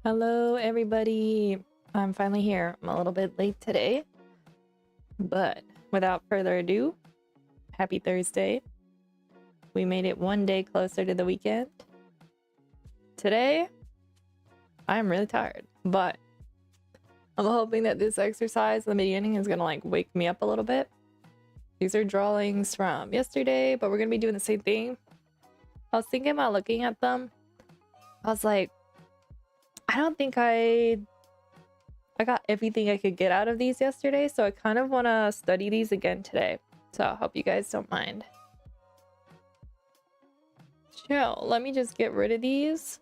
Hello, everybody. I'm finally here. I'm a little bit late today, but without further ado, happy Thursday. We made it one day closer to the weekend. Today, I'm really tired, but I'm hoping that this exercise in the beginning is gonna like wake me up a little bit. These are drawings from yesterday, but we're gonna be doing the same thing. I was thinking about looking at them. I was like, I don't think I got everything I could get out of these yesterday, so I kind of want to study these again today. So I hope you guys don't mind. Chill, let me just get rid of these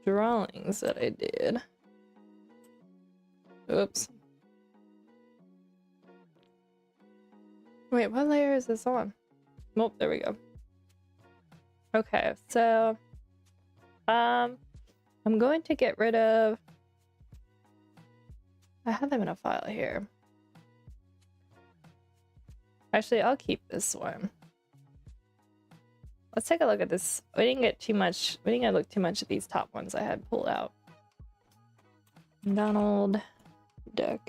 drawings that I did. Oops. Wait, what layer is this on? Nope, there we go. Okay, so I'm going to get rid of, I have them in a file here. Actually, I'll keep this one. Let's take a look at this. We didn't get too much, we didn't look too much at these top ones I had pulled out. Donald Duck.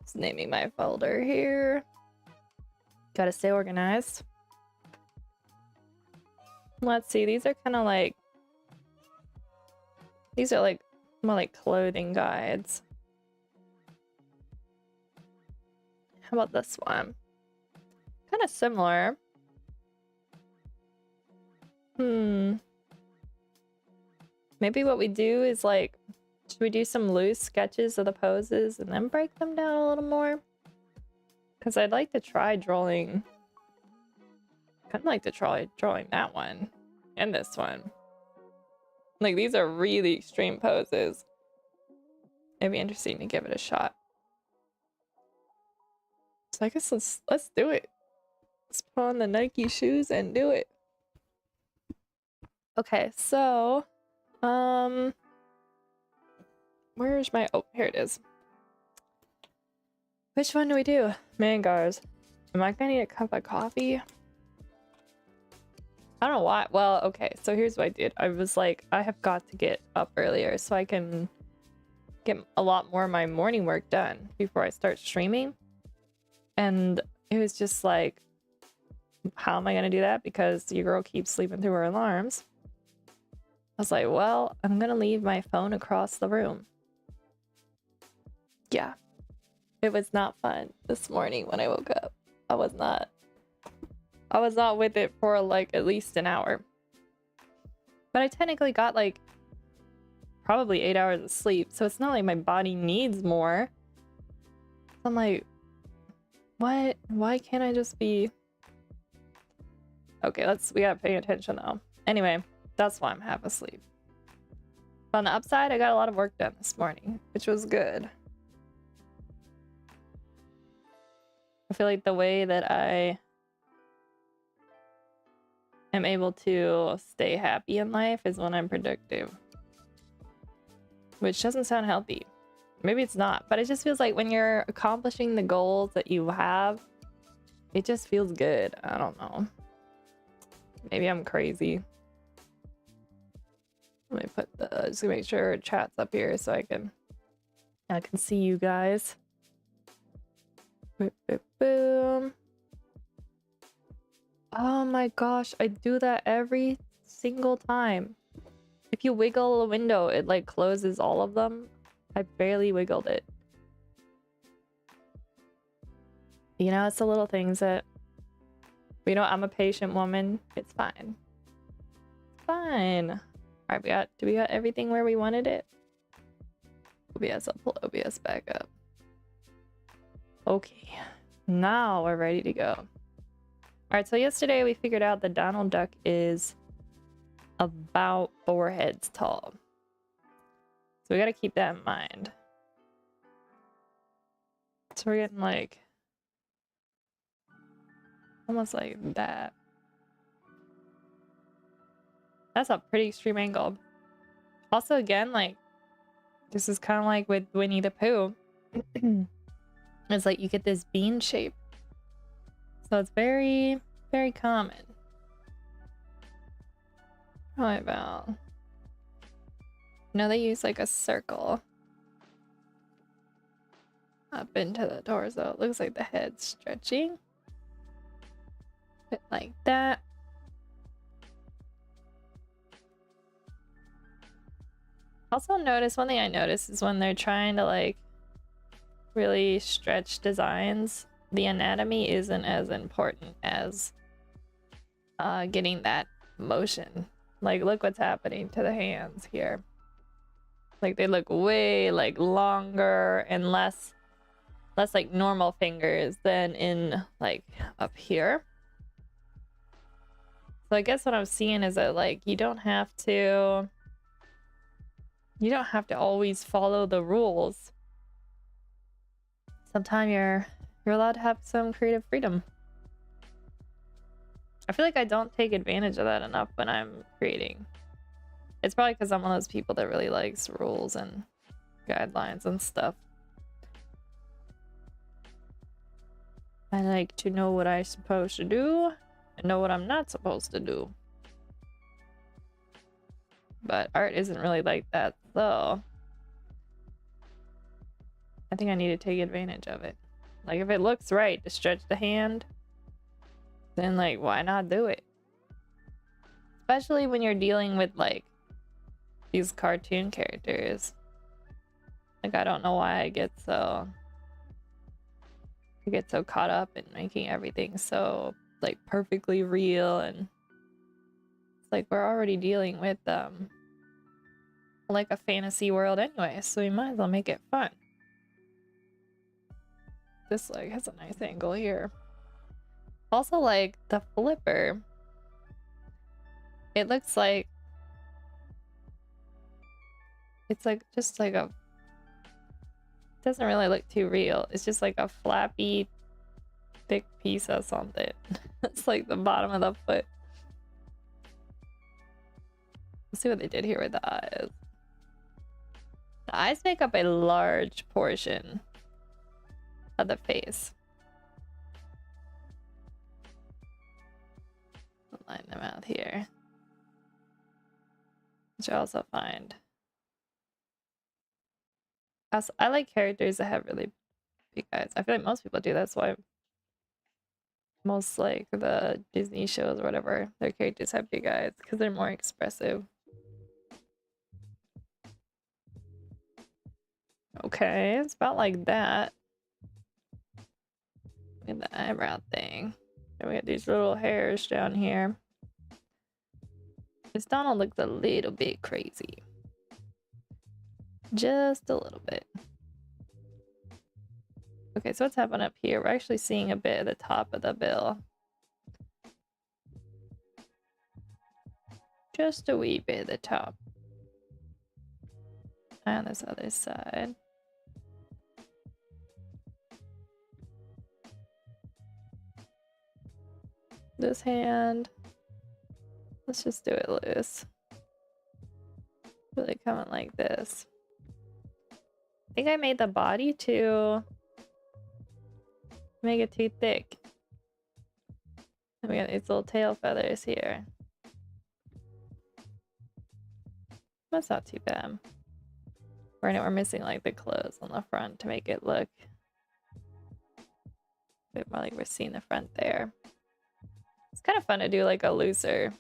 Just naming my folder here. Gotta stay organized. Let's see, these are kind of like, these are like more like clothing guides. How about this one? Kind of similar. Maybe what we do is like, should we do some loose sketches of the poses and then break them down a little more? Because I'd like to try drawing. I'd like to try drawing that one and this one. Like, these are really extreme poses. It'd be interesting to give it a shot. So I guess let's do it. Let's put on the Nike shoes and do it. Okay, so where's my, oh, here it is. Which one do we do? Man, guys, am I gonna need a cup of coffee? I don't know why. Well, okay, so here's what I did. I was like, I have got to get up earlier so I can get a lot more of my morning work done before I start streaming. And it was just like, how am I gonna do that? Because your girl keeps sleeping through her alarms. I was like, well, I'm gonna leave my phone across the room. Yeah. It was not fun this morning when I woke up. I was not with it for like at least an hour. But I technically got like probably 8 hours of sleep, so it's not like my body needs more. I'm like, what? Why can't I just be... Okay, we gotta pay attention though. Anyway, that's why I'm half asleep. But on the upside, I got a lot of work done this morning, which was good. I feel like the way that I am able to stay happy in life is when I'm productive. Which doesn't sound healthy. Maybe it's not, but it just feels like when you're accomplishing the goals that you have, it just feels good. I don't know. Maybe I'm crazy. Let me put the, just to make sure chat's up here so I can see you guys. Boop, boop, boom. Oh my gosh, I do that every single time. If you wiggle a window, it like closes all of them. I barely wiggled it. You know, it's the little things that, you know, I'm a patient woman. It's fine. It's fine. All right, do we got everything where we wanted it? OBS, I'll pull OBS back up. Okay, now we're ready to go. All right, so yesterday we figured out that Donald Duck is about 4 heads tall. So we gotta keep that in mind. So we're getting like almost like that. That's a pretty extreme angle. Also, again, like this is kind of like with Winnie the Pooh. It's like you get this bean shape. So it's very, very common. How about... No, they use like a circle up into the torso. It looks like the head's stretching. Bit like that. Also notice, one thing I noticed is when they're trying to like really stretch designs, the anatomy isn't as important as getting that motion. Like, look what's happening to the hands here. Like, they look way like longer and less like normal fingers than in like up here. So I guess what I'm seeing is that like you don't have to always follow the rules. Sometimes you're allowed to have some creative freedom. I feel like I don't take advantage of that enough when I'm creating. It's probably because I'm one of those people that really likes rules and guidelines and stuff. I like to know what I'm supposed to do and know what I'm not supposed to do. But art isn't really like that, so I think I need to take advantage of it. Like, if it looks right to stretch the hand, then like, why not do it? Especially when you're dealing with like these cartoon characters. Like, I don't know why I get so caught up in making everything so like perfectly real, and it's like we're already dealing with like a fantasy world anyway, so we might as well make it fun. This like has a nice angle here. Also, like the flipper, it looks like it's like just like a, doesn't really look too real. It's just like a flappy thick piece of something. It's like the bottom of the foot. Let's see what they did here with the eyes. The eyes make up a large portion of the face. Line them out here, which I also find. Also, I like characters that have really big eyes. I feel like most people do. That's why most like the Disney shows or whatever, their characters have big eyes because they're more expressive. Okay, it's about like that. Look at the eyebrow thing. And we got these little hairs down here. This Donald looks a little bit crazy. Just a little bit. Okay, so what's happening up here? We're actually seeing a bit of the top of the bill. Just a wee bit of the top. And this other side. This hand. Let's just do it loose. Really coming like this. I think I made the body too make it too thick. And we got these little tail feathers here. That's not too bad. We're missing like the clothes on the front to make it look a bit more like we're seeing the front there. It's kind of fun to do like a looser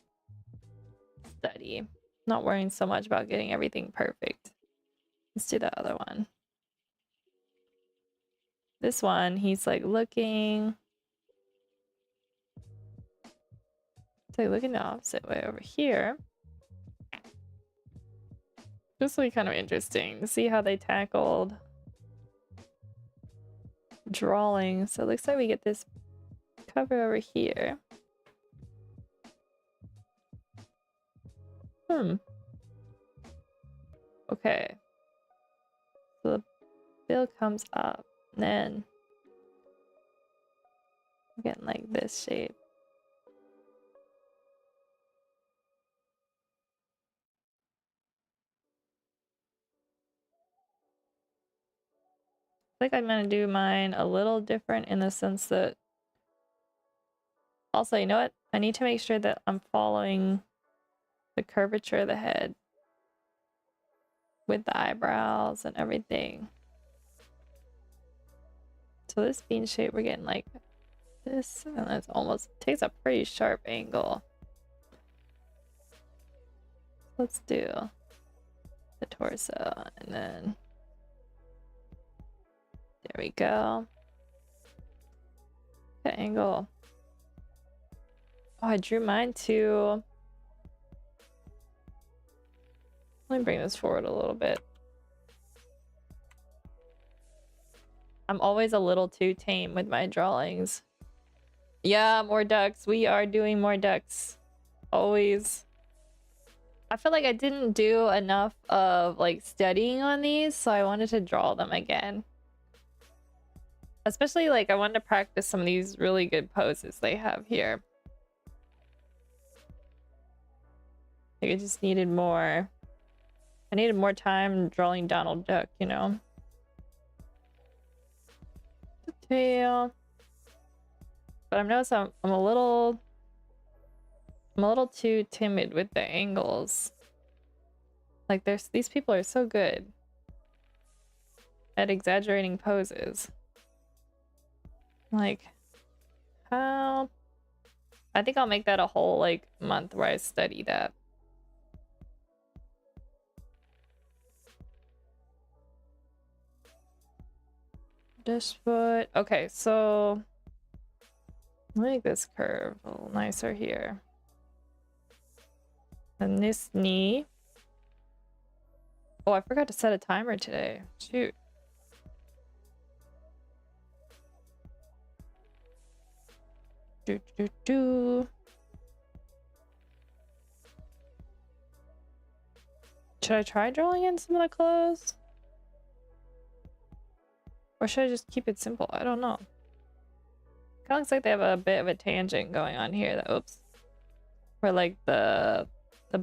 study. Not worrying so much about getting everything perfect. Let's do the other one. This one, he's like looking. It's like looking the opposite way over here. This will be kind of interesting to see how they tackled drawing. So it looks like we get this cover over here. Okay. So the bill comes up, and then we're getting like this shape. I think I'm gonna do mine a little different in the sense that also, you know what? I need to make sure that I'm following the curvature of the head with the eyebrows and everything. So this bean shape, we're getting like this, and that's almost takes a pretty sharp angle. Let's do the torso, and then there we go. The angle. Oh, I drew mine too. Let me bring this forward a little bit. I'm always a little too tame with my drawings. Yeah, more ducks. We are doing more ducks. Always. I feel like I didn't do enough of like studying on these, so I wanted to draw them again. Especially like I wanted to practice some of these really good poses they have here. Like I just needed more. I needed more time drawing Donald Duck, you know? The tail. But I've noticed I'm a little too timid with the angles. Like these people are so good at exaggerating poses. Like, how? I think I'll make that a whole like month where I study that. Dish foot. Okay, so let me make this curve a little nicer here. And this knee. Oh, I forgot to set a timer today. Shoot. Should I try drawing in some of the clothes? Or should I just keep it simple? I don't know. Kind of looks like they have a bit of a tangent going on here. That, oops. Where like the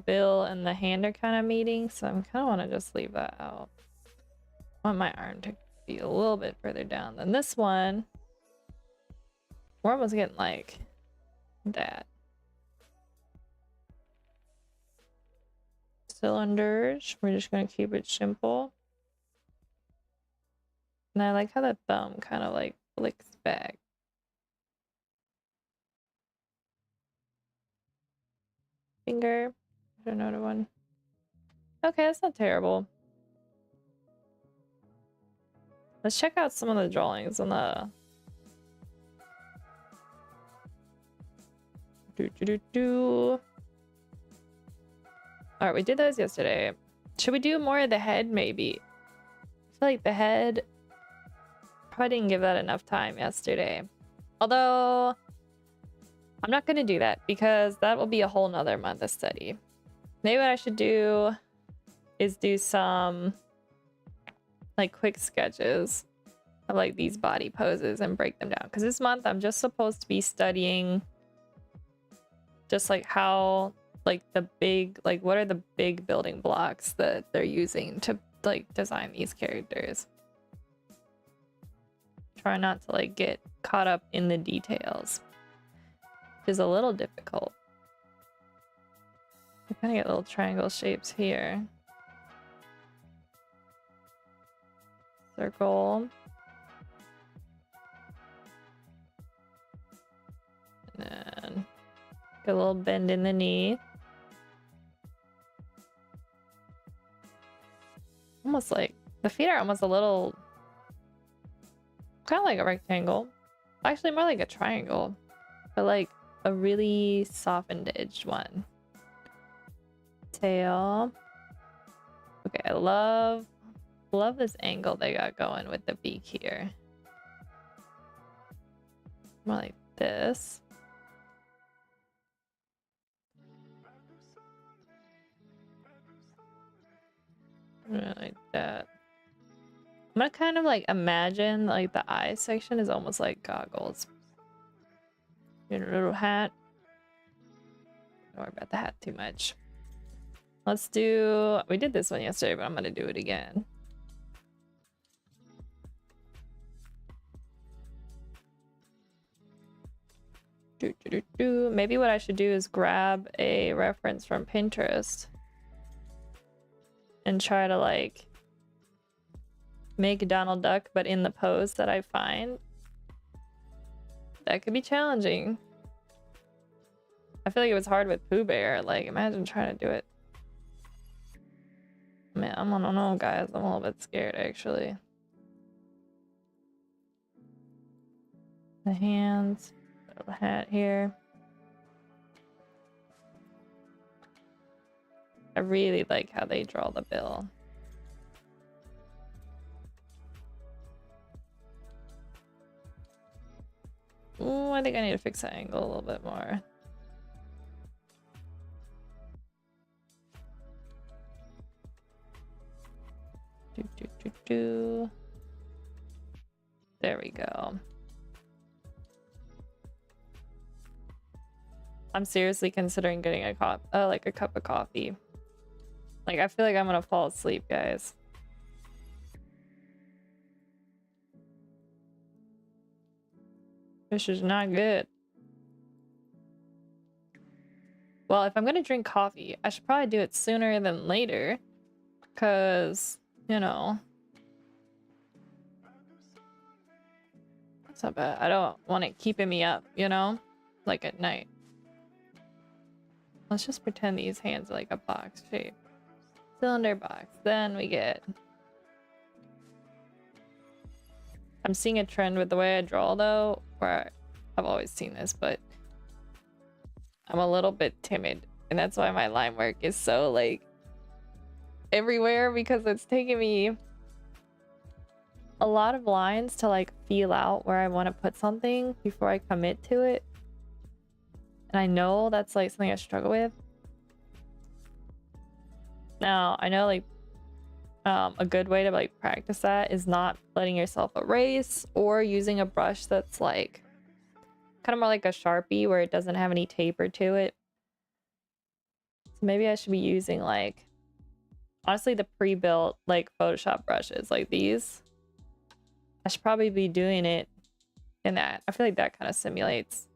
bill and the hand are kind of meeting. So I kind of want to just leave that out. I want my arm to be a little bit further down than this one. We're almost getting like that. Cylinders. We're just going to keep it simple. And I like how that thumb kind of like flicks back. Finger. I don't know the one. Okay, that's not terrible. Let's check out some of the drawings on the... Alright, we did those yesterday. Should we do more of the head, maybe? I feel like the head... Probably didn't give that enough time yesterday. Although... I'm not going to do that because that will be a whole nother month of study. Maybe what I should do is do some like quick sketches of like these body poses and break them down. Because this month I'm just supposed to be studying just like how like the big, like what are the big building blocks that they're using to like design these characters. Try not to like get caught up in the details. Is a little difficult. I kind of get little triangle shapes here. Circle. And then get a little bend in the knee. Almost like the feet are almost a little kind of like a rectangle. Actually more like a triangle. But like a really softened edged one. Tail. Okay, I love this angle they got going with the beak here. More like this. Like that. I'm gonna kind of like imagine like the eye section is almost like goggles. Get a little hat. Don't worry about the hat too much. Let's do... We did this one yesterday, but I'm gonna do it again. Maybe what I should do is grab a reference from Pinterest and try to like make Donald Duck, but in the pose that I find. That could be challenging. I feel like it was hard with Pooh Bear. Like, imagine trying to do it. Man, I don't know, guys. I'm a little bit scared, actually. The hands, little hat here. I really like how they draw the bill. Ooh, I think I need to fix that angle a little bit more. There we go. I'm seriously considering getting a cup of coffee. Like, I feel like I'm gonna fall asleep, guys. This is not good. Well, if I'm gonna drink coffee, I should probably do it sooner than later. Cause, you know, it's not bad. I don't want it keeping me up, you know? Like at night. Let's just pretend these hands are like a box shape. Cylinder box. Then we get... I'm seeing a trend with the way I draw though, where I've always seen this, but I'm a little bit timid. And that's why my line work is so like everywhere, because it's taking me a lot of lines to like feel out where I want to put something before I commit to it. And I know that's like something I struggle with. Now, I know like a good way to like practice that is not letting yourself erase or using a brush that's like kind of more like a Sharpie where it doesn't have any taper to it. So maybe I should be using like, honestly, the pre-built like Photoshop brushes like these. I should probably be doing it in that. I feel like that kind of simulates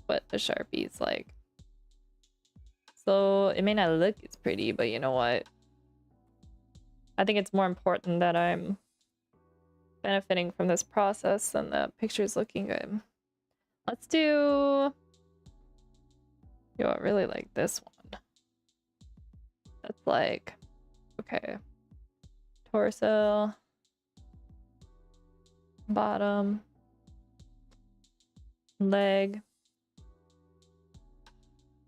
what the Sharpie's like. So it may not look as pretty, but you know what? I think it's more important that I'm benefiting from this process than the picture's looking good. Let's do... Yo, I really like this one. That's like... Okay. Torso. Bottom. Leg.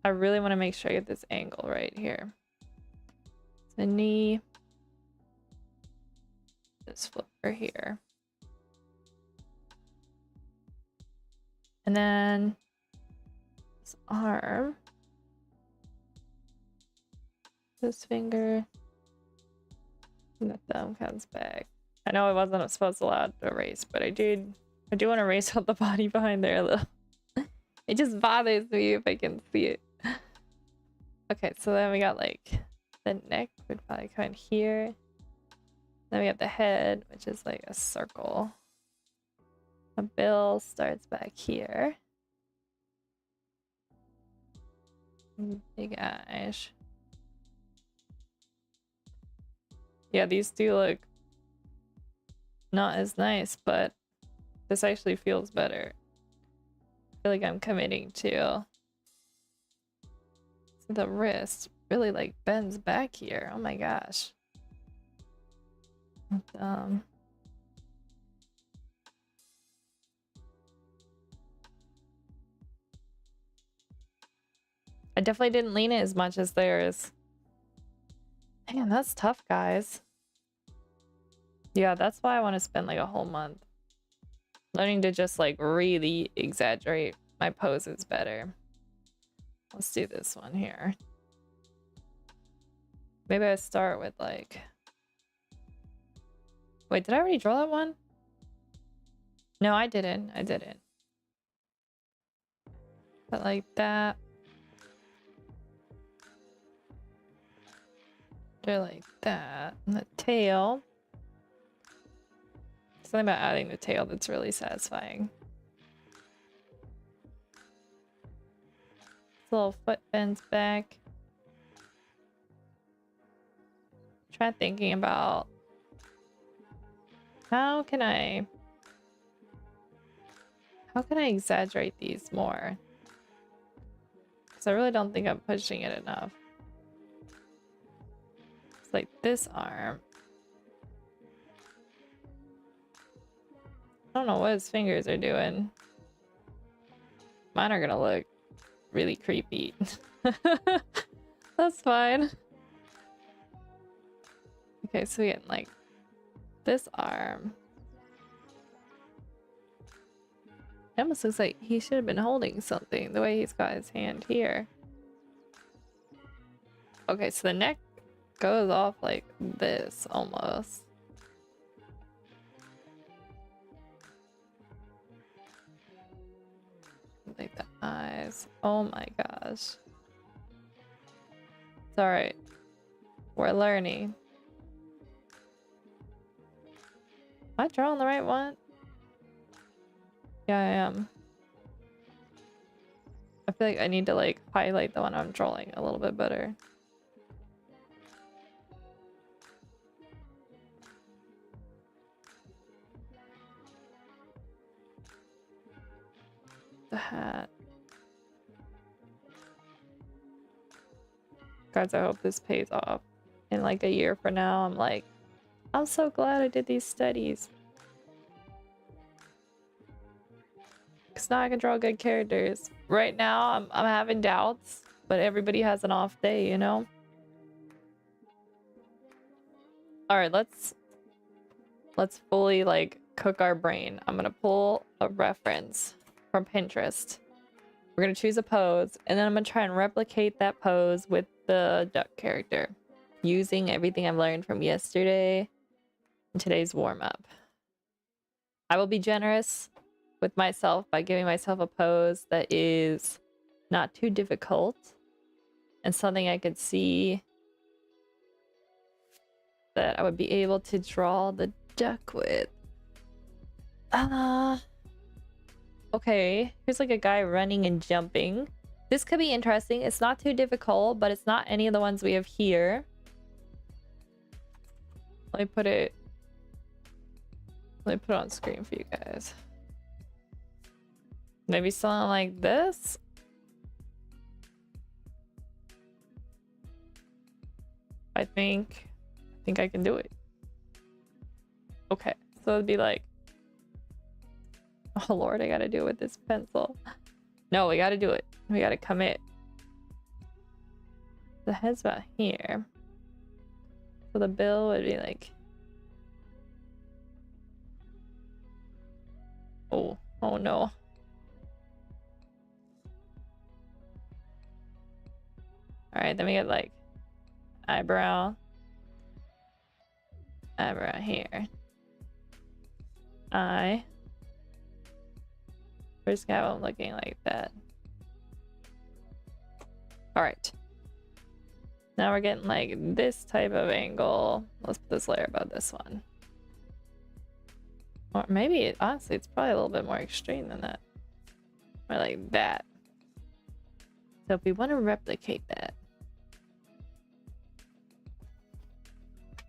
I really want to make sure I get this angle right here. The knee. This flipper here. And then this arm. This finger. And the thumb comes back. I know I wasn't supposed to allow to erase, but I do want to erase out the body behind there a little. It just bothers me if I can see it. Okay, so then we got like the neck would probably come in here. Then we have the head, which is like a circle. The bill starts back here. Big eyes. Yeah, these do look not as nice, but this actually feels better. I feel like I'm committing to the wrist really like bends back here. Oh my gosh. I definitely didn't lean it as much as theirs. Man, that's tough, guys. Yeah, that's why I want to spend like a whole month learning to just like really exaggerate my poses better. Let's do this one here. Maybe I start with like... Wait, did I already draw that one? No, I didn't. I didn't. But like that. Do like that. And the tail. Something about adding the tail that's really satisfying. the little foot bends back. Try thinking about how can I exaggerate these more? Because I really don't think I'm pushing it enough. It's like this arm. I don't know what his fingers are doing. Mine are gonna look really creepy. That's fine. Okay, so we get like this arm. It almost looks like he should have been holding something the way he's got his hand here. Okay, so the neck goes off like this almost. Like the eyes. Oh my gosh. It's alright. We're learning. Am I drawing the right one? Yeah, I am. I feel like I need to like highlight the one I'm drawing a little bit better. The hat. Guys, I hope this pays off. In like a year from now, I'm like, I'm so glad I did these studies. Because now I can draw good characters. Right now, I'm having doubts, but everybody has an off day, you know? Alright, let's fully like cook our brain. I'm gonna pull a reference from Pinterest. We're gonna choose a pose, and then I'm gonna try and replicate that pose with the duck character using everything I've learned from yesterday and today's warm-up. I will be generous with myself by giving myself a pose that is not too difficult and something I could see that I would be able to draw the duck with. Okay, here's like a guy running and jumping. This could be interesting. It's not too difficult, but it's not any of the ones we have here. Let me put it on screen for you guys. Maybe something like this. I think I can do it. Okay, so it'd be like, oh lord, I gotta do it with this pencil. No, we gotta do it. We gotta commit. The head's about here. So the bill would be like, oh no. Alright, then we get like eyebrow here. Eye. We're just gonna have them looking like that. Alright. Now we're getting like this type of angle. Let's put this layer above this one. Or maybe, honestly, it's probably a little bit more extreme than that. Or like that. So if we want to replicate that.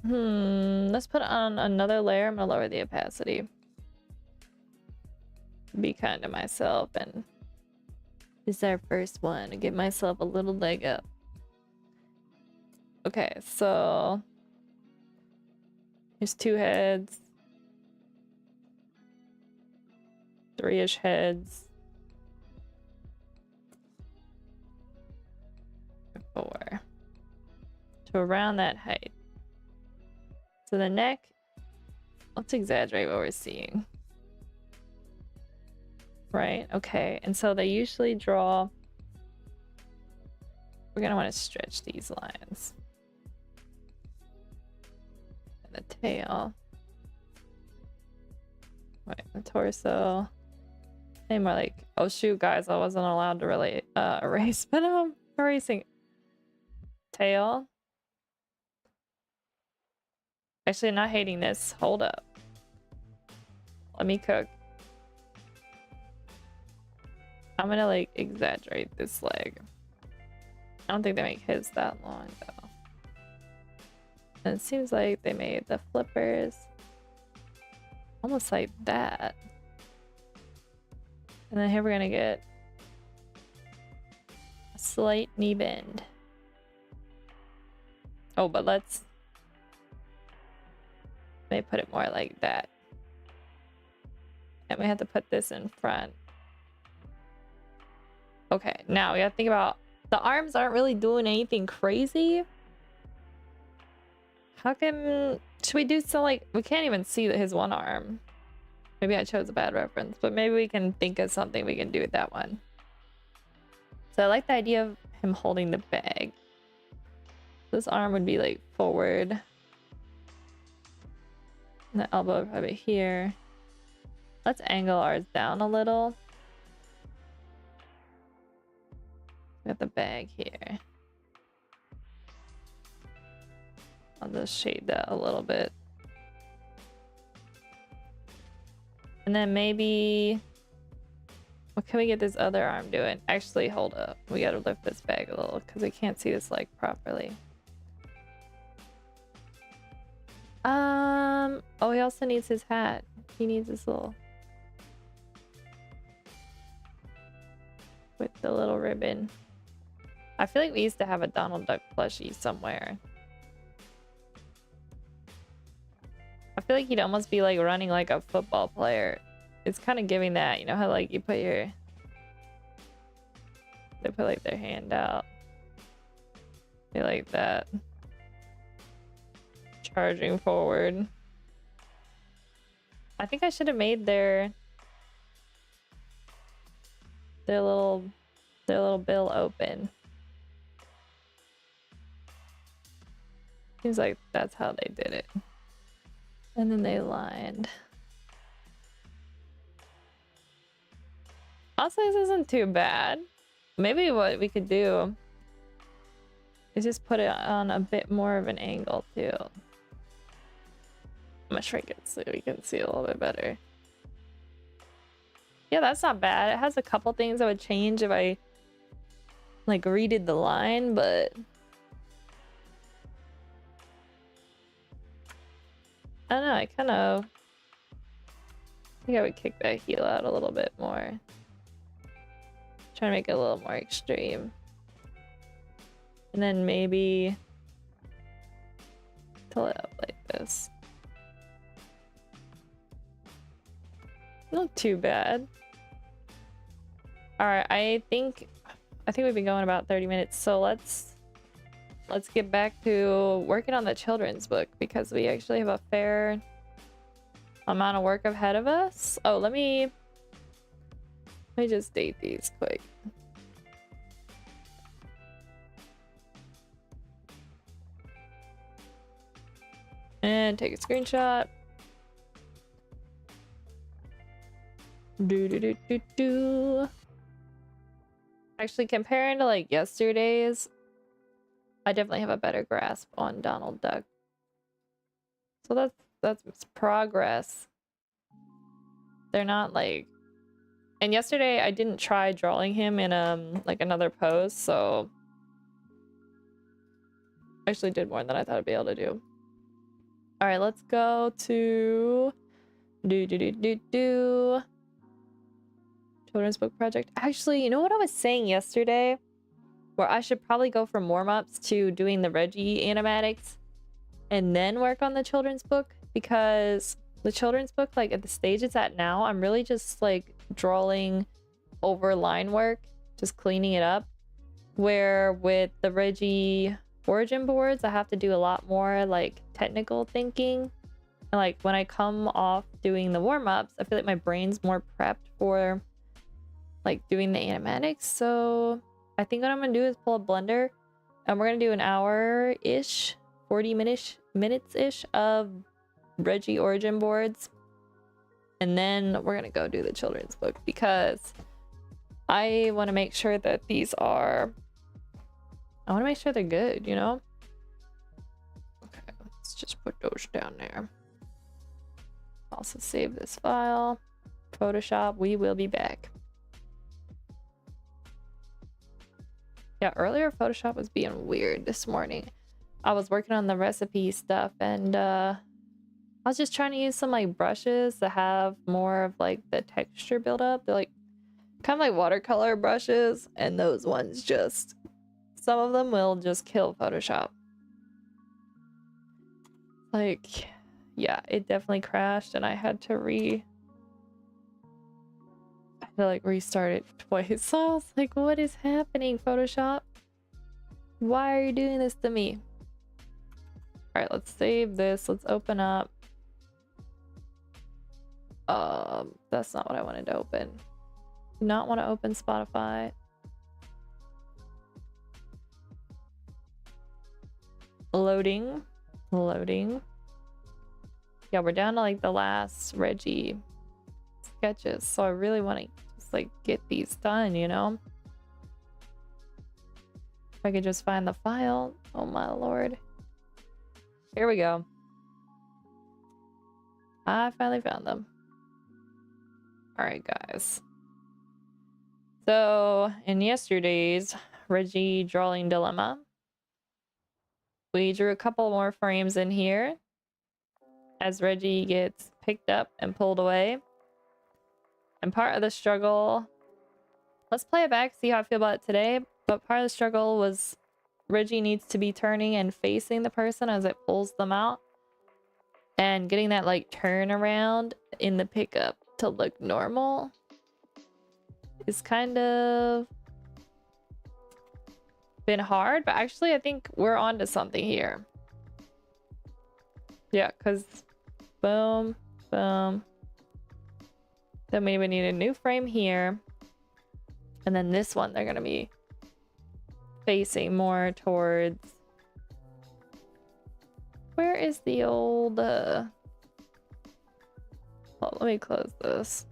Let's put on another layer. I'm gonna lower the opacity. Be kind to myself, and this is our first one to give myself a little leg up. Okay, so here's 2 heads, 3-ish heads, 4 to around that height. So the neck, let's exaggerate what we're seeing. Right, okay, and so they usually draw, we're gonna want to stretch these lines. And the tail. Right, the torso. Maybe more like, oh shoot guys, I wasn't allowed to really erase, but I'm erasing. Tail. Actually, I'm not hating this. Hold up. Let me cook. I'm gonna like exaggerate this leg. I don't think they make his that long though. And it seems like they made the flippers almost like that. And then here we're gonna get a slight knee bend. Oh, but let's maybe put it more like that. And we have to put this in front. Okay, now we have to think about the arms aren't really doing anything crazy. How can, should we do so like, we can't even see his one arm. Maybe I chose a bad reference, but maybe we can think of something we can do with that one. So I like the idea of him holding the bag. This arm would be like forward. And the elbow would probably here. Let's angle ours down a little. We got the bag here. I'll just shade that a little bit. And then maybe, what can we get this other arm doing? Actually, hold up. We gotta lift this bag a little because we can't see this leg properly. Oh, he also needs his hat. He needs this little, with the little ribbon. I feel like we used to have a Donald Duck plushie somewhere. I feel like he'd almost be like running like a football player. It's kind of giving that, you know how like you put your, they put like their hand out. They like that. Charging forward. I think I should have made their little bill open. Seems like that's how they did it. And then they lined. Honestly, this isn't too bad. Maybe what we could do is just put it on a bit more of an angle too. I'm gonna shrink it so we can see a little bit better. Yeah, that's not bad. It has a couple things I would change if I like redid the line, but I don't know, I think I would kick that heel out a little bit more. Try to make it a little more extreme. And then maybe pull it up like this. Not too bad. All right, I think we've been going about 30 minutes, so let's get back to working on the children's book because we actually have a fair amount of work ahead of us. Oh, let me just date these quick. And take a screenshot. Actually, comparing to like yesterday's, I definitely have a better grasp on Donald Duck. So that's progress. They're not like, and yesterday I didn't try drawing him in like another pose, so I actually did more than I thought I'd be able to do. All right, let's go to children's book project. Actually, you know what I was saying yesterday? Where I should probably go from warm-ups to doing the Reggie animatics and then work on the children's book, because the children's book, like at the stage it's at now, I'm really just like drawing over line work, just cleaning it up. Where with the Reggie origin boards, I have to do a lot more like technical thinking. And like when I come off doing the warm-ups, I feel like my brain's more prepped for like doing the animatics. So I think what I'm gonna do is pull a blender and we're gonna do an hour-ish, 40 minutes-ish of Reggie origin boards. And then we're gonna go do the children's book because I want to make sure that these are, I want to make sure they're good, you know? Okay, let's just put those down there. Also save this file. Photoshop, we will be back. Yeah, earlier Photoshop was being weird this morning. I was working on the recipe stuff and I was just trying to use some like brushes that have more of like the texture build up. They're like kind of like watercolor brushes, and those ones just, some of them will just kill Photoshop. Like, yeah, it definitely crashed and I had to restart it twice. So I was like, what is happening, Photoshop? Why are you doing this to me? All right, let's save this. Let's open up. That's not what I wanted to open. Do not want to open Spotify. Loading. Yeah, we're down to like the last Reggie sketches, so I really want to just like get these done, you know? If I could just find the file. Oh my lord. Here we go. I finally found them. Alright, guys. So, in yesterday's Reggie drawing dilemma, we drew a couple more frames in here as Reggie gets picked up and pulled away. And part of the struggle, let's play it back, see how I feel about it today. But part of the struggle was Reggie needs to be turning and facing the person as it pulls them out. And getting that like turn around in the pickup to look normal is kind of been hard, but actually I think we're onto something here. Yeah, because boom, boom. Then we would need a new frame here. And then this one, they're going to be facing more towards... Where is the old... Well, let me close this.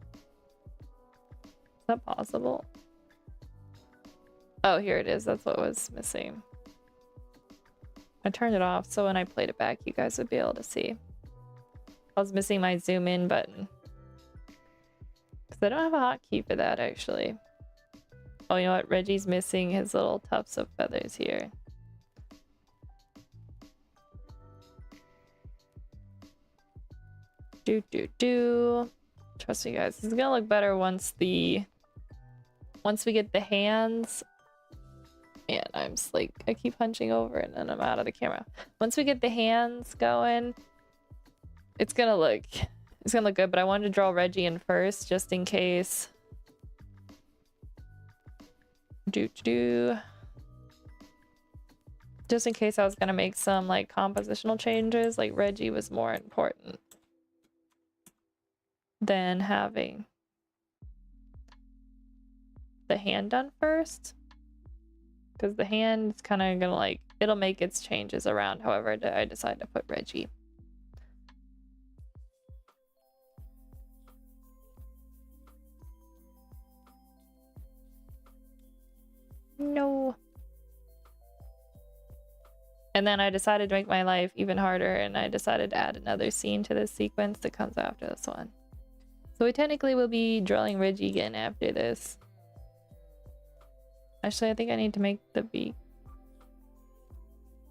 Is that possible? Oh, here it is. That's what was missing. I turned it off, so when I played it back, you guys would be able to see. I was missing my zoom in button. Because I don't have a hotkey for that, actually. Oh, you know what? Reggie's missing his little tufts of feathers here. Trust me, guys. This is gonna look better once we get the hands. Man, I'm just like, I keep hunching over and then I'm out of the camera. Once we get the hands going, it's gonna look good, but I wanted to draw Reggie in first just in case. Just in case I was gonna make some like compositional changes, like Reggie was more important than having the hand done first. Because the hand's kind of gonna like, it'll make its changes around however I decide to put Reggie. No. And then I decided to make my life even harder, and I decided to add another scene to this sequence that comes after this one. So we technically will be drawing Reggie again after this. Actually, I think I need to make the beak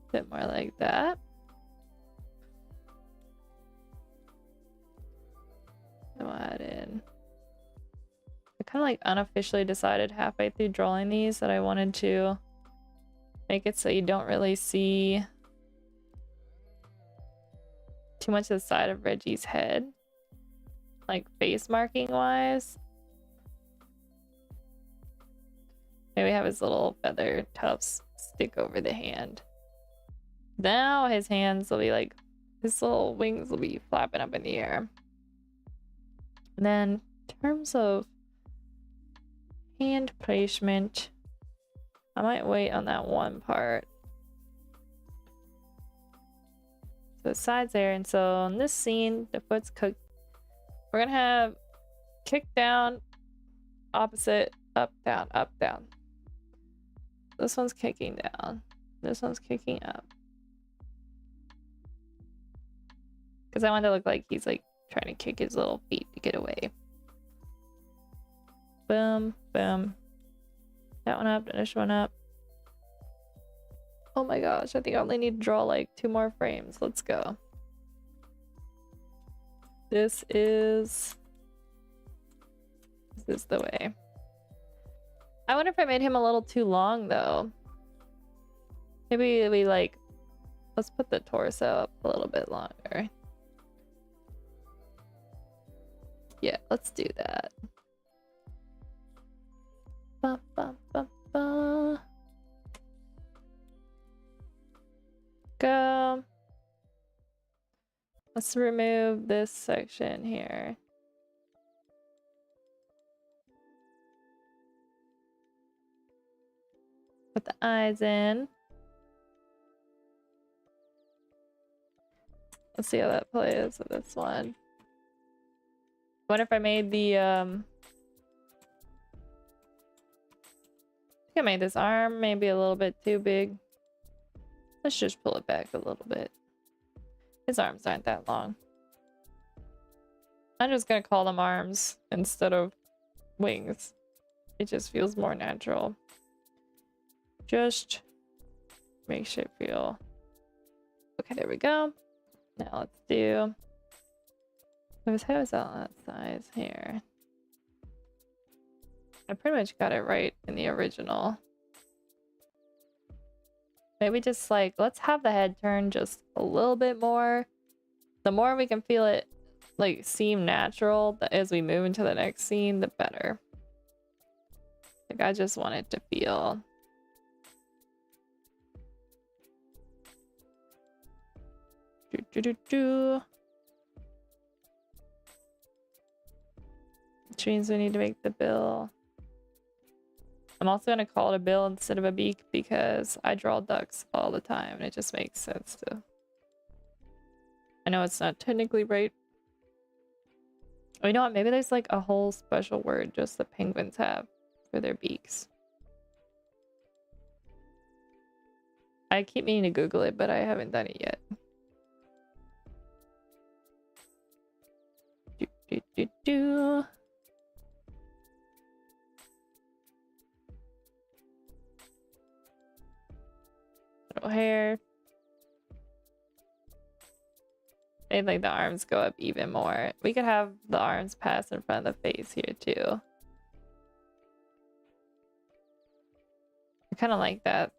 a bit more like that. I'll add in. I kind of like unofficially decided halfway through drawing these that I wanted to make it so you don't really see too much of the side of Reggie's head, like face marking wise. Maybe have his little feather tufts stick over the hand. Now his hands will be like, his little wings will be flapping up in the air. And then in terms of hand placement, I might wait on that one part. So the sides there, and so in this scene, the foot's cooked. We're gonna have kick down, opposite, up, down, up, down. This one's kicking down. This one's kicking up. Because I want it to look like he's like trying to kick his little feet to get away. Boom, boom. That one up, this one up. Oh my gosh, I think I only need to draw like 2 more frames. Let's go. This is the way. I wonder if I made him a little too long though. Maybe we like, let's put the torso up a little bit longer. Yeah, let's do that. Ba, ba, ba, ba. Go. Let's remove this section here. Put the eyes in. Let's see how that plays with this one. What if I made the I think I made this arm maybe a little bit too big. Let's just pull it back a little bit. His arms aren't that long. I'm just gonna call them arms instead of wings. It just feels more natural. Just makes it feel... Okay, there we go. Now let's do... His head was on that size here. I pretty much got it right in the original. Maybe just like, let's have the head turn just a little bit more. The more we can feel it like seem natural as we move into the next scene, the better. Like I just want it to feel... Which means we need to make the bill. I'm also going to call it a bill instead of a beak because I draw ducks all the time and it just makes sense to... I know it's not technically right. Oh, you know what? Maybe there's like a whole special word just the penguins have for their beaks. I keep meaning to Google it, but I haven't done it yet. Little hair. Made like the arms go up even more. We could have the arms pass in front of the face here too. I kind of like that.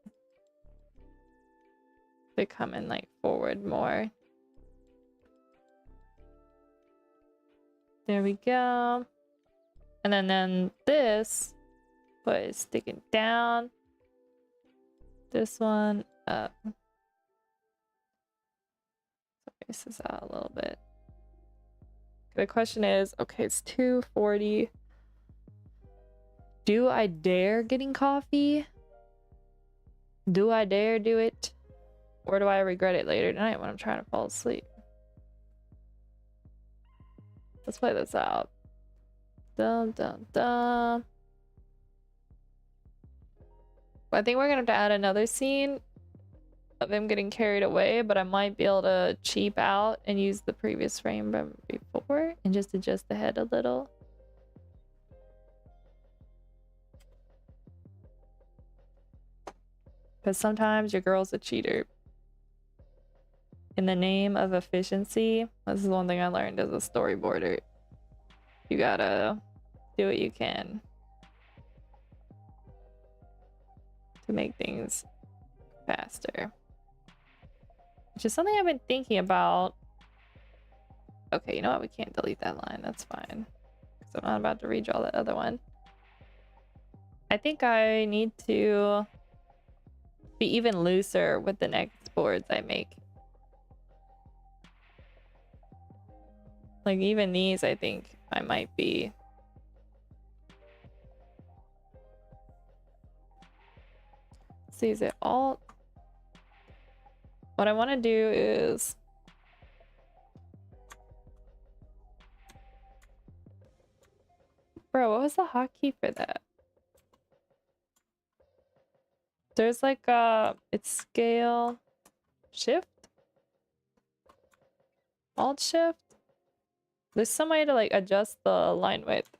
They come in like forward more. There we go. And then this foot is sticking down. This one up. Space this out a little bit. The question is, okay, it's 2:40. Do I dare getting coffee? Do I dare do it? Or do I regret it later tonight when I'm trying to fall asleep? Let's play this out. Dun dun dun. I think we're gonna have to add another scene of him getting carried away, but I might be able to cheap out and use the previous frame from before and just adjust the head a little. Because sometimes your girl's a cheater. In the name of efficiency, this is one thing I learned as a storyboarder. You gotta do what you can to make things faster. Which is something I've been thinking about. Okay, you know what? We can't delete that line. That's fine. Because I'm not about to redraw that other one. I think I need to be even looser with the next boards I make. Like even these, I think I might be. See, is it all? What I want to do is bro, what was the hotkey for that? There's like it's scale shift, alt shift. There's some way to like adjust the line width.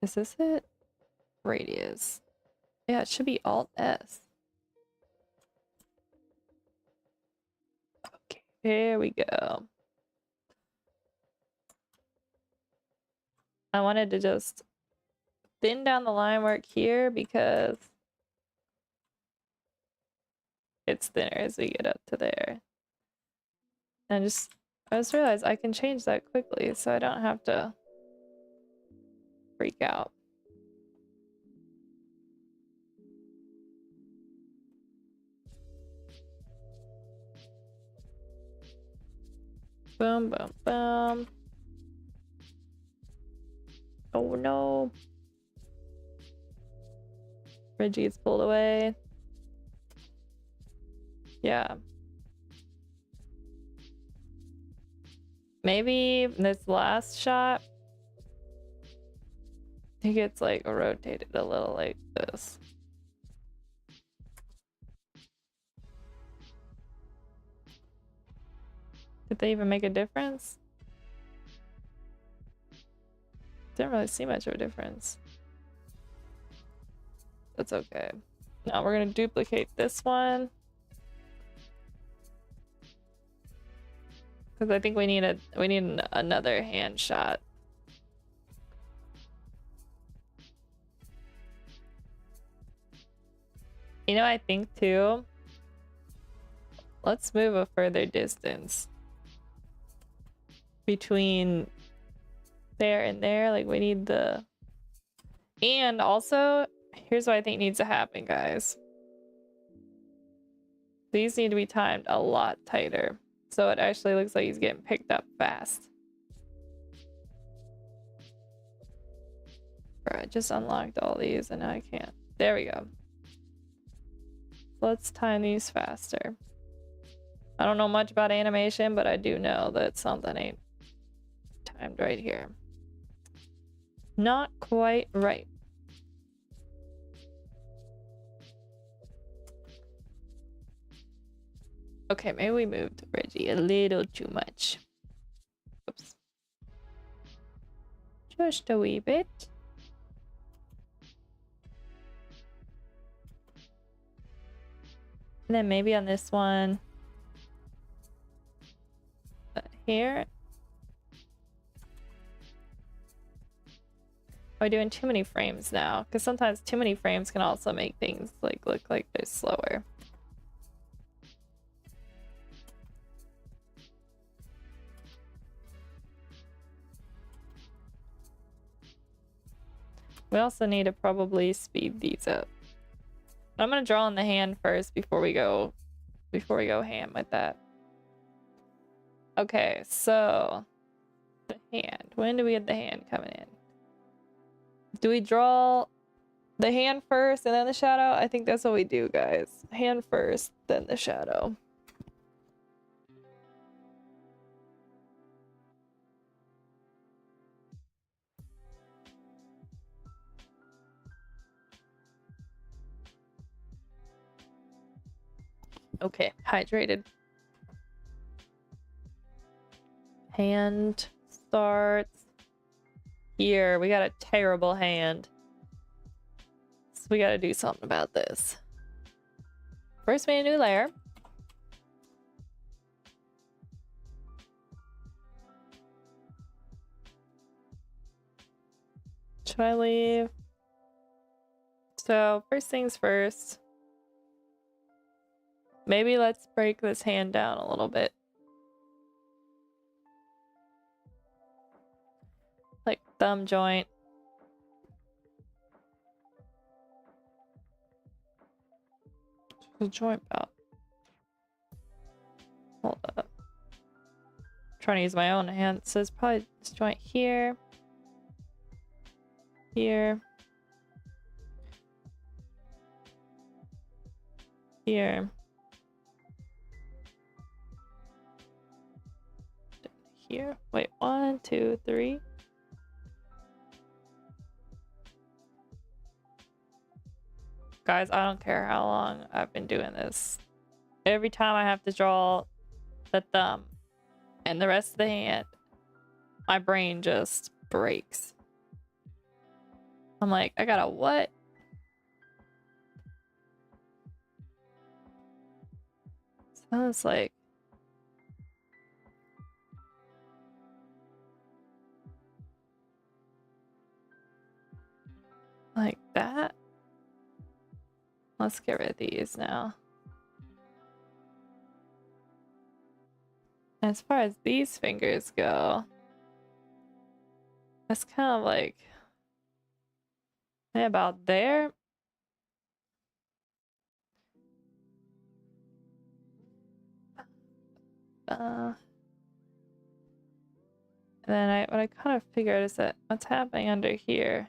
Is this it? Radius. Yeah, it should be Alt S. Okay, here we go. I wanted to just thin down the line work here because it's thinner as we get up to there. And I just realized I can change that quickly so I don't have to freak out. Boom, boom, boom. Oh no. Reggie's pulled away. Yeah. Maybe this last shot, I think it's like rotated a little like this. Did they even make a difference? Didn't really see much of a difference. That's okay. Now we're gonna duplicate this one. Because I think we need another hand shot. You know, I think too, let's move a further distance between there and there. Like we need the, and also here's what I think needs to happen, guys. These need to be timed a lot tighter so it actually looks like he's getting picked up fast. Bro, I just unlocked all these and now I can't. There we go. Let's time these faster. I don't know much about animation, but I do know that something ain't timed right here. Not quite right. Okay, maybe we moved Reggie a little too much. Oops. Just a wee bit. And then maybe on this one, here. Are we doing too many frames now? Because sometimes too many frames can also make things like look like they're slower. We also need to probably speed these up. I'm gonna draw in the hand first before we go ham with that. Okay, so the hand. When do we get the hand coming in? Do we draw the hand first and then the shadow? I think that's what we do, guys. Hand first, then the shadow. Okay, hydrated. Hand starts here. We got a terrible hand. So we gotta do something about this. First, made a new layer. Should I leave? So, first things first. Maybe let's break this hand down a little bit. Like thumb joint. The joint about. Hold up. I'm trying to use my own hand. So it's probably this joint here. Here. Here. Here. Wait, 1, 2, 3. Guys, I don't care how long I've been doing this. Every time I have to draw the thumb and the rest of the hand, my brain just breaks. I'm like, I gotta what? Oh, it's like that. Let's get rid of these now. As far as these fingers go, that's kind of like about there. And then what I kind of figured is that what's happening under here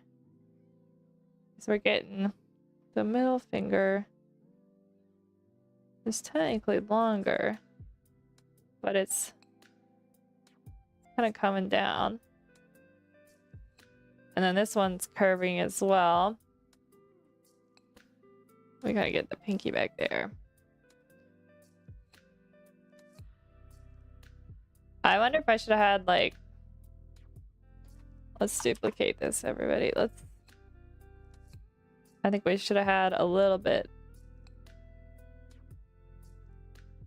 is we're getting the middle finger is technically longer, but it's kind of coming down. And then this one's curving as well. We gotta get the pinky back there. I wonder if I should have had like, let's duplicate this, everybody. I think we should have had a little bit.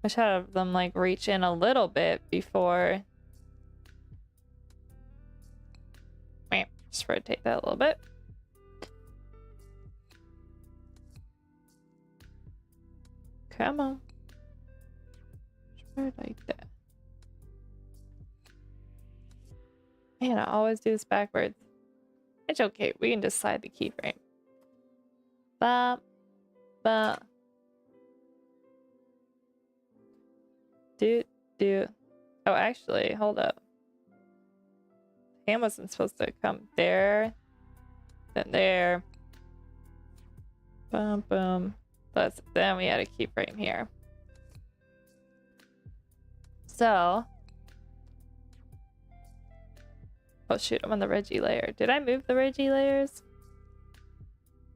I should have them like reach in a little bit before. Just rotate that a little bit. Come on. Just like that. Man, I always do this backwards. It's okay. We can just slide the keyframe. Bop. Bop. Do. Oh, actually, hold up. Hand wasn't supposed to come there. Then there. Boom, boom. Then we had a keyframe here. So. Oh shoot, I'm on the Reggie layer. Did I move the Reggie layers?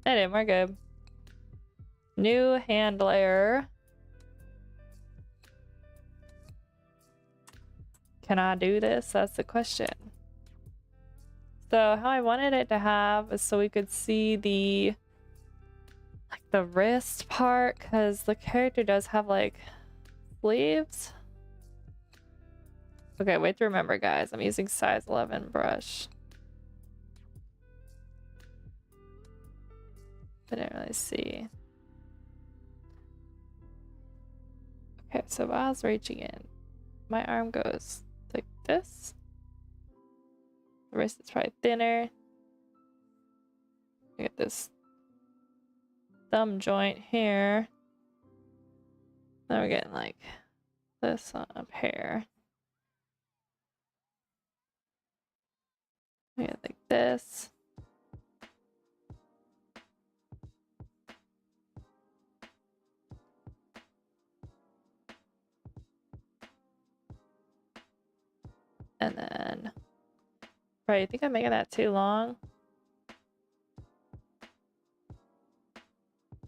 I didn't, we're good. New hand layer. Can I do this? That's the question. So how I wanted it to have is so we could see the wrist part, because the character does have like sleeves. Okay, wait to remember, guys. I'm using size 11 brush. I didn't really see. Okay, so while I was reaching in, my arm goes like this. The wrist is probably thinner. I get this thumb joint here. Then we're getting like this on up here. We get like this. And then, right, I think I'm making that too long.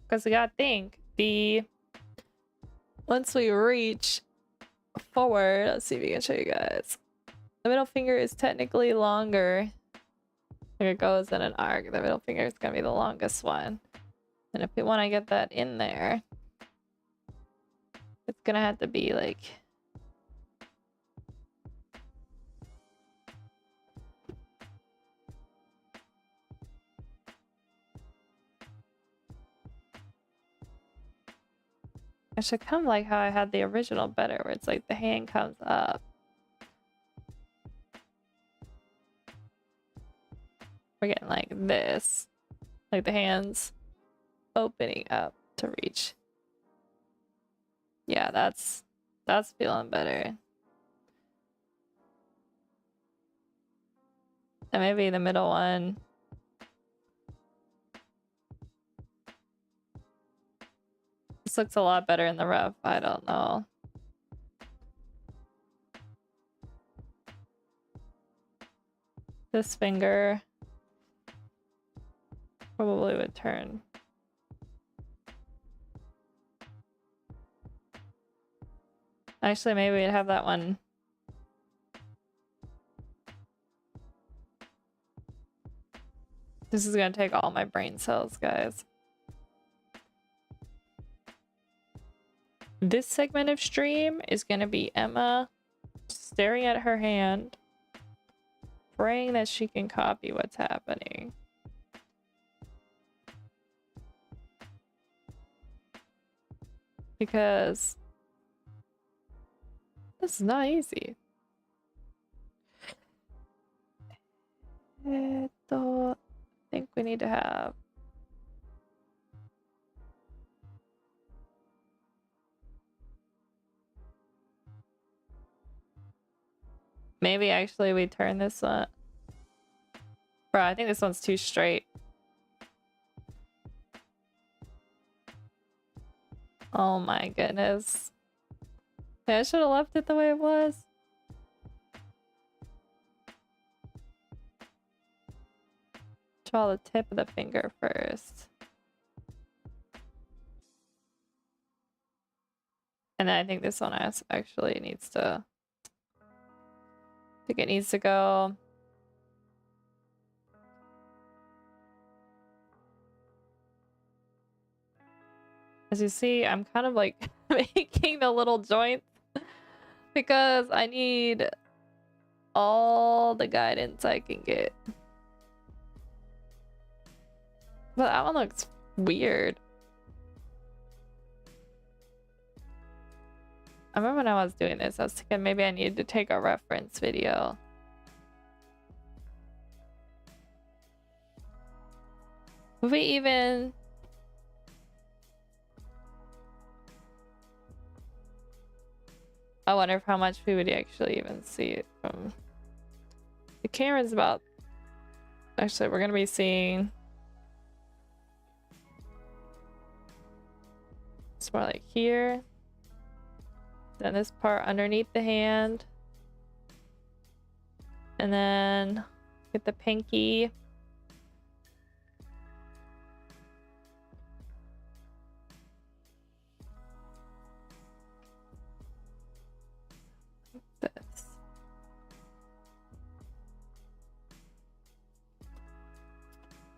Because we gotta think, once we reach forward, let's see if we can show you guys. The middle finger is technically longer. If it goes in an arc, the middle finger is gonna be the longest one. And if we want to get that in there, it's gonna have to be like it should come like how I had the original better, where it's like the hand comes up. We're getting like this, like the hands opening up to reach. Yeah, that's feeling better. And maybe the middle one. This looks a lot better in the rough. I don't know. This finger probably would turn. Actually, maybe we'd have that one. This is gonna take all my brain cells, guys. This segment of stream is gonna be Emma staring at her hand, praying that she can copy what's happening. Because this is not easy. I think we need to have maybe actually we turn this one. Bro, I think this one's too straight. Oh my goodness. Yeah, I should have left it the way it was. Draw the tip of the finger first. And then I think this one actually needs to... I think it needs to go... As you see, I'm kind of like making the little joints because I need all the guidance I can get. But that one looks weird. I remember when I was doing this, I was thinking maybe I needed to take a reference video. Would we even... I wonder if how much we would actually even see it from... The camera's about... Actually, we're gonna be seeing... It's more like here. Then this part underneath the hand. And then get the pinky. Like this.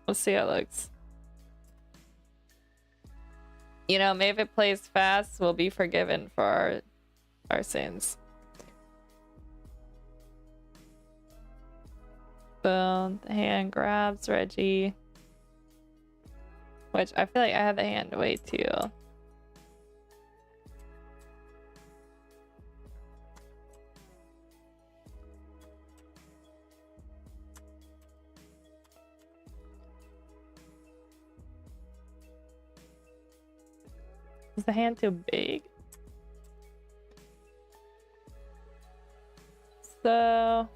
Let's see how it looks. You know, maybe if it plays fast, we'll be forgiven for our sins. Boom. The hand grabs Reggie. Which I feel like I have the hand way too. Is the hand too big? So...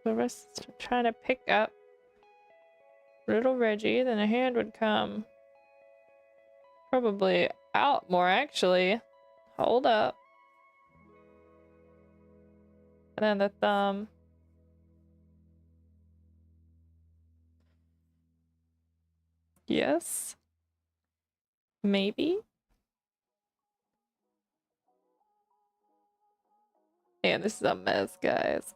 The rest are trying to pick up little Reggie, then a hand would come probably out more actually. Hold up. And then the thumb. Yes. Maybe. Man, this is a mess, guys.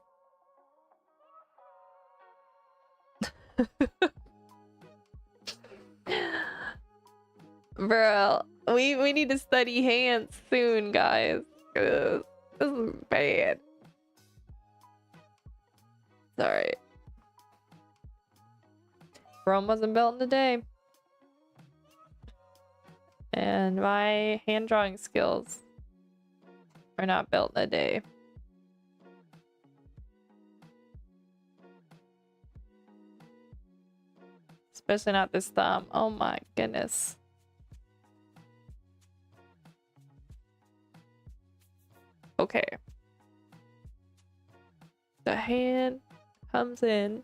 Bro, we need to study hands soon, guys. This is bad. Sorry. Rome wasn't built in a day. And my hand drawing skills are not built in a day. Especially not this thumb. Oh my goodness. Okay. The hand comes in.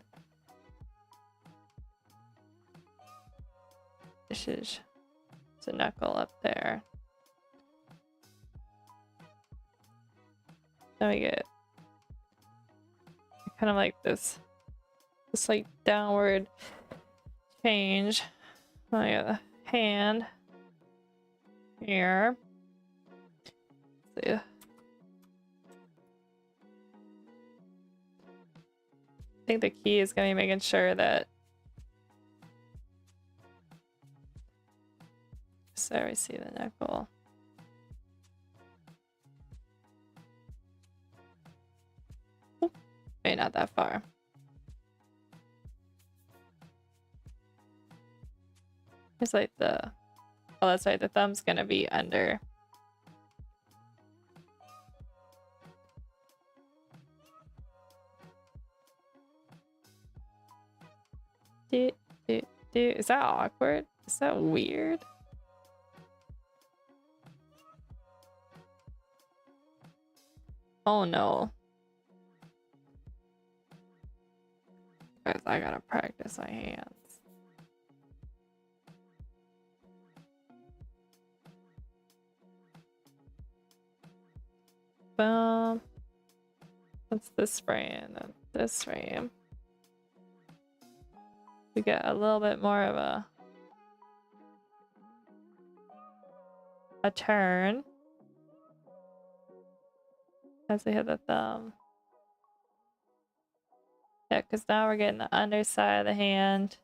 This is a knuckle up there. Now we get kind of like this like downward change. Oh yeah, the hand here. Let's see. think the key is gonna be making sure that. So we see the knuckle. Oop. Wait, not that far. It's like the. Oh, that's right. The thumb's gonna be under. Is that awkward? Is that weird? Oh no. Guys, I gotta practice my hands. Boom. That's this frame, then this frame. We get a little bit more of a turn as we hit the thumb. Yeah, because now we're getting the underside of the hand.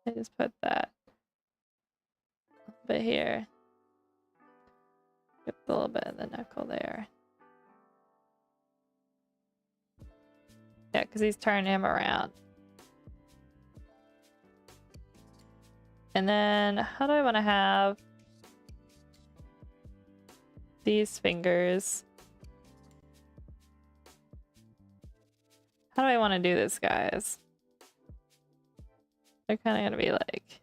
I just put that a little bit here. Get a little bit of the knuckle there. Yeah, because he's turning him around. And then, how do I want to have these fingers? How do I want to do this, guys? They're kind of going to be like...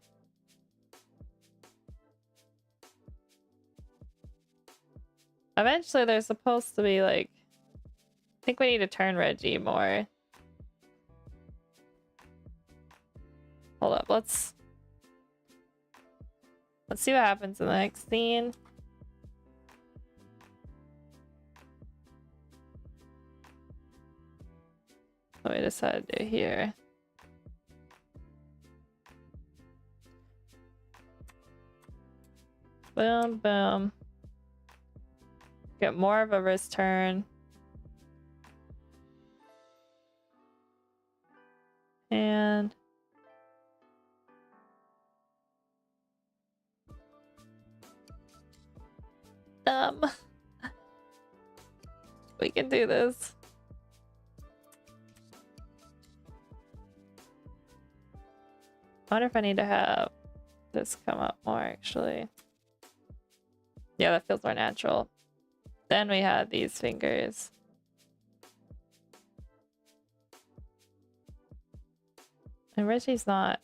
Eventually, they're supposed to be like... I think we need to turn Reggie more. Hold up, let's see what happens in the next scene. What we decided to do here. Boom, boom. Get more of a wrist turn. And we can do this. I wonder if I need to have this come up more, actually. Yeah, that feels more natural. Then we have these fingers. And Reggie's not...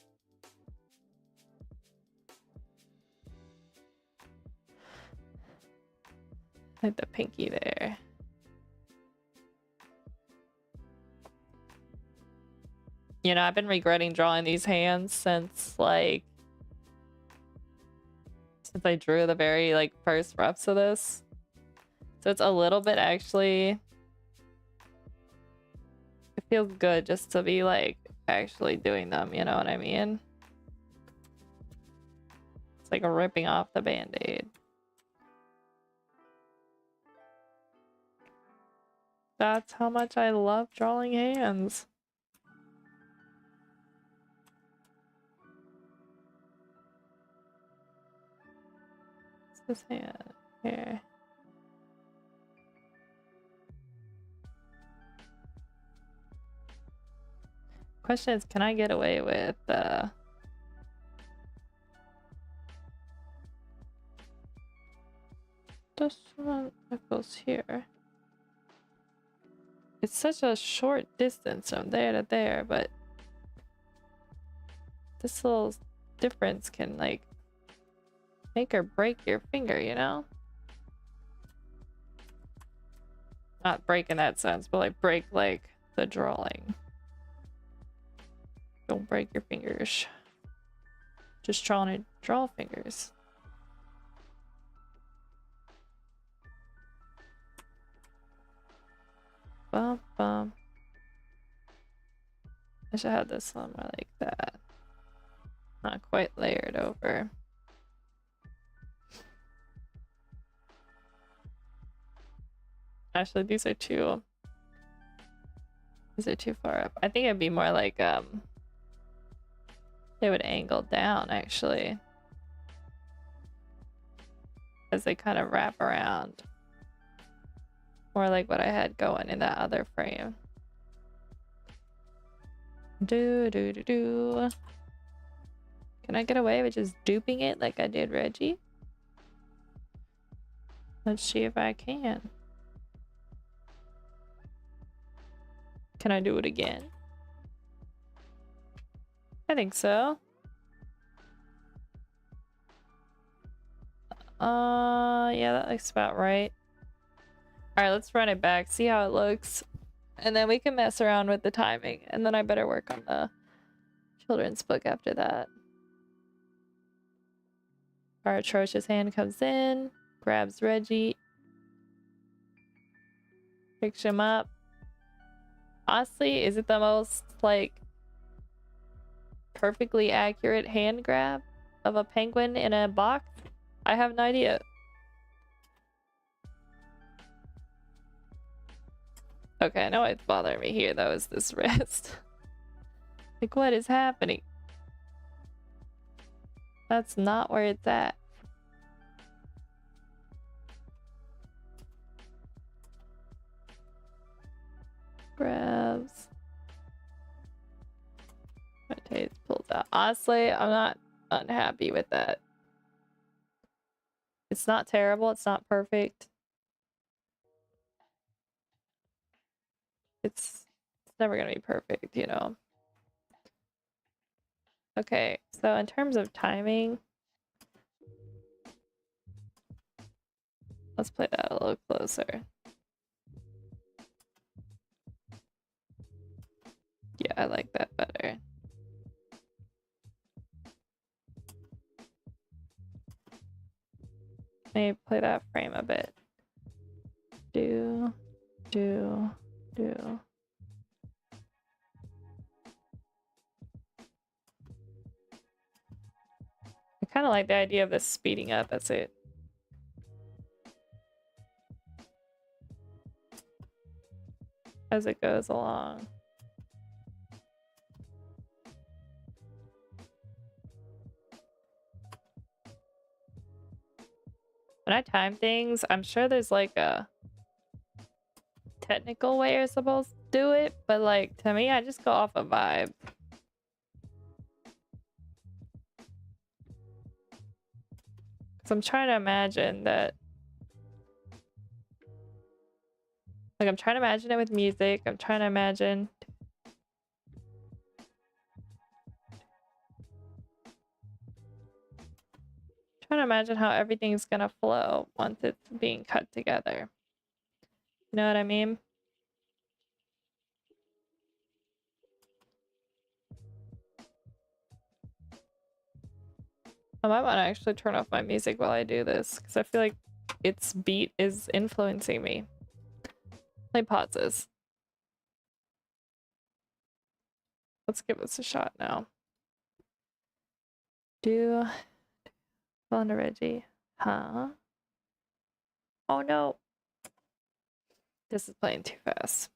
like the pinky there. You know, I've been regretting drawing these hands since I drew the very first roughs of this. So it's a little bit actually, it feels good just to be actually doing them, you know what I mean? It's like ripping off the band-aid. That's how much I love drawing hands. What's this hand here? Question is, can I get away with this one that goes here? It's such a short distance from there to there, but this little difference can make or break your finger, you know? Not break in that sense, but break the drawing. Don't break your fingers. Just trying to draw fingers. Bum bum. I should have this one more like that. Not quite layered over. Actually, these are too Is it too far up? I think it'd be more like they would angle down actually as they kind of wrap around. More like what I had going in that other frame. Do. Can I get away with just duping it like I did Reggie? Let's see if I can. Can I do it again? I think so. Yeah, that looks about right. Alright, let's run it back, see how it looks. And then we can mess around with the timing. And then I better work on the children's book after that. Our atrocious hand comes in, grabs Reggie, picks him up. Honestly, is it the most, like, perfectly accurate hand grab of a penguin in a box? I have no idea. Okay, I know what's bothering me here, though, is this wrist. Like, what is happening? That's not where it's at. Grabs. My tape pulls out. Honestly, I'm not unhappy with that. It's not terrible. It's not perfect. It's never gonna be perfect, you know. Okay, so in terms of timing, let's play that a little closer. Yeah, I like that better. Maybe play that frame a bit. Do. I kind of like the idea of this speeding up. That's it. As it goes along. When I time things, I'm sure there's like a technical way you're supposed to do it, but like to me, I just go off a vibe. Because I'm trying to imagine that. Like, I'm trying to imagine it with music. I'm trying to imagine. Trying to imagine how everything's gonna flow once it's being cut together. You know what I mean? I might want to actually turn off my music while I do this, because I feel like its beat is influencing me. Play pauses. Let's give this a shot now. Do on to Reggie. Huh? Oh no. This is playing too fast.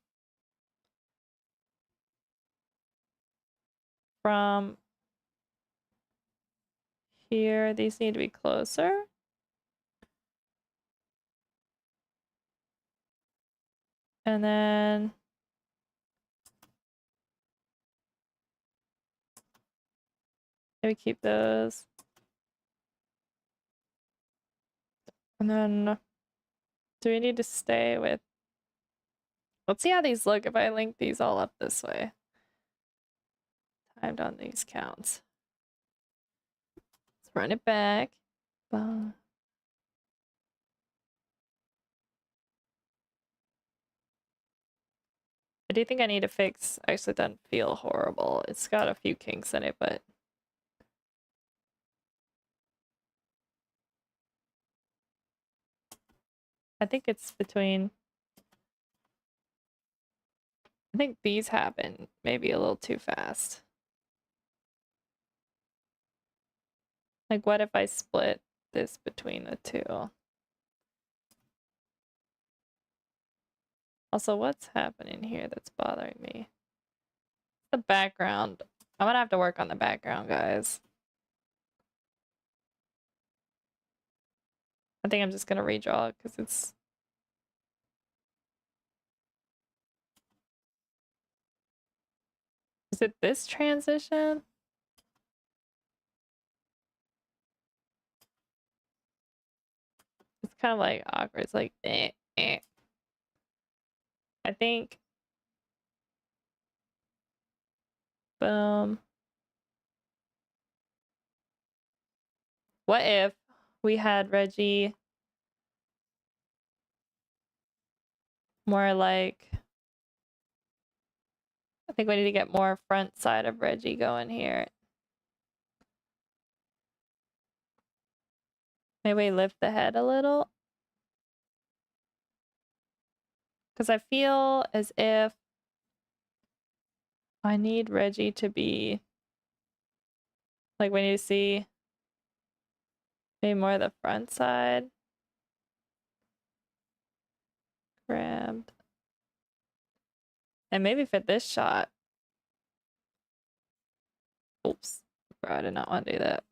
From here, these need to be closer. And then maybe keep those. And then do we need to stay with... Let's see how these look if I link these all up this way. Timed on these counts. Let's run it back. I do think I need to fix... Actually, it doesn't feel horrible. It's got a few kinks in it, but... I think it's between... I think these happen maybe a little too fast. Like, what if I split this between the two? Also, what's happening here that's bothering me? The background. I'm gonna have to work on the background, guys. I think I'm just gonna redraw it because it's... Is it this transition? It's kind of like awkward. It's like, eh. I think... Boom. What if we had Reggie more like... I think we need to get more front side of Reggie going here. Maybe lift the head a little. Because I feel as if I need Reggie to be... Like when you see maybe more the front side. Grabbed. And maybe fit this shot. Oops. Bro, I did not want to do that.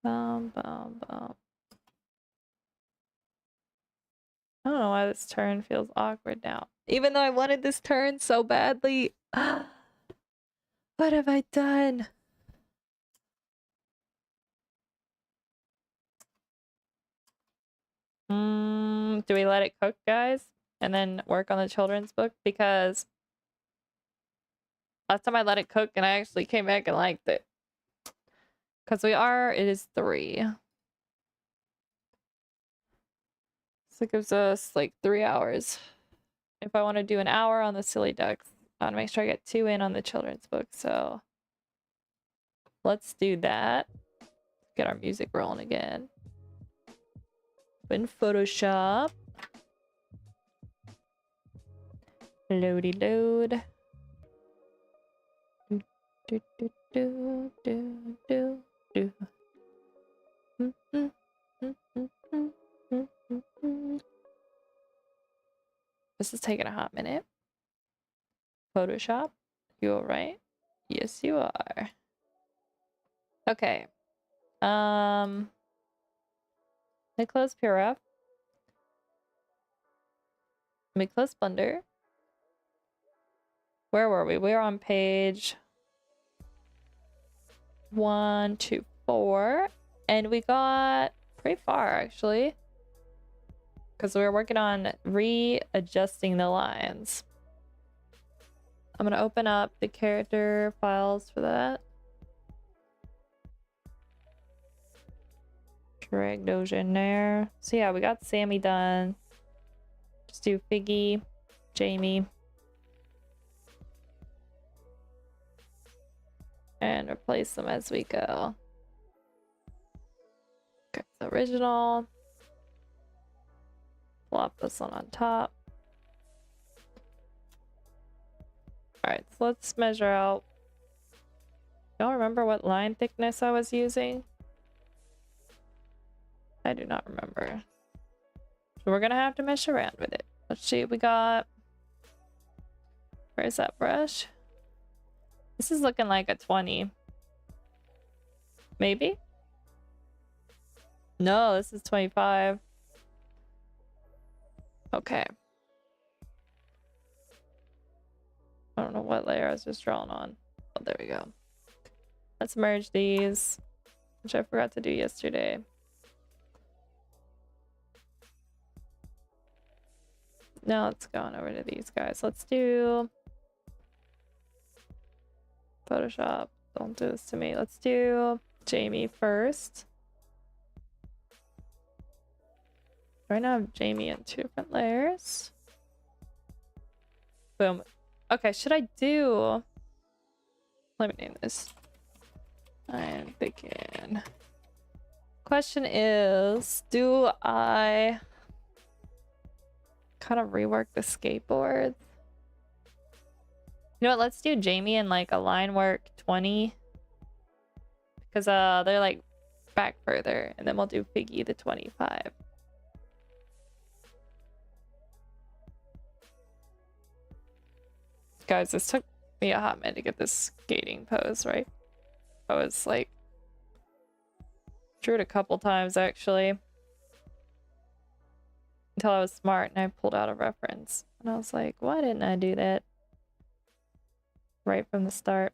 Bum, bum, bum. I don't know why this turn feels awkward now. Even though I wanted this turn so badly. What have I done? Do we let it cook, guys? And then work on the children's book? Because last time I let it cook and I actually came back and liked it. Because it is 3. So it gives us like 3 hours. If I want to do an hour on the Silly Ducks, I want to make sure I get 2 in on the children's book. So let's do that. Get our music rolling again. Open Photoshop. Loady load. Do, do, do, do, do, do. This is taking a hot minute. Photoshop, you alright? Yes, you are. Okay. Let me close Pura. Let me close Blender. Where were we? We were on page 124, and we got pretty far actually, because we were working on readjusting the lines. I'm gonna open up the character files for that. Drag those in there. So yeah, we got Sammy done. Just do Figgy, Jamie, and replace them as we go. Okay, the original. Plop this one on top. Alright, so let's measure out. Y'all remember what line thickness I was using? I do not remember. So we're gonna have to mess around with it. Let's see what we got. Where's that brush? This is looking like a 20. Maybe? No, this is 25. Okay. I don't know what layer I was just drawing on. Oh, there we go. Let's merge these, which I forgot to do yesterday. Now let's go on over to these guys. Let's do Photoshop. Don't do this to me. Let's do Jamie first. Right now I have Jamie in 2 different layers. Boom. Okay, should I do... Let me name this. I'm thinking... Question is, do I kind of rework the skateboards? You know what, let's do Jamie in like a line work 20. Because they're like back further. And then we'll do Figgy the 25. Guys, this took me a hot minute to get this skating pose, right? I was like, drew it a couple times actually. Until I was smart and I pulled out a reference. And I was like, why didn't I do that right from the start?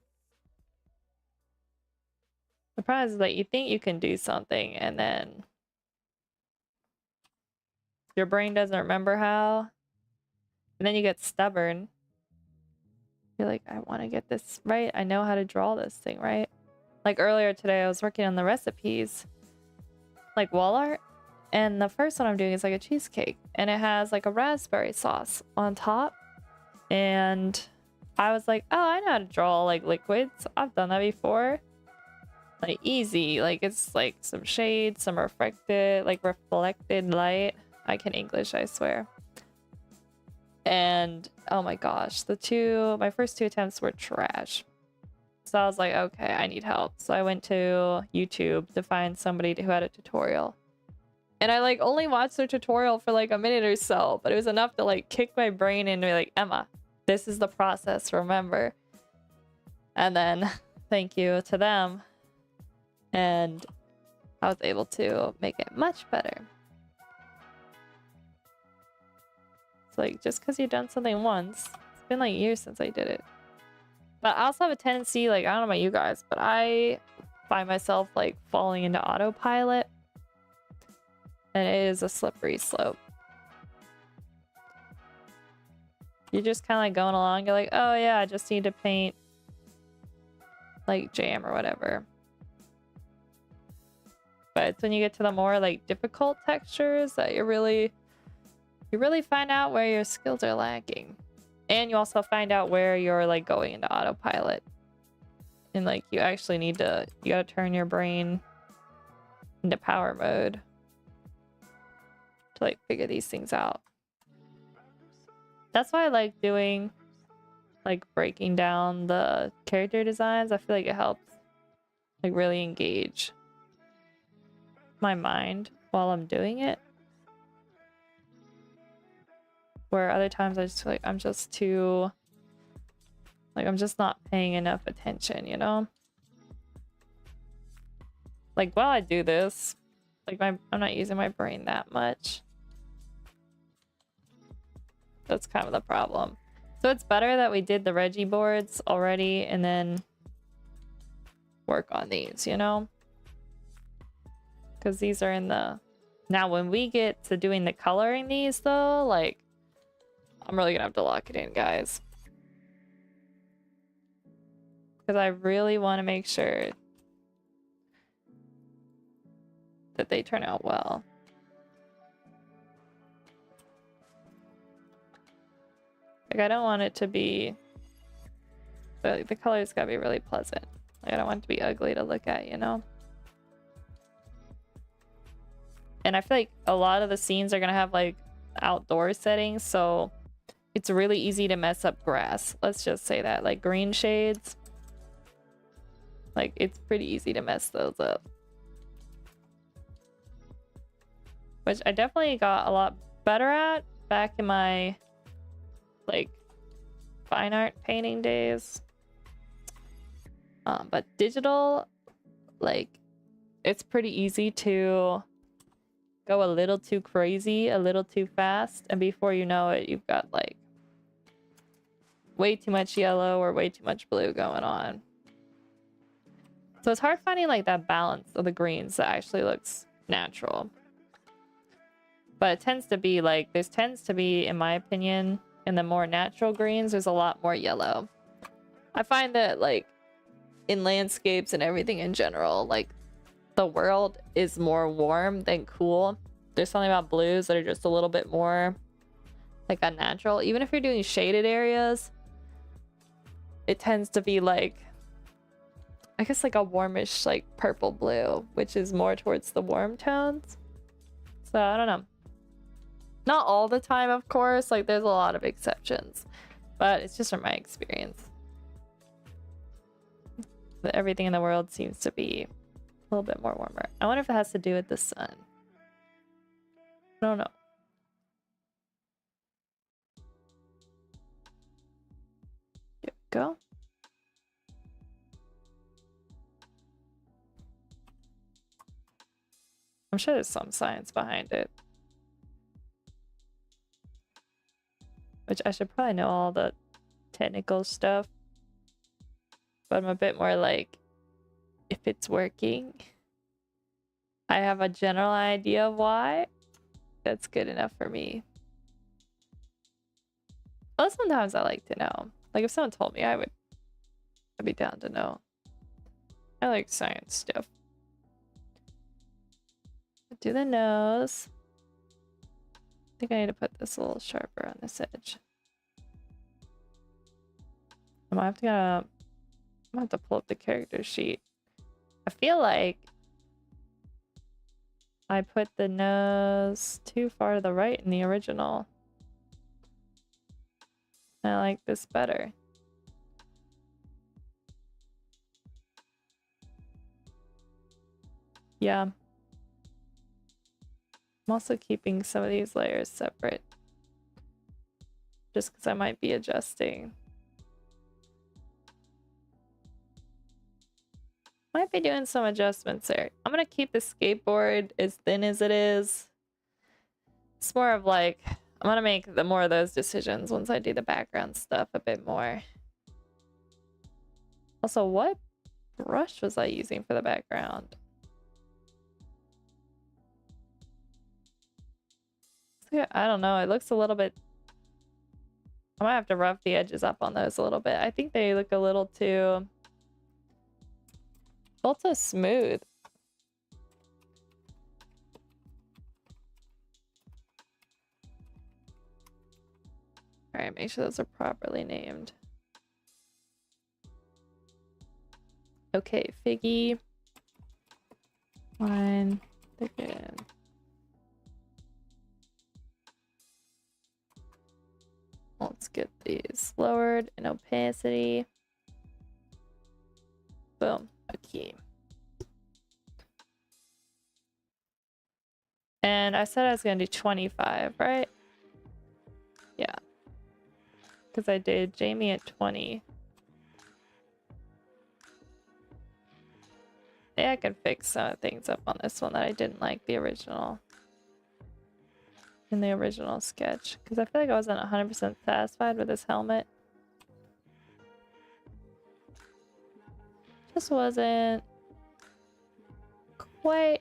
The problem is that you think you can do something and then your brain doesn't remember how. And then you get stubborn. You're like, I want to get this right. I know how to draw this thing, right? Like earlier today, I was working on the recipes, like wall art. And the first one I'm doing is like a cheesecake. And it has like a raspberry sauce on top. And I was like, oh, I know how to draw like liquids. I've done that before. Like easy. Like it's like some shades, some reflected light. I can English, I swear. And oh my gosh, my first two attempts were trash. So I was like, okay, I need help. So I went to YouTube to find somebody who had a tutorial. And I like only watched their tutorial for like a minute or so, but it was enough to like kick my brain into be like, Emma, this is the process, remember? And then thank you to them. And I was able to make it much better. It's like, just because you've done something once, it's been like years since I did it. But I also have a tendency, like, I don't know about you guys, but I find myself like falling into autopilot. And it is a slippery slope. You're just kind of like going along, you're like, oh yeah, I just need to paint like jam or whatever. But it's when you get to the more like difficult textures that you really find out where your skills are lacking. And you also find out where you're like going into autopilot. And like you actually you gotta turn your brain into power mode to like figure these things out. That's why I like doing like breaking down the character designs. I feel like it helps like really engage my mind while I'm doing it. Where other times I just feel like I'm just not paying enough attention, you know? Like while I do this, like I'm not using my brain that much. That's kind of the problem. So it's better that we did the Reggie boards already and then work on these, you know? Because these are in the... Now when we get to doing the coloring these though, like, I'm really gonna have to lock it in, guys. Because I really want to make sure that they turn out well. Like, I don't want it to be... The colors gotta be really pleasant. Like, I don't want it to be ugly to look at, you know? And I feel like a lot of the scenes are gonna have, like, outdoor settings, so it's really easy to mess up grass. Let's just say that. Like, green shades. Like, it's pretty easy to mess those up. Which I definitely got a lot better at back in my... like fine art painting days. But digital, like, it's pretty easy to go a little too crazy, a little too fast, and before you know it, you've got like way too much yellow or way too much blue going on. So it's hard finding like that balance of the greens that actually looks natural. But it tends to be like, in my opinion, in the more natural greens, there's a lot more yellow. I find that like in landscapes and everything in general, like the world is more warm than cool. There's something about blues that are just a little bit more like unnatural. Even if you're doing shaded areas, it tends to be like, I guess like a warmish like purple blue, which is more towards the warm tones. So I don't know. Not all the time, of course, like there's a lot of exceptions, but it's just from my experience that everything in the world seems to be a little bit more warmer. I wonder if it has to do with the sun. I don't know. go. I'm sure there's some science behind it. Which I should probably know all the technical stuff. But I'm a bit more like, if it's working, I have a general idea of why. That's good enough for me. Well, sometimes I like to know. Like if someone told me, I'd be down to know. I like science stuff. Do the nose. I think I need to put this a little sharper on this edge. I'm gonna have to pull up the character sheet. I feel like I put the nose too far to the right in the original. I like this better. Yeah. I'm also keeping some of these layers separate. Just because I might be adjusting. Might be doing some adjustments there. I'm gonna keep the skateboard as thin as it is. It's more of like, I'm gonna make more of those decisions once I do the background stuff a bit more. Also, what brush was I using for the background? I don't know. It looks a little bit... I might have to rough the edges up on those a little bit. I think they look a little too... also smooth. Alright, make sure those are properly named. Okay, Figgy. Line, thicken. Let's get these lowered in opacity. Boom. Okay. And I said I was gonna do 25, right? Yeah. Because I did Jamie at 20. Yeah, I can fix some things up on this one that I didn't like the original. In the original sketch. Because I feel like I wasn't 100% satisfied with this helmet. Just wasn't quite...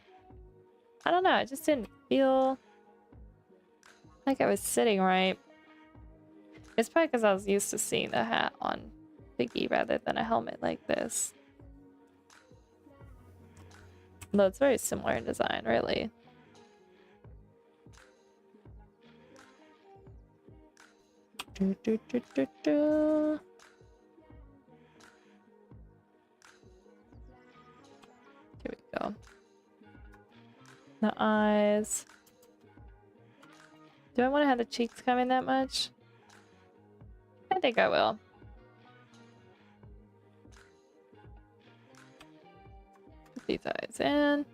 I don't know, it just didn't feel like I was sitting right. It's probably because I was used to seeing the hat on Piggy rather than a helmet like this. Though it's very similar in design, really. Here we go. The eyes. Do I want to have the cheeks come in that much? I think I will. Put these eyes in.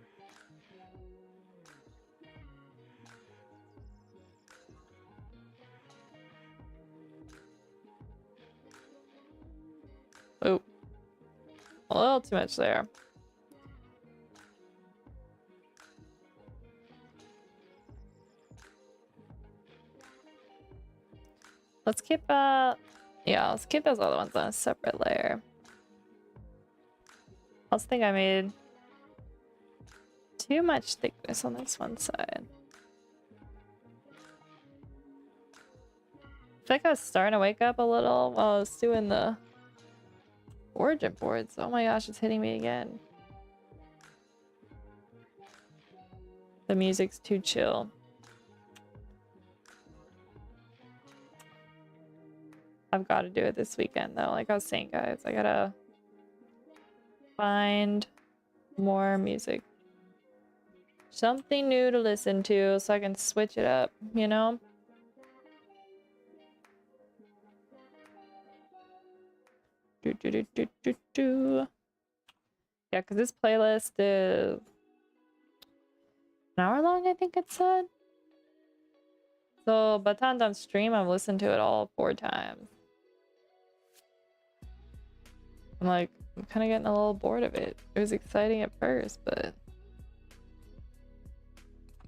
Oh. A little too much there. Let's keep yeah, let's keep those other ones on a separate layer. I also think I made too much thickness on this one side. I feel like I was starting to wake up a little while I was doing the origin boards. Oh my gosh, it's hitting me again. The music's too chill. I've got to do it this weekend though. Like I was saying, guys, I gotta find more music. Something new to listen to so I can switch it up, you know? Yeah, because this playlist is an hour long, I think it said. So by the time I'm stream, I've listened to it all 4 times. I'm like, I'm kind of getting a little bored of it. It was exciting at first, but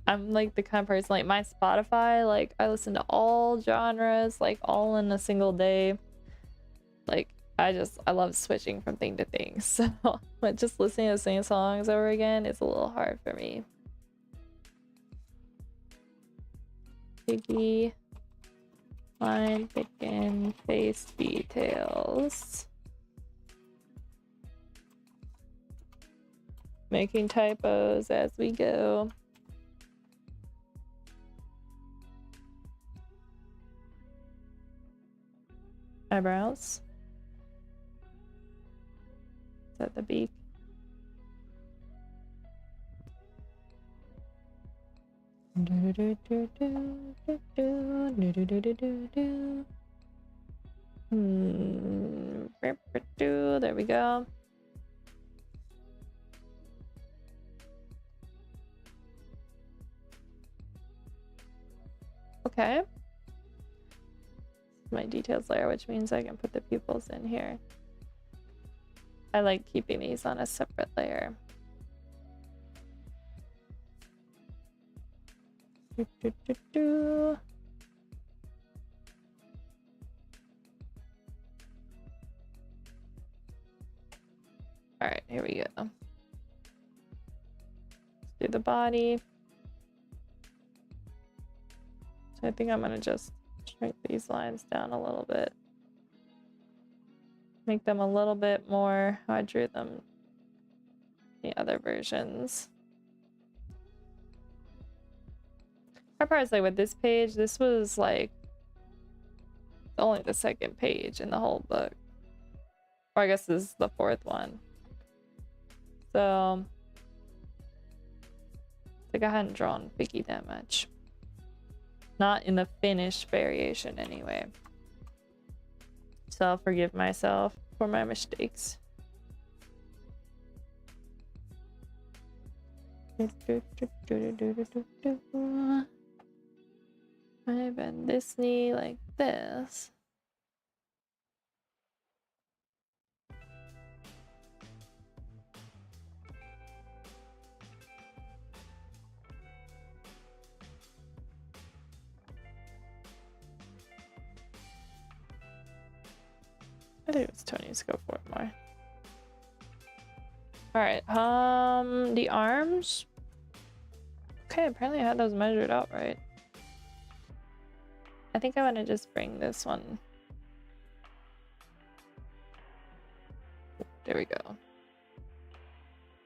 I'm like the kind of person, like my Spotify, like I listen to all genres, like all in a single day. Like I love switching from thing to thing. So but just listening to the same songs over again is a little hard for me. Piggy, line picking, face details. Making typos as we go. Eyebrows. Is that the beak? There we go. Okay. My details layer, which means I can put the pupils in here. I like keeping these on a separate layer. All right, here we go. Let's do the body. So I think I'm gonna just shrink these lines down a little bit. Make them a little bit more how I drew them in the other versions. I probably say with this page, this was like only the second page in the whole book. Or I guess this is the fourth one. So I think I hadn't drawn Vicky that much. Not in the finished variation anyway. So I'll forgive myself for my mistakes. I bend this knee like this. I think it's Tony's go for it more. Alright, the arms. Okay, apparently I had those measured out right. I think I'm gonna just bring this one. There we go.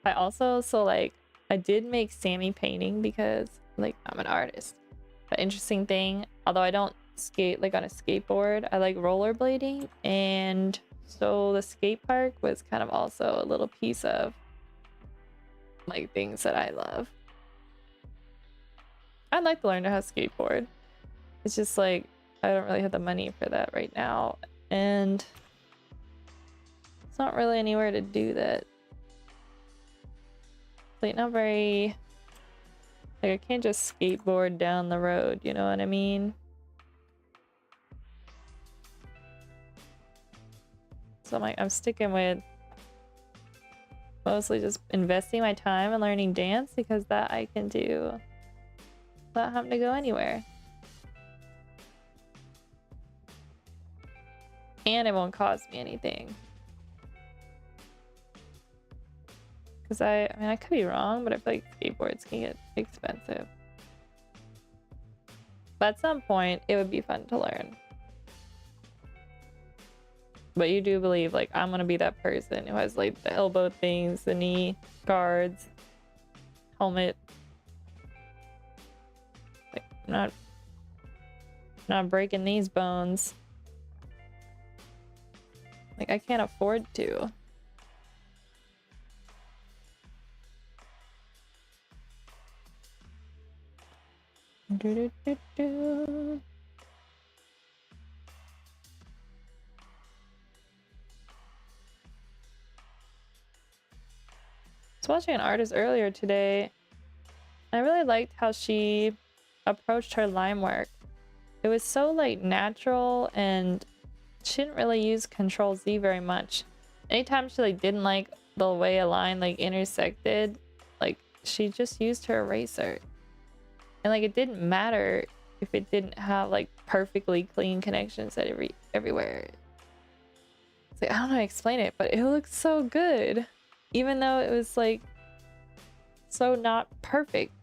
I also, so like, I did make Sammy painting because like I'm an artist. The interesting thing, although I don't skate like on a skateboard, I like rollerblading, and so the skate park was kind of also a little piece of like things that I love. I'd like to learn how to skateboard. It's just like I don't really have the money for that right now, and it's not really anywhere to do that. Like not very, like I can't just skateboard down the road, you know what I mean? So I'm sticking with mostly just investing my time and learning dance, because that I can do without having to go anywhere. And it won't cost me anything. Because I mean, I could be wrong, but I feel like skateboards can get expensive. But at some point, it would be fun to learn. But you do believe, like, I'm gonna be that person who has, like, the elbow things, the knee guards, helmet. Like, I'm not breaking these bones. Like, I can't afford to. I was watching an artist earlier today. I really liked how she approached her line work. It was so like natural, and she didn't really use Control Z very much. anytime she like didn't like the way a line like intersected, like she just used her eraser. And like it didn't matter if it didn't have like perfectly clean connections at everywhere. It's like, I don't know how to explain it, but it looks so good. Even though it was like so not perfect.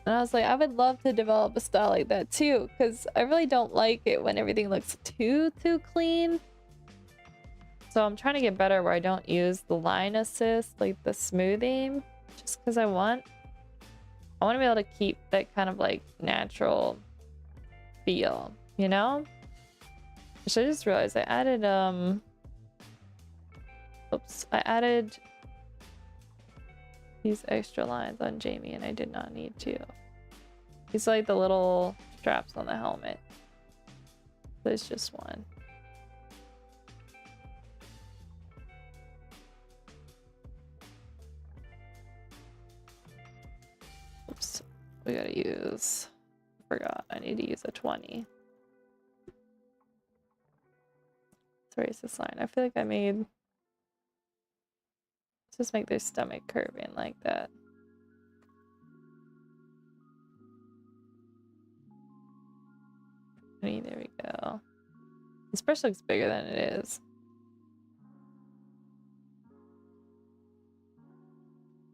And I was like, I would love to develop a style like that too, because I really don't like it when everything looks too clean. So I'm trying to get better where I don't use the line assist, like the smoothing, just because I want to be able to keep that kind of like natural feel, you know? Which I just realized I added I added these extra lines on Jamie and I did not need to. These are like the little straps on the helmet. There's just one. Oops, we gotta use, I forgot, I need to use a 20. Let's erase this line. I feel like I made, let's just make their stomach curve in like that. There we go. This brush looks bigger than it is.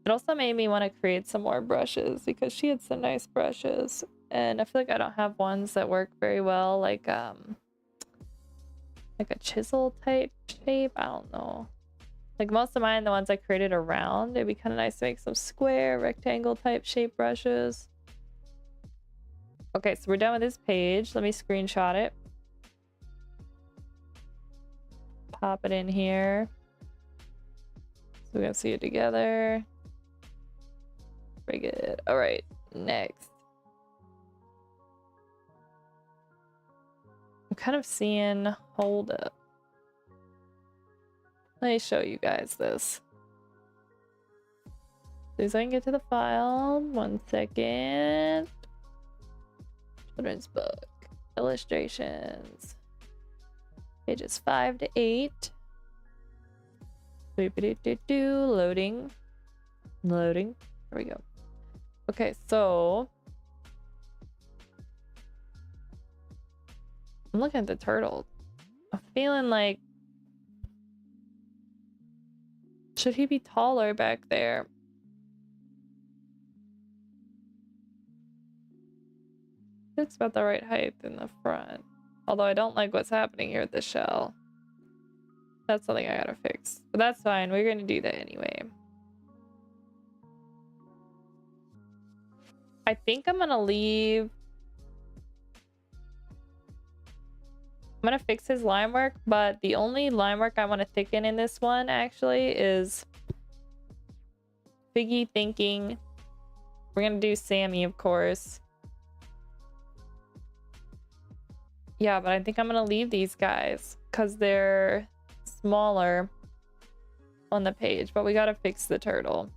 It also made me want to create some more brushes because she had some nice brushes. And I feel like I don't have ones that work very well, like a chisel type shape. I don't know. Like most of mine, the ones I created are round. It'd be kind of nice to make some square, rectangle type shape brushes. Okay, so we're done with this page. Let me screenshot it. Pop it in here. So we can see it together. Very good. All right, next. I'm kind of seeing, hold up. Let me show you guys this. As I can get to the file. 1 second. Children's book. Illustrations. Pages 5 to 8. Loading. Loading. There we go. Okay, so I'm looking at the turtle. I'm feeling like, should he be taller back there? It's about the right height in the front. Although I don't like what's happening here with the shell. That's something I gotta fix. But that's fine. We're gonna do that anyway. I think I'm gonna leave. I'm gonna fix his line work, but the only line work I want to thicken in this one actually is Figgy thinking. We're gonna do Sammy, of course. Yeah, but I think I'm gonna leave these guys because they're smaller on the page, but we gotta fix the turtle.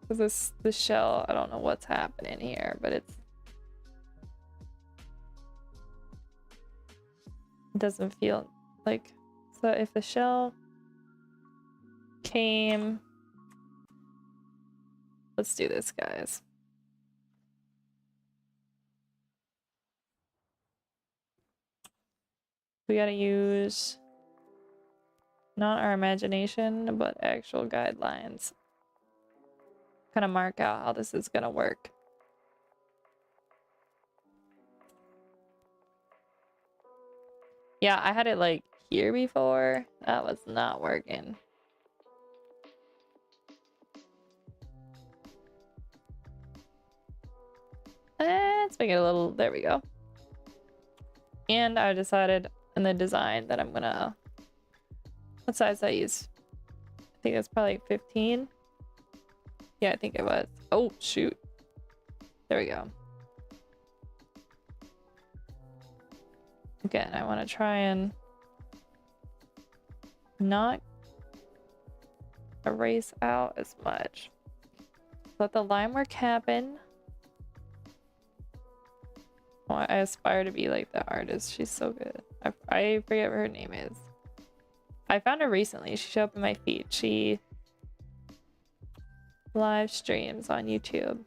Because the shell, I don't know what's happening here, but it doesn't feel like, so if the shell came, let's do this, guys. We gotta use not our imagination, but actual guidelines. Kind of mark out how this is gonna work. Yeah, I had it like here before. That was not working. Let's make it a little, there we go. And I decided in the design that I'm gonna, what size I use? I think it's probably 15. Yeah, I think it was. Oh, shoot. There we go. Again, I want to try and not erase out as much. Let the line work happen. Oh, I aspire to be like the artist. She's so good. I forget what her name is. I found her recently. She showed up in my feed. She live streams on YouTube.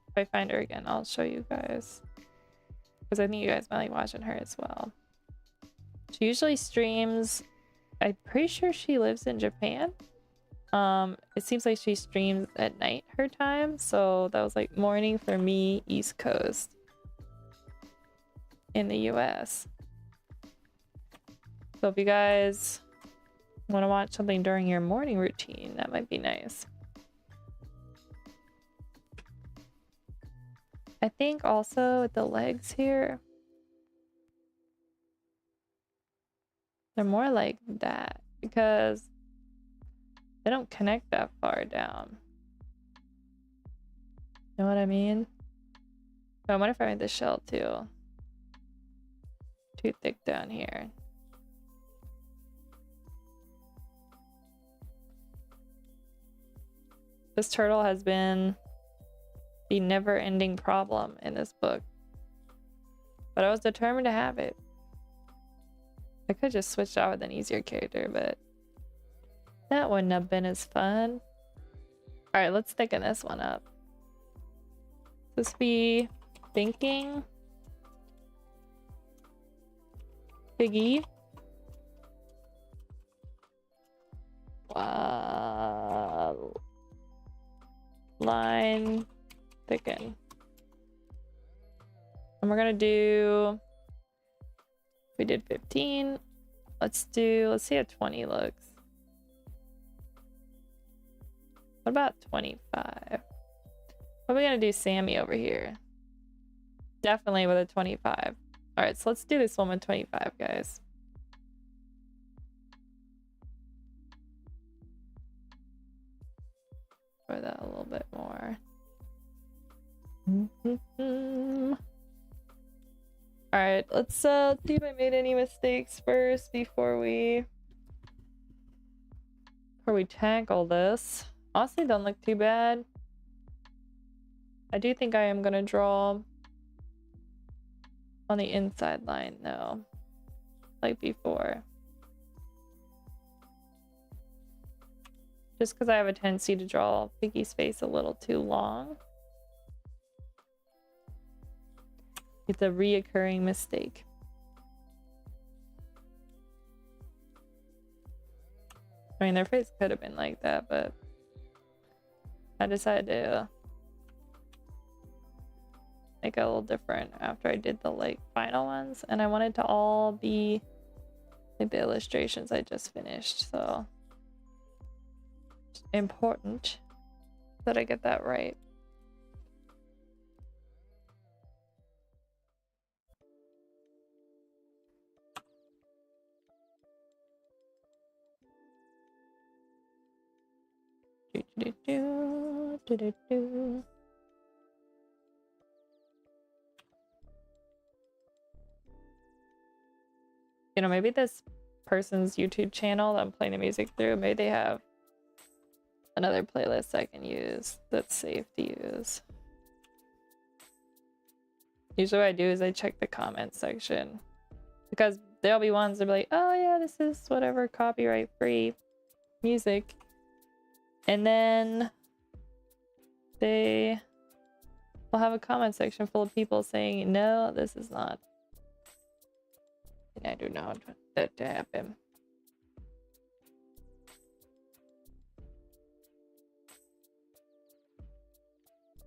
If I find her again, I'll show you guys. Because I think you guys might like watching her as well. She usually streams, I'm pretty sure she lives in Japan. It seems like she streams at night her time, so that was like morning for me, East Coast in the US. So if you guys want to watch something during your morning routine, that might be nice. I think also with the legs here, they're more like that because they don't connect that far down. You know what I mean? Oh, I wonder if I made the shell too. Too thick down here. This turtle has been the never-ending problem in this book. But I was determined to have it. I could just switch out with an easier character, but that wouldn't have been as fun. Alright, let's thicken this one up. This be thinking. Biggie. Line thicken. And we're gonna do, we did 15. Let's see how 20 looks. What about 25? What are we gonna do Sammy over here? Definitely with a 25. All right, so let's do this one with 25, guys. For that a little bit more. All right, let's see if I made any mistakes first before we tackle this. Honestly, don't look too bad. I do think I am gonna draw on the inside line though, like before. Just because I have a tendency to draw Piggy's face a little too long. It's a reoccurring mistake. I mean, their face could have been like that, but I decided to make it a little different after I did the like final ones, and I wanted to all be like the illustrations I just finished, so it's important that I get that right. You know, maybe this person's YouTube channel that I'm playing the music through, maybe they have another playlist I can use that's safe to use. Usually what I do is I check the comment section, because there'll be ones that be like, oh yeah, this is whatever copyright free music, and then they will have a comment section full of people saying, no, this is not. And I do not want that to happen.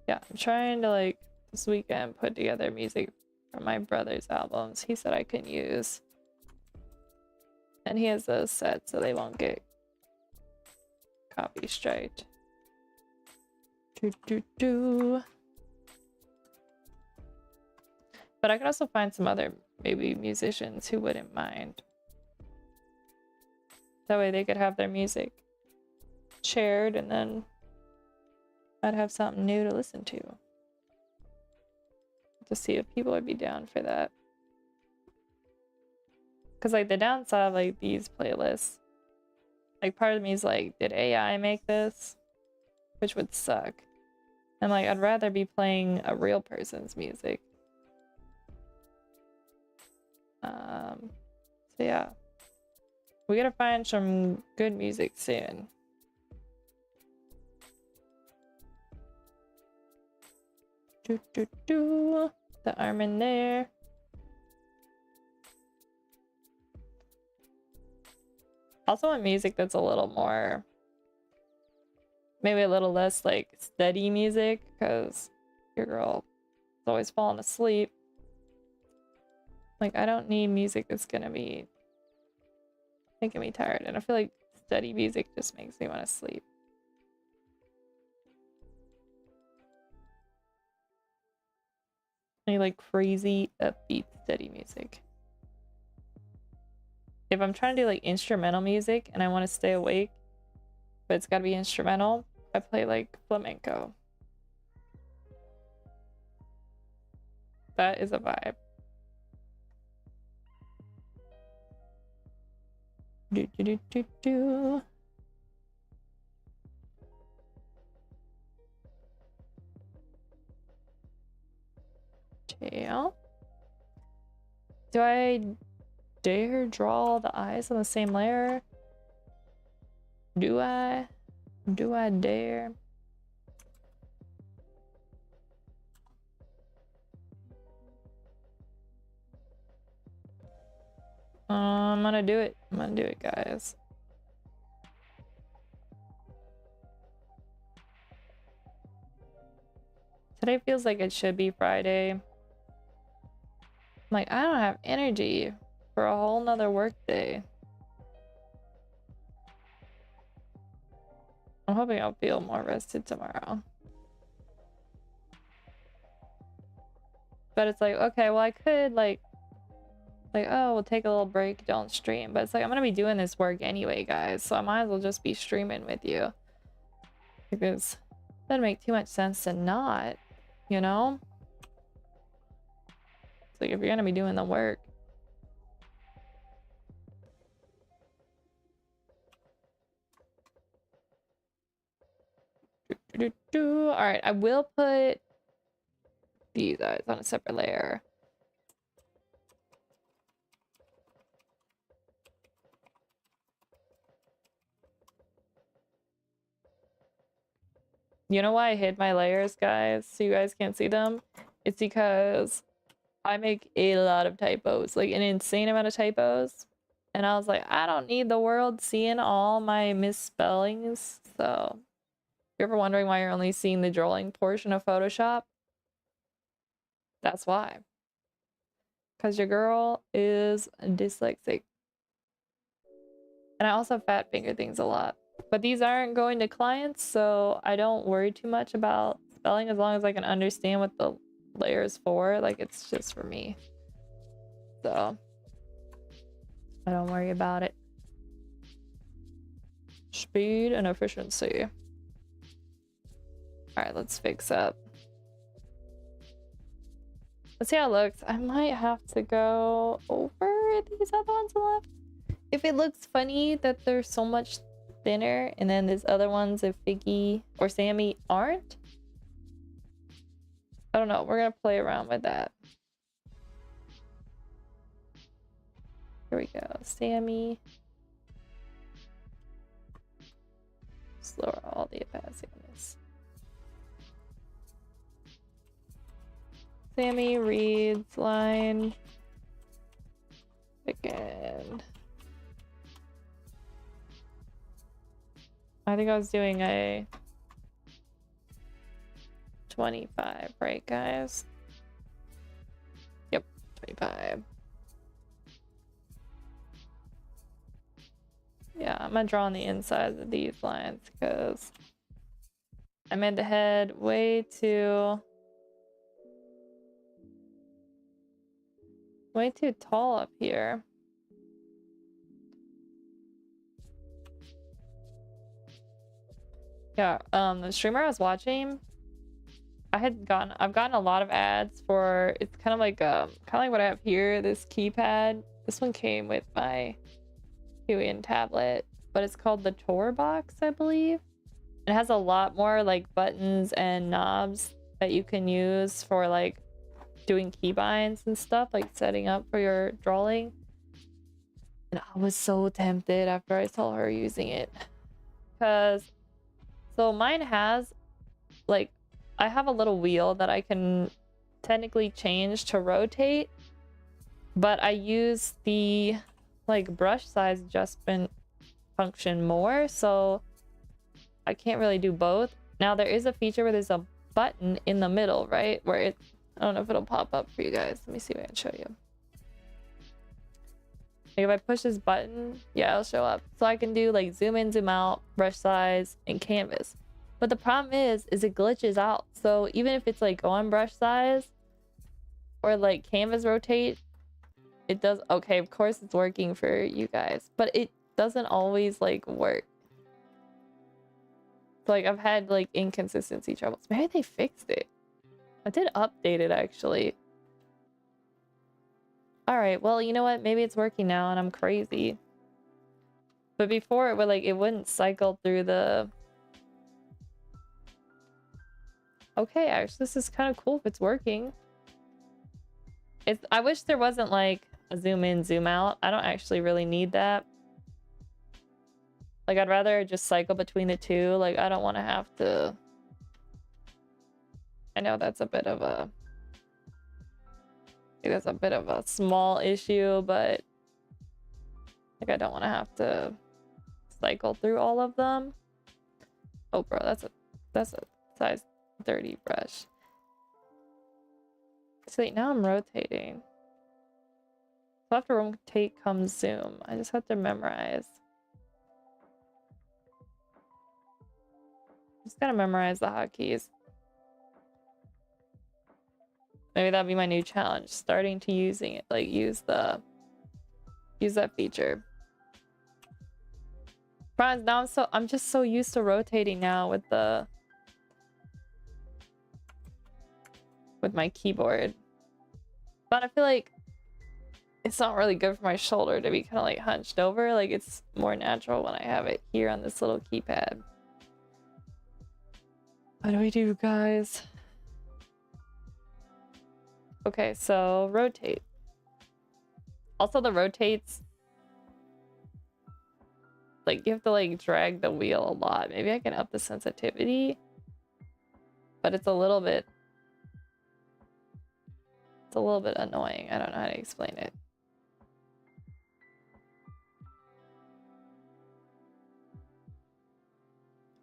Yeah, I'm trying to, like, this weekend put together music from my brother's albums he said I can use. And he has those set so they won't get copy striked. But I could also find some other maybe musicians who wouldn't mind. That way they could have their music shared, and then I'd have something new to listen to see if people would be down for that. Because like the downside of like these playlists, like part of me is like, did AI make this? Which would suck. And like I'd rather be playing a real person's music. So yeah, we gotta find some good music soon. The arm in there. Also want music that's a little more, maybe a little less like steady music, because your girl is always falling asleep. Like, I don't need music that's gonna be making me tired, and I feel like steady music just makes me want to sleep. I need like crazy upbeat steady music. If I'm trying to do like instrumental music and I want to stay awake, but it's got to be instrumental, I play like flamenco. That is a vibe. Do do do do do. Tail. Do I dare draw the eyes on the same layer? Do I? Do I dare? I'm gonna do it. I'm gonna do it, guys. Today feels like it should be Friday. I'm like, I don't have energy for a whole nother work day. I'm hoping I'll feel more rested tomorrow. But it's like, okay, well I could like, oh, we'll take a little break, don't stream. But it's like, I'm gonna be doing this work anyway, guys. So I might as well just be streaming with you. Because it doesn't make too much sense to not, you know? It's like, if you're gonna be doing the work. Alright, I will put these eyes on a separate layer. You know why I hid my layers, guys? So you guys can't see them? It's because I make a lot of typos, like an insane amount of typos. And I was like, I don't need the world seeing all my misspellings. So if you're ever wondering why you're only seeing the drawing portion of Photoshop, that's why. Because your girl is dyslexic. And I also fat finger things a lot. But these aren't going to clients, so I don't worry too much about spelling as long as I can understand what the layer is for. Like, it's just for me. So I don't worry about it. Speed and efficiency. Alright, let's fix up. Let's see how it looks. I might have to go over these other ones left. If it looks funny that they're so much thinner and then these other ones, if Figgy or Sammy aren't, I don't know. We're gonna play around with that. Here we go. Sammy. Just lower all the opacity on this. Sammy reads line. Again. I think I was doing a 25, right, guys? Yep, 25. Yeah, I'm gonna draw on the insides of these lines because I made the head way too tall up here. Yeah, the streamer I was watching, I've gotten a lot of ads for, it's kind of like what I have here, this keypad. This one came with my Huion tablet, but it's called the Tour Box, I believe. It has a lot more like buttons and knobs that you can use for like doing keybinds and stuff, like setting up for your drawing. And I was so tempted after I saw her using it. Because, so mine has, like, I have a little wheel that I can technically change to rotate. But I use the, like, brush size adjustment function more. So I can't really do both. Now, there is a feature where there's a button in the middle, right? Where it, I don't know if it'll pop up for you guys. Let me see if I can show you. Like if I push this button, yeah, it'll show up. So I can do like zoom in, zoom out, brush size, and canvas. But the problem is it glitches out. So even if it's like on brush size or like canvas rotate, it does, okay, of course it's working for you guys, but it doesn't always like work. So, like I've had like inconsistency troubles. Maybe they fixed it. I did update it actually. All right, well, you know what? Maybe it's working now and I'm crazy. But before it would like, it wouldn't cycle through the... Okay, actually, this is kind of cool if it's working. I wish there wasn't like a zoom in, zoom out. I don't actually really need that. Like, I'd rather just cycle between the two. Like, I don't want to have to... I know that's a bit of a... That's a bit of a small issue, but like I don't want to have to cycle through all of them. Oh, bro, that's a size 30 brush. See, now I'm rotating. So after rotate comes zoom. I just have to memorize. Just gotta memorize the hotkeys. Maybe that'd be my new challenge, starting to using it, like use that feature. Brian, now I'm just so used to rotating now with my keyboard. But I feel like it's not really good for my shoulder to be kind of like hunched over. Like it's more natural when I have it here on this little keypad. What do we do, guys? Okay, so rotate. Also, the rotates, like you have to like drag the wheel a lot. Maybe I can up the sensitivity, but it's a little bit annoying. I don't know how to explain it.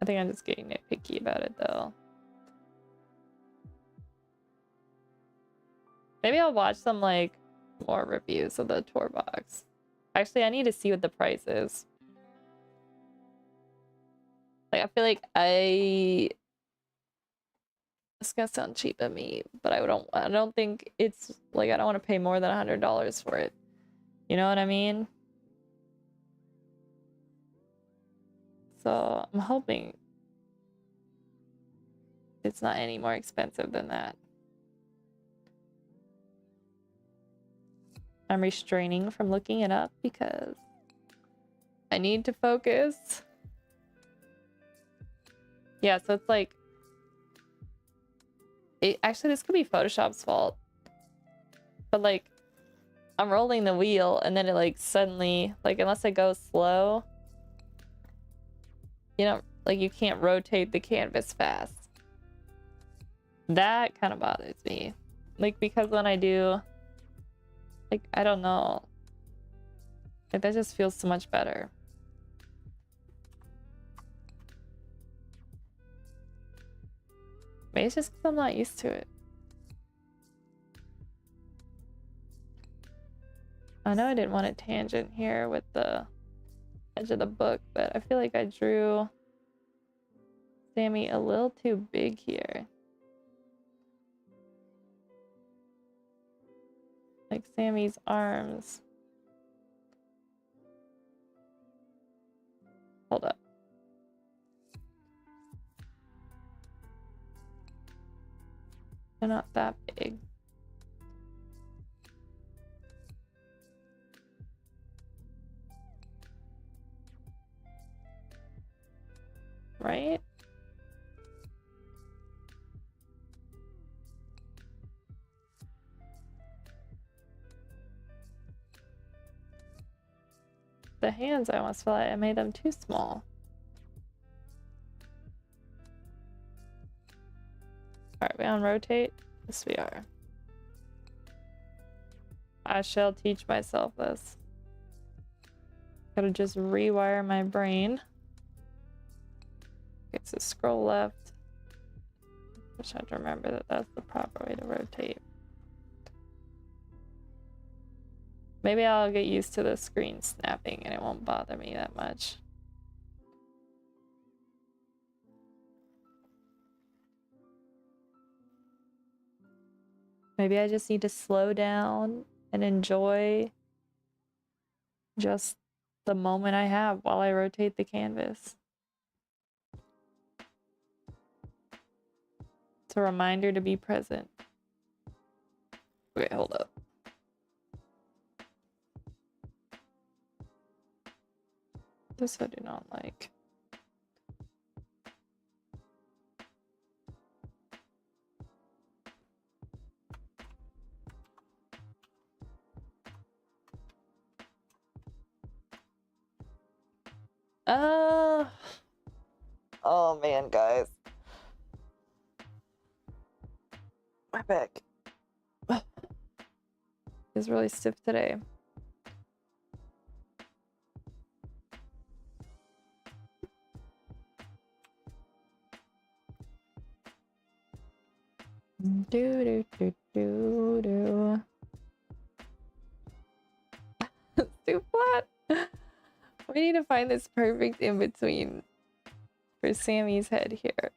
I think I'm just getting nitpicky about it though. Maybe I'll watch some like more reviews of the tour box. Actually, I need to see what the price is. Like I feel like it's gonna sound cheap at me, but I don't think it's like I don't want to pay more than $100 for it. You know what I mean? So I'm hoping it's not any more expensive than that. I'm restraining from looking it up because I need to focus. Yeah, so it's like... Actually, this could be Photoshop's fault. But like, I'm rolling the wheel and then it like suddenly, like unless I go slow, you know, like you can't rotate the canvas fast. That kind of bothers me. Like because when I do... Like, I don't know. Like, that just feels so much better. Maybe it's just because I'm not used to it. I know I didn't want a tangent here with the edge of the book, but I feel like I drew Sammy a little too big here. Like Sammy's arms. Hold up. They're not that big. Right? the hands I almost feel like I made them too small. Alright, we on rotate? Yes, we are. I shall teach myself this. Gotta just rewire my brain. Okay, so scroll left. Just have to remember that that's the proper way to rotate. Maybe I'll get used to the screen snapping and it won't bother me that much. Maybe I just need to slow down and enjoy just the moment I have while I rotate the canvas. It's a reminder to be present. Wait, hold up. This I do not like. Oh man, guys. My back is really stiff today. Do do do do do. It's too flat. We need to find this perfect in between for Sammy's head here.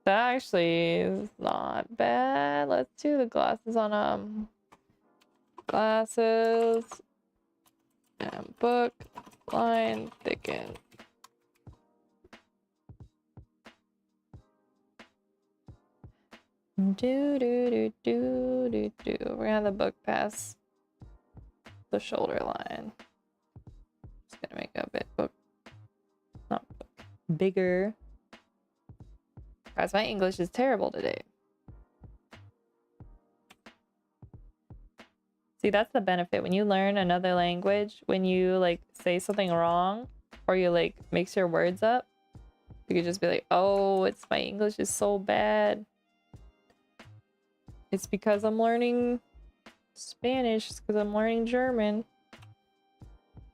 That actually is not bad. Let's do the glasses on glasses and book line thicken. Do do do do do do. We're gonna have the book pass the shoulder line. Just gonna make a bit book, not book, bigger. Guys, my English is terrible today. See, that's the benefit when you learn another language. When you like say something wrong or you like mix your words up, you could just be like, "Oh, it's my English is so bad. It's because I'm learning Spanish. It's because I'm learning German."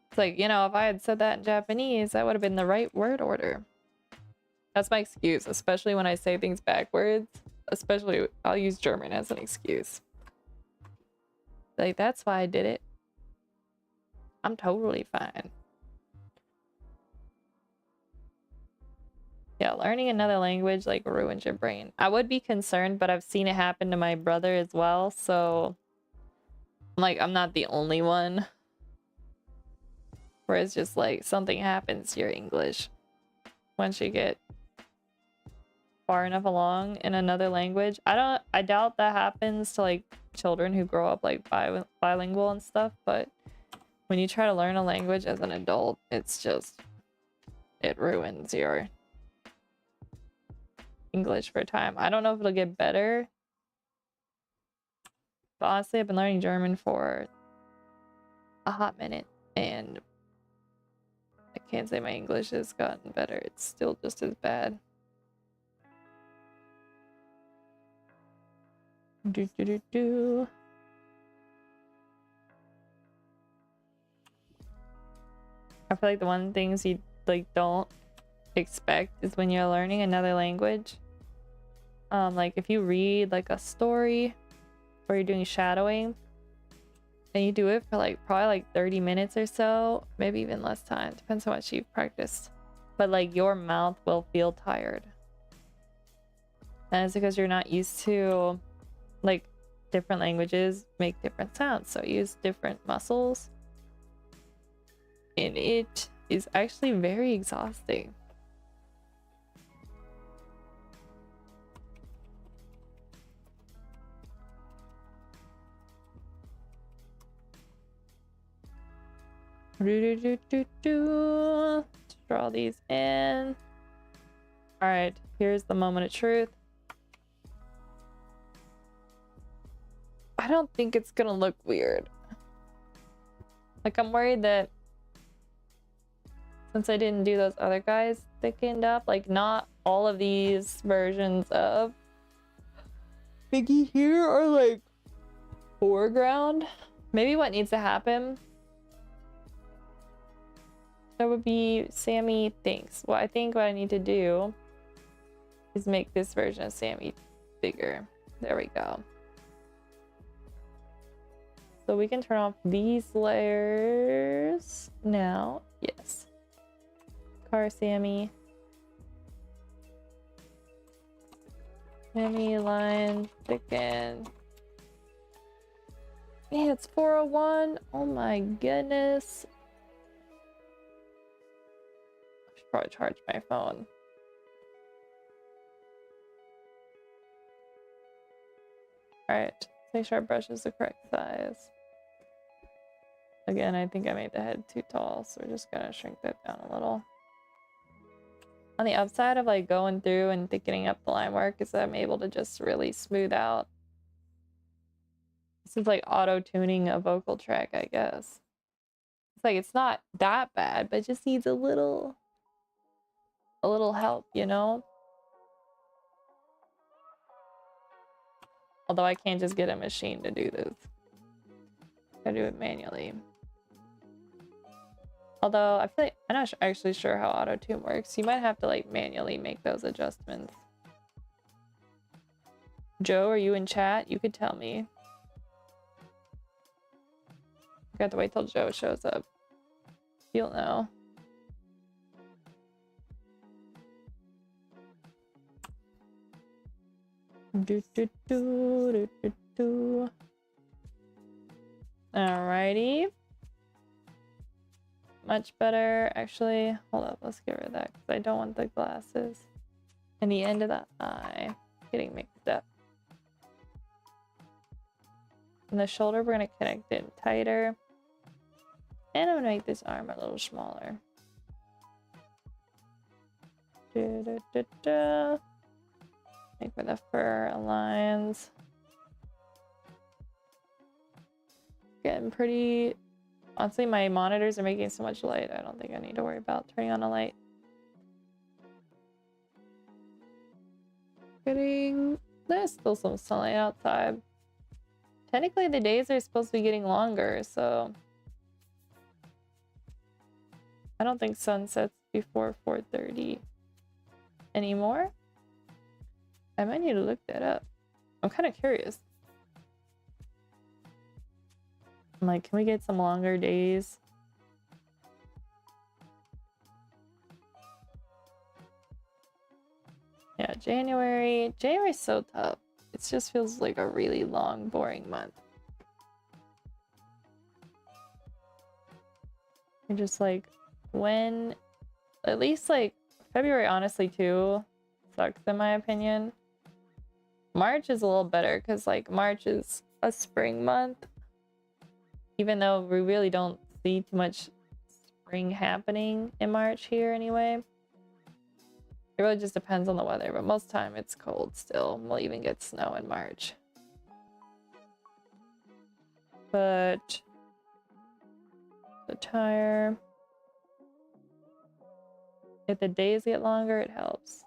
It's like, you know, if I had said that in Japanese, that would have been the right word order. That's my excuse, especially when I say things backwards. Especially, I'll use German as an excuse. Like, that's why I did it. I'm totally fine. Yeah, learning another language like ruins your brain. I would be concerned, but I've seen it happen to my brother as well, so like I'm not the only one. Where it's just like something happens to your English once you get far enough along in another language. I doubt that happens to like children who grow up like bilingual and stuff, but when you try to learn a language as an adult, it's just, it ruins your English for a time. I don't know if it'll get better, but honestly, I've been learning German for a hot minute, and I can't say my English has gotten better. It's still just as bad. Do do do do. I feel like the one things you like don't expect is when you're learning another language. Like if you read like a story or you're doing shadowing and you do it for like probably like 30 minutes or so, maybe even less time, depends how much you've practiced, but like your mouth will feel tired, and it's because you're not used to, like, different languages make different sounds, so use different muscles, and it is actually very exhausting. Draw these in. All right, here's the moment of truth. I I don't think it's gonna look weird. Like, I'm worried that since I didn't do those other guys thickened up, like not all of these versions of Biggie here are like foreground. Maybe what needs to happen, that would be Sammy thinks. Well, I think what I need to do is make this version of Sammy bigger. There we go. So we can turn off these layers now. Yes. Car Sammy. Sammy line thicken. Yeah, it's 401. Oh my goodness. I should probably charge my phone. Alright, make sure our brush is the correct size. Again, I think I made the head too tall, so we're just gonna shrink that down a little. On the upside of like going through and thickening up the line work is that I'm able to just really smooth out. This is like auto-tuning a vocal track, I guess. It's like it's not that bad, but it just needs a little help, you know? Although I can't just get a machine to do this. I do it manually. Although I feel like I'm not actually sure how auto-tune works. You might have to like manually make those adjustments. Joe, are you in chat? You could tell me. I got to wait till Joe shows up. You'll know. Alrighty. Much better. Actually, hold up. Let's get rid of that because I don't want the glasses. And the end of the eye getting mixed up. And the shoulder, we're going to connect it tighter. And I'm going to make this arm a little smaller. Make where the fur aligns. Getting pretty... Honestly, my monitors are making so much light, I don't think I need to worry about turning on a light. There's still some sunlight outside. Technically, the days are supposed to be getting longer, so... I don't think sun sets before 4:30 anymore. I might need to look that up. I'm kind of curious. I'm like, can we get some longer days? Yeah, January. January's so tough. It just feels like a really long, boring month. You're just like, when... At least like February, honestly, too, sucks in my opinion. March is a little better because like March is a spring month. Even though we really don't see too much spring happening in March here anyway. It really just depends on the weather, but most time it's cold still. We'll even get snow in March. But the tire. If the days get longer, it helps.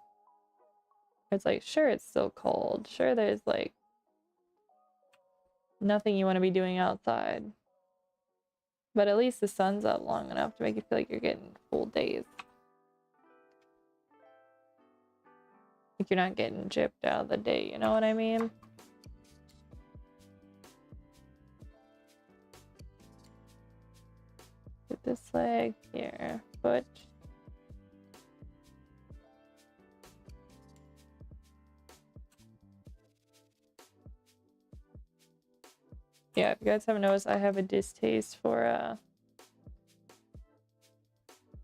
It's like, sure, it's still cold. Sure, there's like nothing you want to be doing outside. But at least the sun's up long enough to make you feel like you're getting full days. Like you're not getting gypped out of the day, you know what I mean? Get this leg here, foot. Yeah, if you guys haven't noticed, I have a distaste for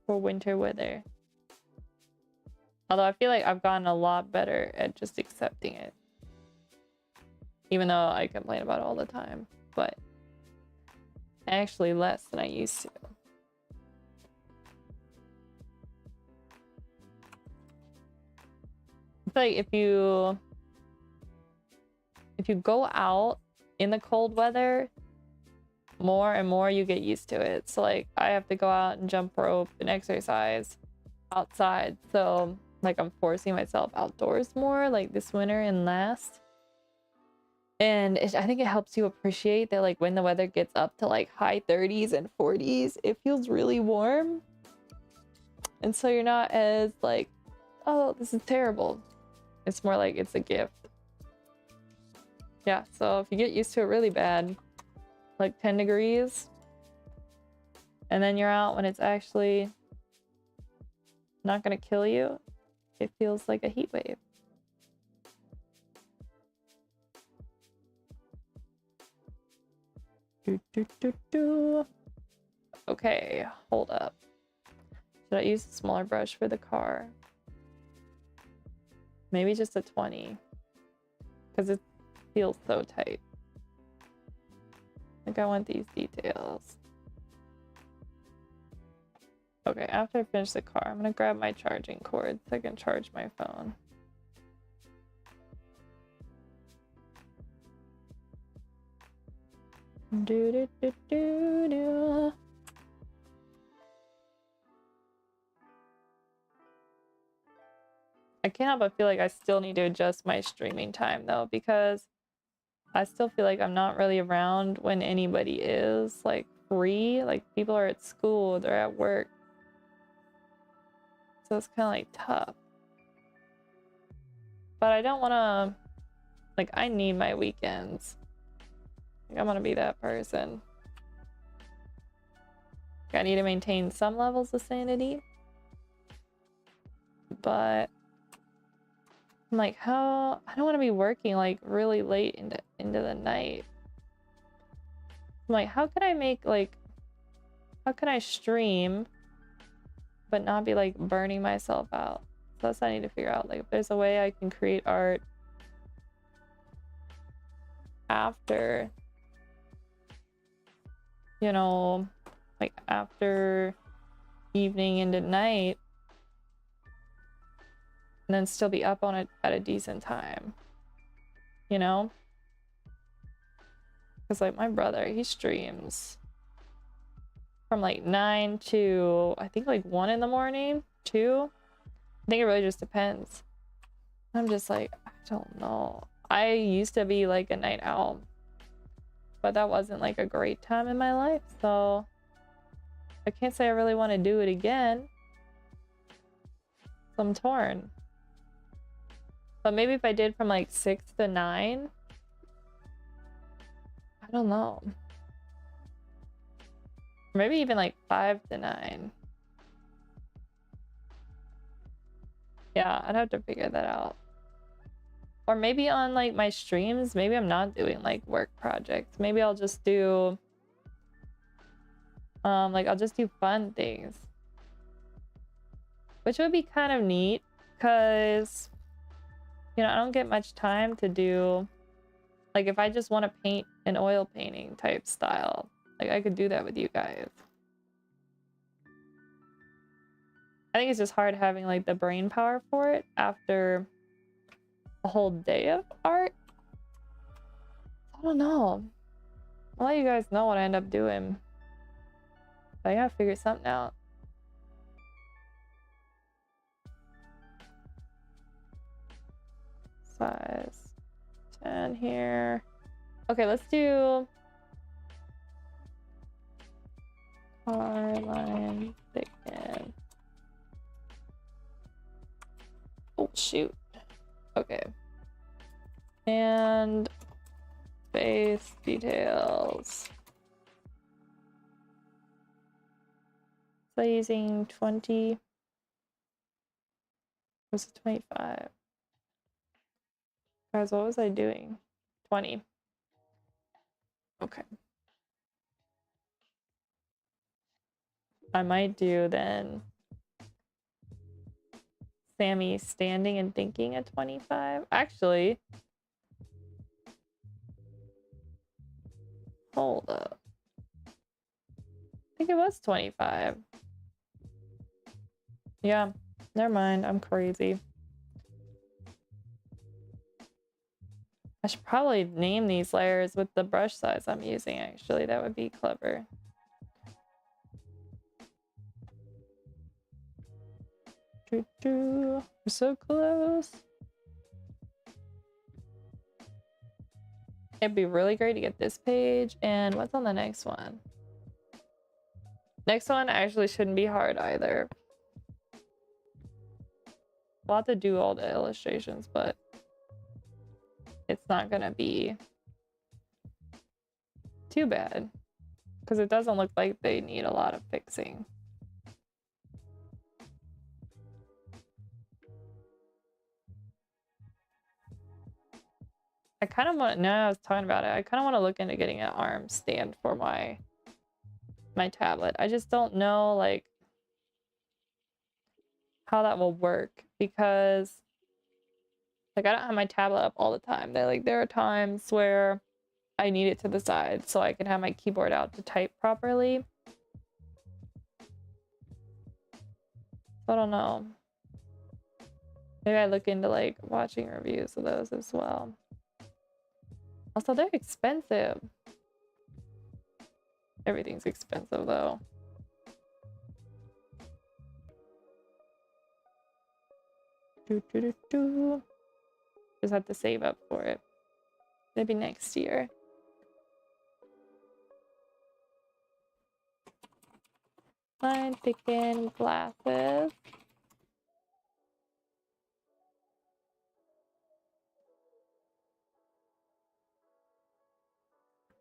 winter weather. Although I feel like I've gotten a lot better at just accepting it. Even though I complain about it all the time. But actually less than I used to. It's like if you go out in the cold weather, more and more you get used to it. So like I have to go out and jump rope and exercise outside. So like I'm forcing myself outdoors more like this winter and last. And I think it helps you appreciate that like when the weather gets up to like high 30s and 40s, it feels really warm. And so you're not as like, oh, this is terrible. It's more like it's a gift. Yeah, so if you get used to it really bad, like 10 degrees, and then you're out when it's actually not gonna kill you, it feels like a heat wave. Okay, hold up. Should I use a smaller brush for the car? Maybe just a 20, because it feels so tight. Like I want these details. Okay, after I finish the car, I'm gonna grab my charging cord so I can charge my phone. Do do do do do. I can't help but feel like I still need to adjust my streaming time though, because I still feel like I'm not really around when anybody is like free. Like people are at school, they're at work. So it's kind of like tough. But I don't want to, like I need my weekends. Like, I want to be that person. Like, I need to maintain some levels of sanity. But I'm like, how I don't want to be working like really late into the night. I'm like, how can I make like, how can I stream but not be like burning myself out? So that's what I need to figure out. Like if there's a way I can create art after, you know, like after evening into night, and then still be up on it at a decent time, you know? Because like my brother, he streams from like 9 to I think like 1 in the morning, 2. I think it really just depends. I'm just like, I don't know. I used to be like a night owl, but that wasn't like a great time in my life, so I can't say I really want to do it again. So I'm torn. But maybe if I did from like 6 to 9, I don't know. Maybe even like 5 to 9. Yeah, I'd have to figure that out. Or maybe on like my streams, maybe I'm not doing like work projects. Maybe I'll just do like I'll just do fun things. Which would be kind of neat because you know, I don't get much time to do like if I just want to paint an oil painting type style, like I could do that with you guys. I think it's just hard having like the brain power for it after a whole day of art. I don't know. I'll let you guys know what I end up doing. But I gotta figure something out. Size 10 here. Okay, let's do car line thicken. Oh shoot. Okay. And face details. So using 20. Was it 25? Guys, what was I doing? 20. Okay. I might do then Sammy standing and thinking at 25. Actually, hold up. I think it was 25. Yeah, never mind. I'm crazy. I should probably name these layers with the brush size I'm using, actually. That would be clever. We're so close. It'd be really great to get this page. And what's on the next one? Next one actually shouldn't be hard either. We'll have to do all the illustrations, but it's not gonna be too bad because it doesn't look like they need a lot of fixing. I kind of want, now I was talking about it, I kind of want to look into getting an arm stand for my tablet. I just don't know like how that will work because like I don't have my tablet up all the time. There are times where I need it to the side so I can have my keyboard out to type properly. I don't know. Maybe I look into like watching reviews of those as well. Also, they're expensive. Everything's expensive though. Just have to save up for it. Maybe next year. Line thicken glasses.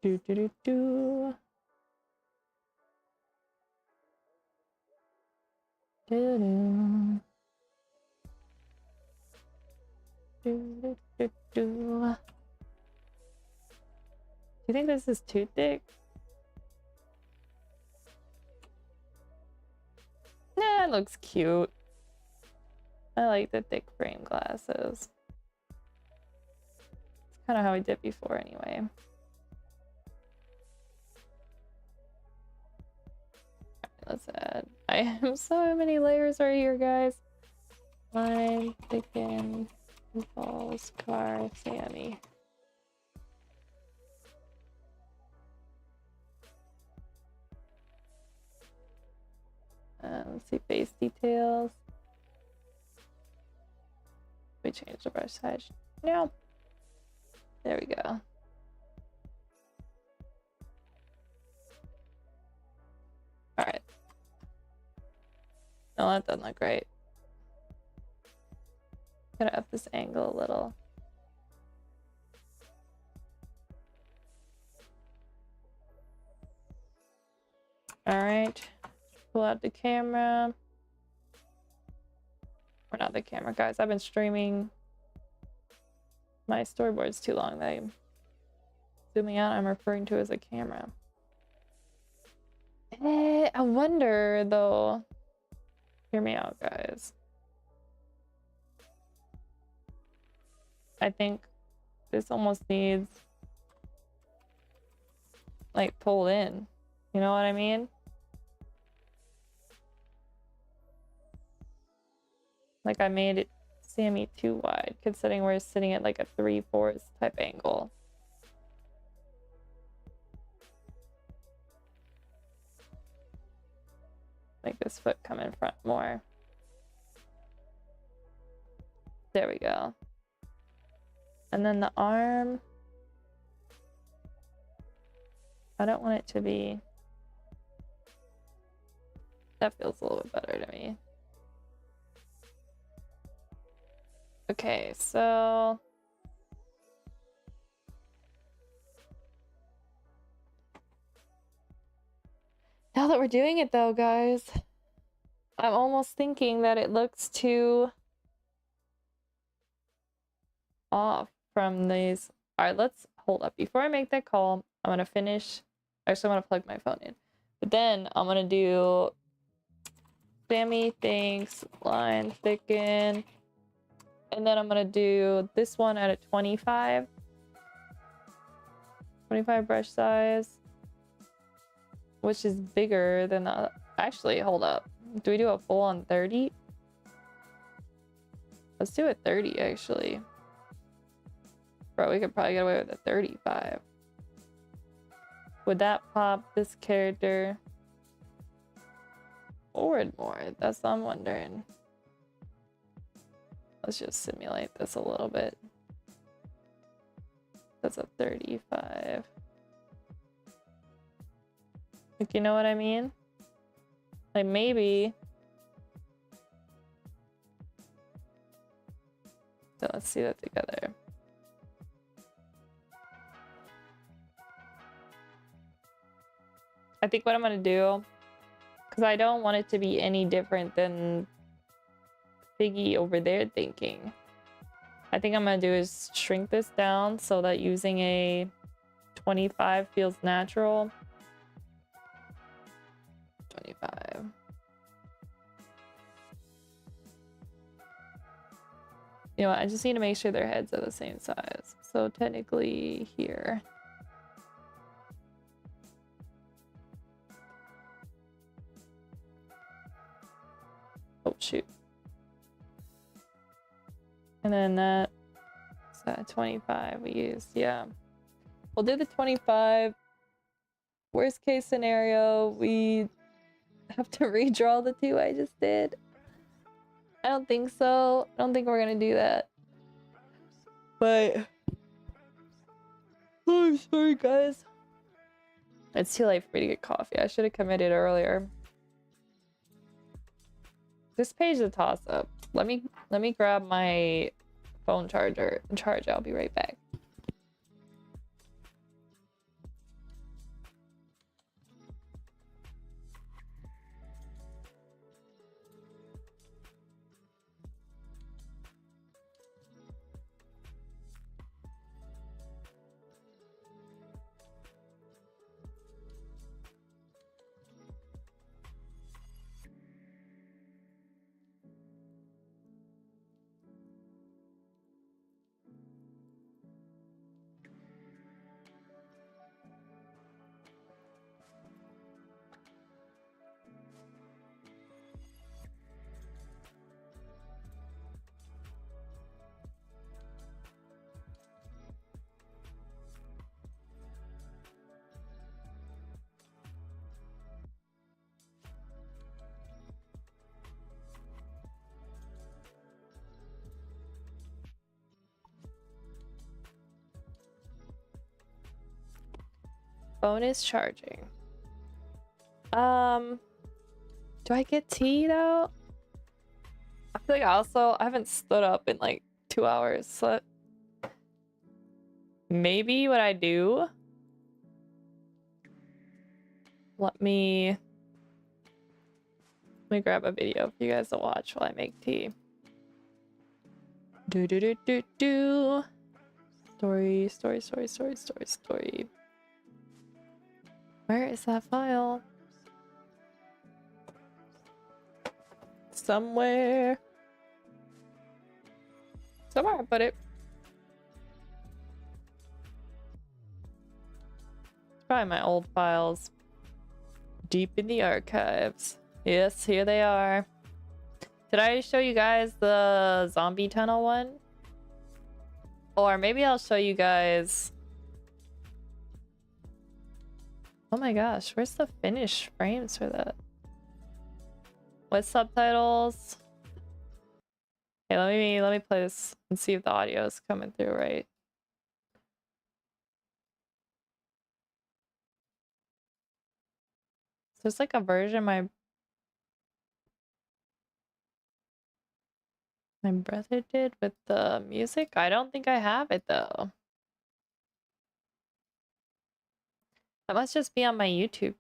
Do do do do. Do do. Do do do. Do you think this is too thick? Nah, it looks cute. I like the thick frame glasses. It's kind of how we did before anyway. Let's add. I have so many layers right here, guys. Line, thicken, balls, car, Sammy. Let's see, face details. We change the brush size. No. There we go. All right. No, that doesn't look right. Gotta up this angle a little. All right. Pull out the camera. Or not the camera, guys. I've been streaming my storyboards too long that I'm zooming out. I'm referring to as a camera. I wonder though. Hear me out, guys. I think this almost needs like pulled in. You know what I mean? Like I made it Sammy too wide, considering we're sitting at like a 3/4 type angle. Make this foot come in front more. There we go. And then the arm. I don't want it to be. That feels a little bit better to me. Okay, so. Now that we're doing it though, guys, I'm almost thinking that it looks too off from these. All right, let's hold up. Before I make that call, I'm gonna finish. Actually, I'm gonna plug my phone in. But then I'm gonna do Sammy thinks line thicken. And then I'm gonna do this one at a 25. 25 brush size. Which is bigger than the... Actually, hold up. Do we do a full on 30? Let's do it 30, actually. Bro, we could probably get away with a 35. Would that pop this character forward more? That's what I'm wondering. Let's just simulate this a little bit. That's a 35. Like, you know what I mean? Like, maybe. So let's see that together. I think what I'm gonna do, because I don't want it to be any different than Figgy over there thinking. I think I'm gonna do is shrink this down so that using a 25 feels natural. 25. You know what? I just need to make sure their heads are the same size. So technically here. Oh, shoot. And then that's that 25 we used. Yeah. We'll do the 25. Worst case scenario, we have to redraw the two I just did. I don't think so. I don't think we're gonna do that. But oh, I'm sorry, guys. It's too late for me to get coffee. I should have committed earlier. This page is a toss-up. Let me grab my phone charger and charge. I'll be right back. Phone is charging. Do I get tea though? I feel like I haven't stood up in like 2 hours, so maybe what I do, let me grab a video for you guys to watch while I make tea. Do. Story. Where is that file? Somewhere I put it. It's probably my old files. Deep in the archives. Yes, here they are. Did I show you guys the zombie tunnel one? Or maybe I'll show you guys... Oh my gosh, where's the finished frames for that? With subtitles? Hey, let me play this and see if the audio is coming through right. So there's like a version my brother did with the music. I don't think I have it though. That must just be on my YouTube.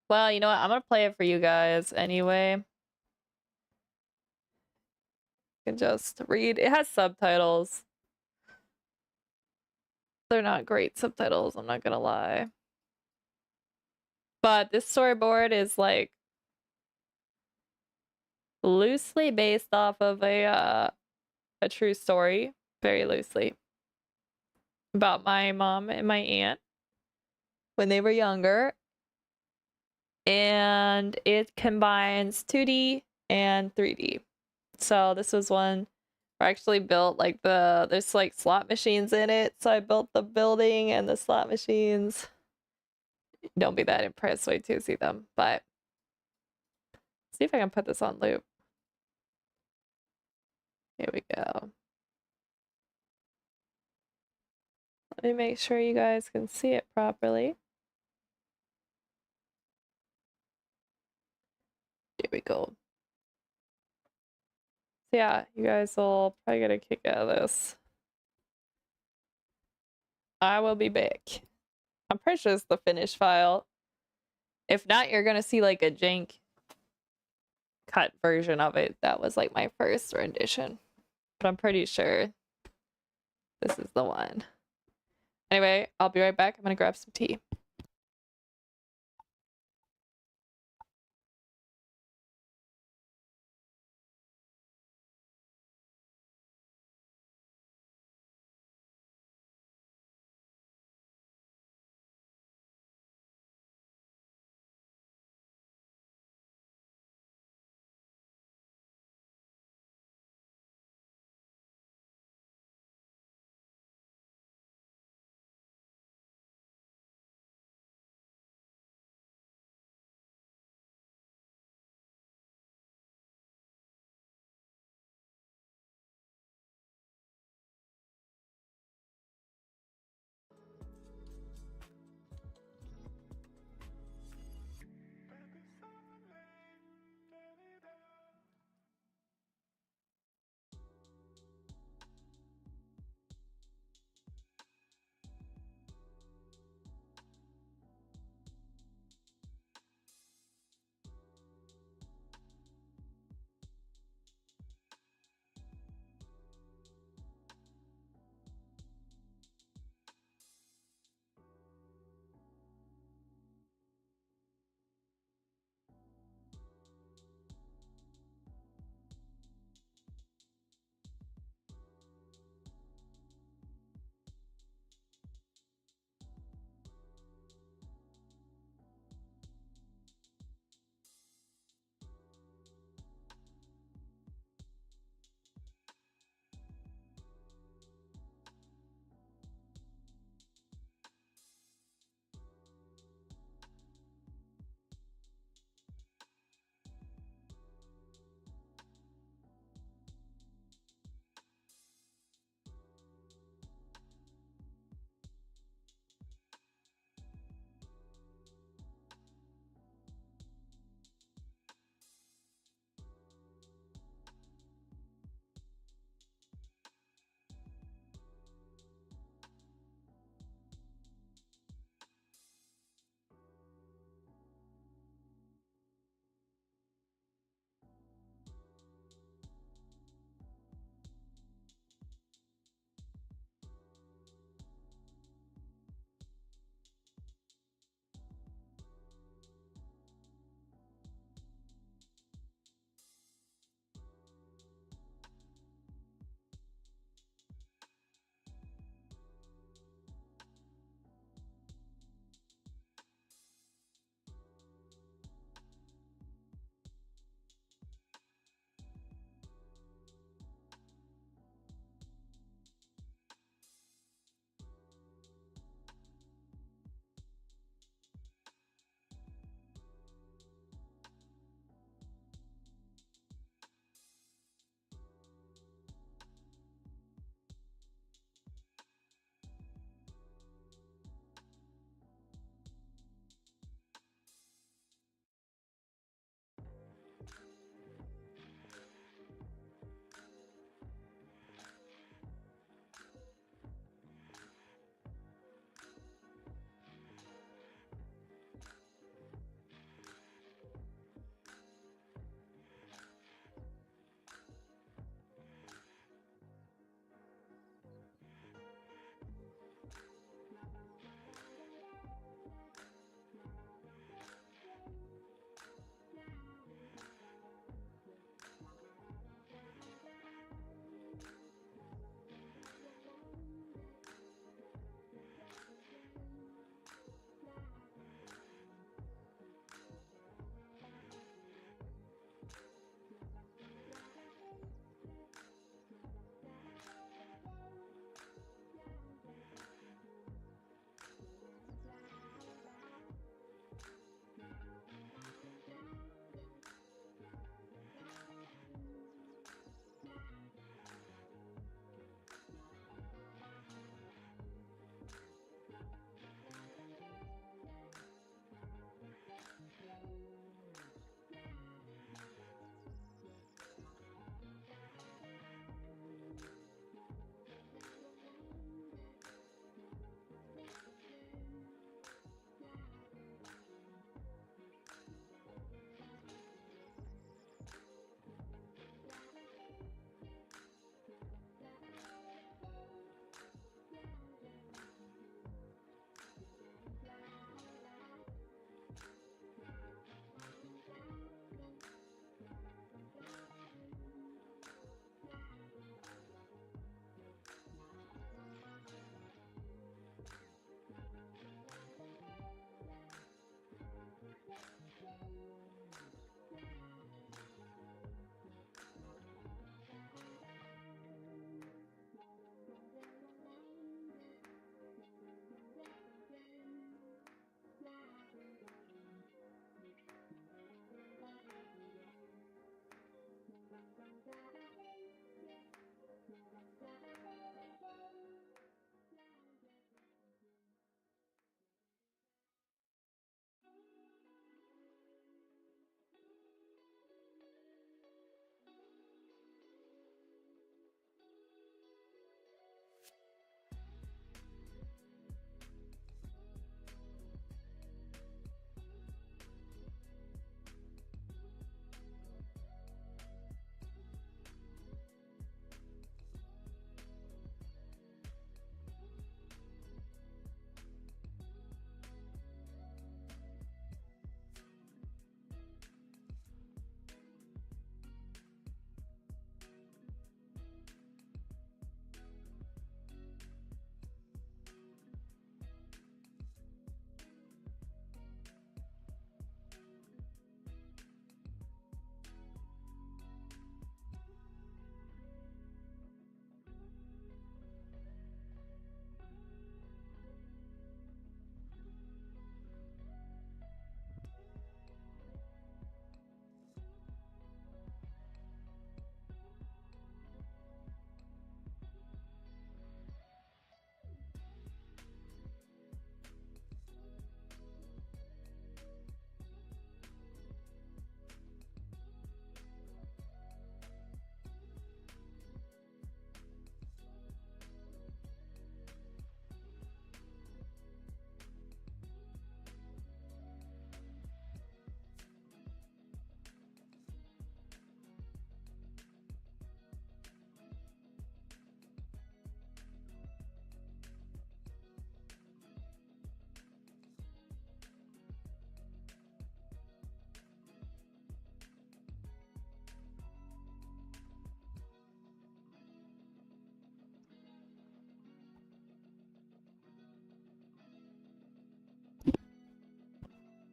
Well, you know what? I'm gonna play it for you guys anyway. You can just read. It has subtitles. They're not great subtitles, I'm not gonna lie. But this storyboard is like loosely based off of a true story, very loosely, about my mom and my aunt when they were younger. And it combines 2D and 3D. So this was one I actually built like there's like slot machines in it, so I built the building and the slot machines. Don't be that impressed, wait till you see them. But see if I can put this on loop. Here we go. Let me make sure you guys can see it properly. Here we go. So yeah, you guys will probably get a kick out of this. I will be back. I'm pretty sure it's the finished file. If not, you're gonna see like a jank cut version of it. That was like my first rendition. But I'm pretty sure this is the one. Anyway, I'll be right back. I'm gonna grab some tea.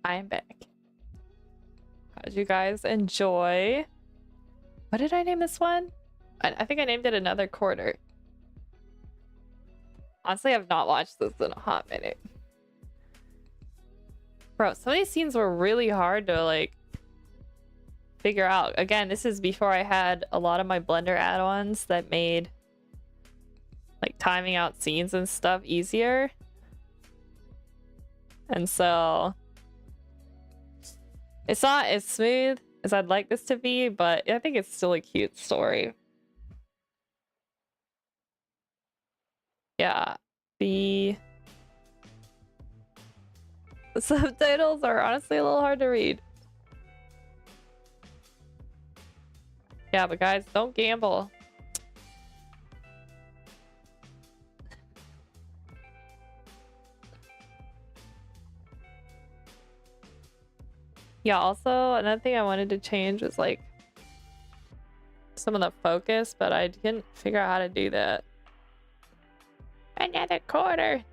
I'm back. How'd you guys enjoy? What did I name this one? I think I named it Another Quarter. Honestly, I've not watched this in a hot minute. Bro, some of these scenes were really hard to like figure out. Again, this is before I had a lot of my Blender add-ons that made like timing out scenes and stuff easier. And so it's not as smooth as I'd like this to be, but I think it's still a cute story. Yeah, the subtitles are honestly a little hard to read. Yeah, but guys, don't gamble. Yeah, also another thing I wanted to change was like some of the focus, but I didn't figure out how to do that. Another quarter.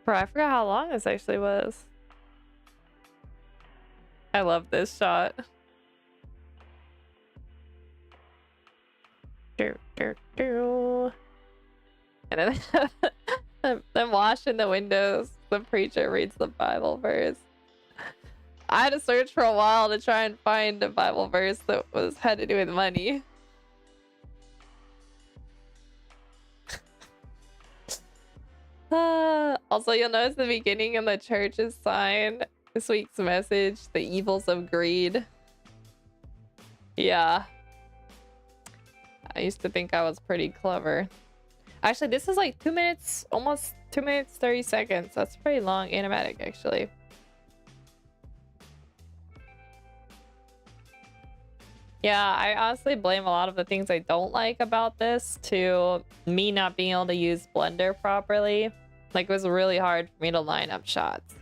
Bro, I forgot how long this actually was. I love this shot. And then them washing the windows. The preacher reads the Bible verse. I had to search for a while to try and find a Bible verse that had to do with money. Also, you'll notice the beginning of the church's sign. This week's message, the evils of greed. Yeah. I used to think I was pretty clever. Actually, this is like 2 minutes, almost 2 minutes, 30 seconds. That's pretty long animatic, actually. Yeah, I honestly blame a lot of the things I don't like about this to me not being able to use Blender properly. Like, it was really hard for me to line up shots.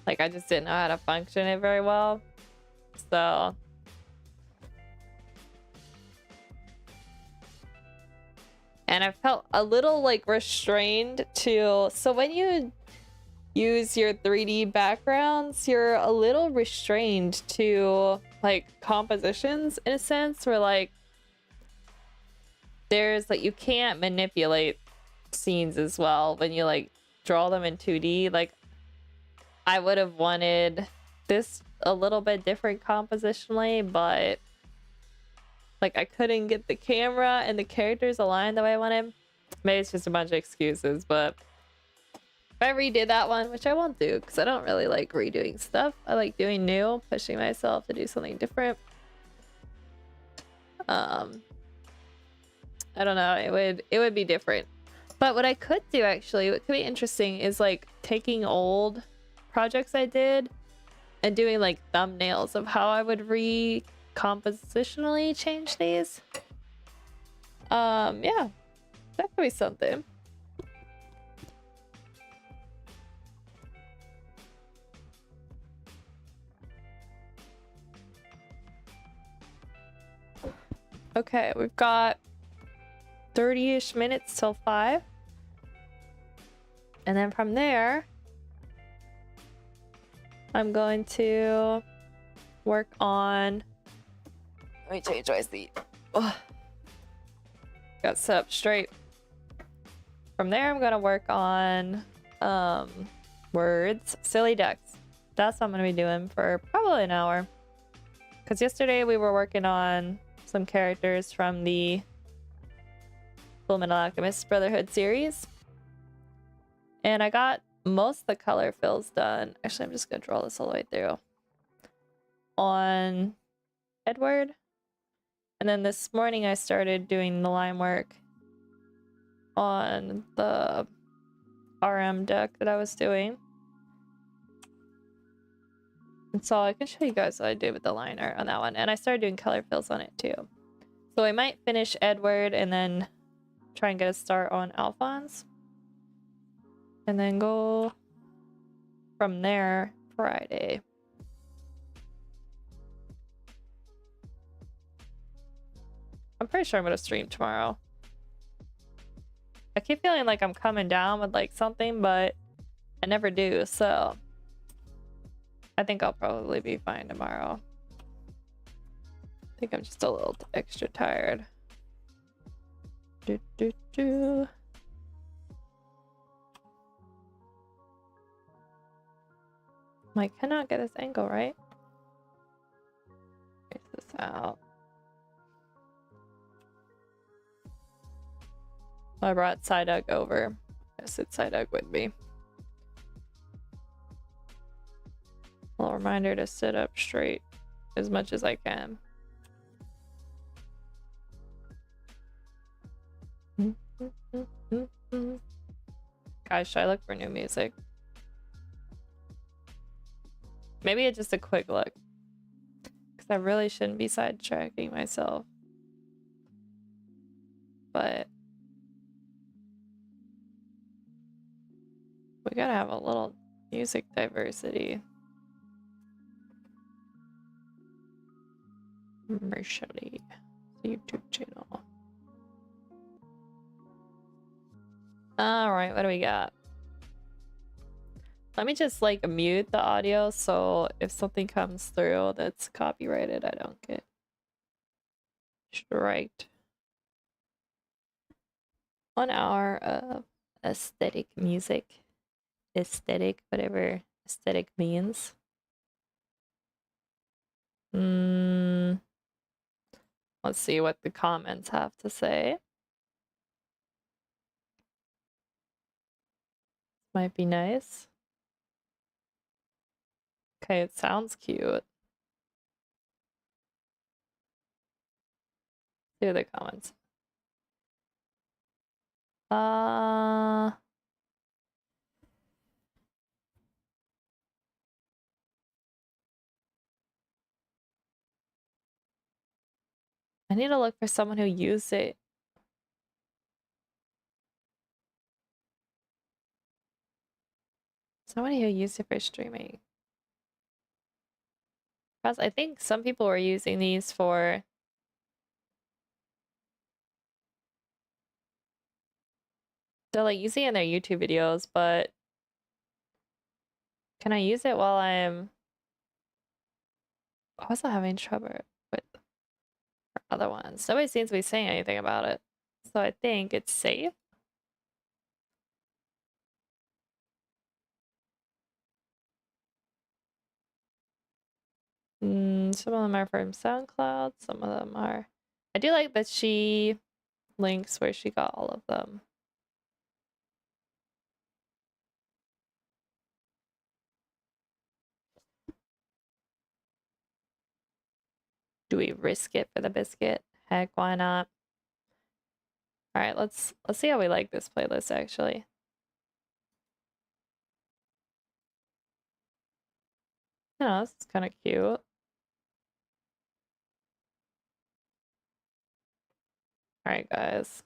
Like, I just didn't know how to function it very well. So... and I felt a little like restrained to... so when you use your 3D backgrounds, you're a little restrained to like compositions in a sense, where like there's like you can't manipulate scenes as well when you like draw them in 2D. Like I would have wanted this a little bit different compositionally, but like I couldn't get the camera and the characters aligned the way I wanted. Maybe it's just a bunch of excuses, but if I redid that one, which I won't do because I don't really like redoing stuff. I like doing new, pushing myself to do something different. I don't know, it would be different. But what I could do actually, what could be interesting is like taking old projects I did and doing like thumbnails of how I would compositionally change these. Yeah, that could be something. Okay, we've got 30-ish minutes till 5. And then from there, I'm going to work on... let me change my seat. Oh. Got set up straight. From there, I'm going to work on words. Silly Ducks. That's what I'm going to be doing for probably an hour. Because yesterday we were working on some characters from the Fullmetal Alchemist Brotherhood series. And I got most of the color fills done. Actually, I'm just going to draw this all the way through. On Edward. And then this morning I started doing the line work on the RM deck that I was doing. And so I can show you guys what I did with the liner on that one. And I started doing color fills on it too. So I might finish Edward and then try and get a start on Alphonse. And then go from there Friday. I'm pretty sure I'm going to stream tomorrow. I keep feeling like I'm coming down with like something, but I never do, so I think I'll probably be fine tomorrow. I think I'm just a little extra tired. I cannot get this angle right. Trace this out. I brought Psyduck over. I sit Psyduck with me. A little reminder to sit up straight as much as I can. Guys, should I look for new music? Maybe it's just a quick look. Because I really shouldn't be sidetracking myself. But we gotta have a little music diversity. Commercially. YouTube channel. Alright, what do we got? Let me just like mute the audio so if something comes through that's copyrighted, I don't get striked. 1 hour of aesthetic music. Aesthetic, whatever aesthetic means. Let's see what the comments have to say. Might be nice. Okay, it sounds cute. See the comments. I need to look for someone who used it. Somebody who used it for streaming. Because I think some people were using these for they're like using it in their YouTube videos, but can I use it while I'm also having trouble with other ones? Nobody seems to be saying anything about it. So I think it's safe. Some of them are from SoundCloud, some of them are... I do like that she links where she got all of them. Do we risk it for the biscuit? Heck, why not? Alright, let's see how we like this playlist actually. Oh, this is kind of cute. Alright, guys.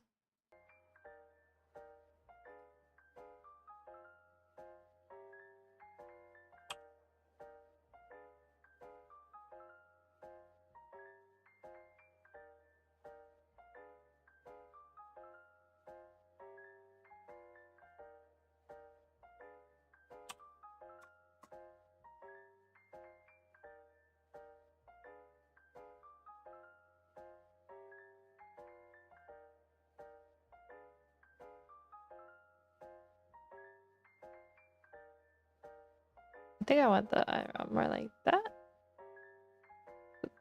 I think I want the more like that.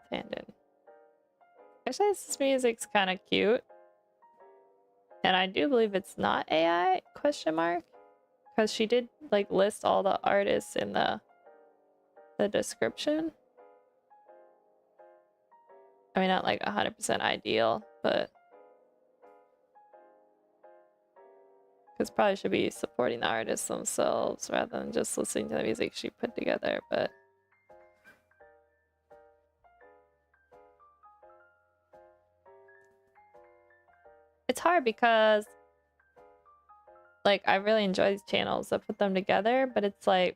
Tandon. Actually, this music's kind of cute. And I do believe it's not AI, question mark. Because she did like list all the artists in the description. I mean, not like 100% ideal, but because probably should be supporting the artists themselves rather than just listening to the music she put together, but it's hard because like I really enjoy these channels that put them together, but it's like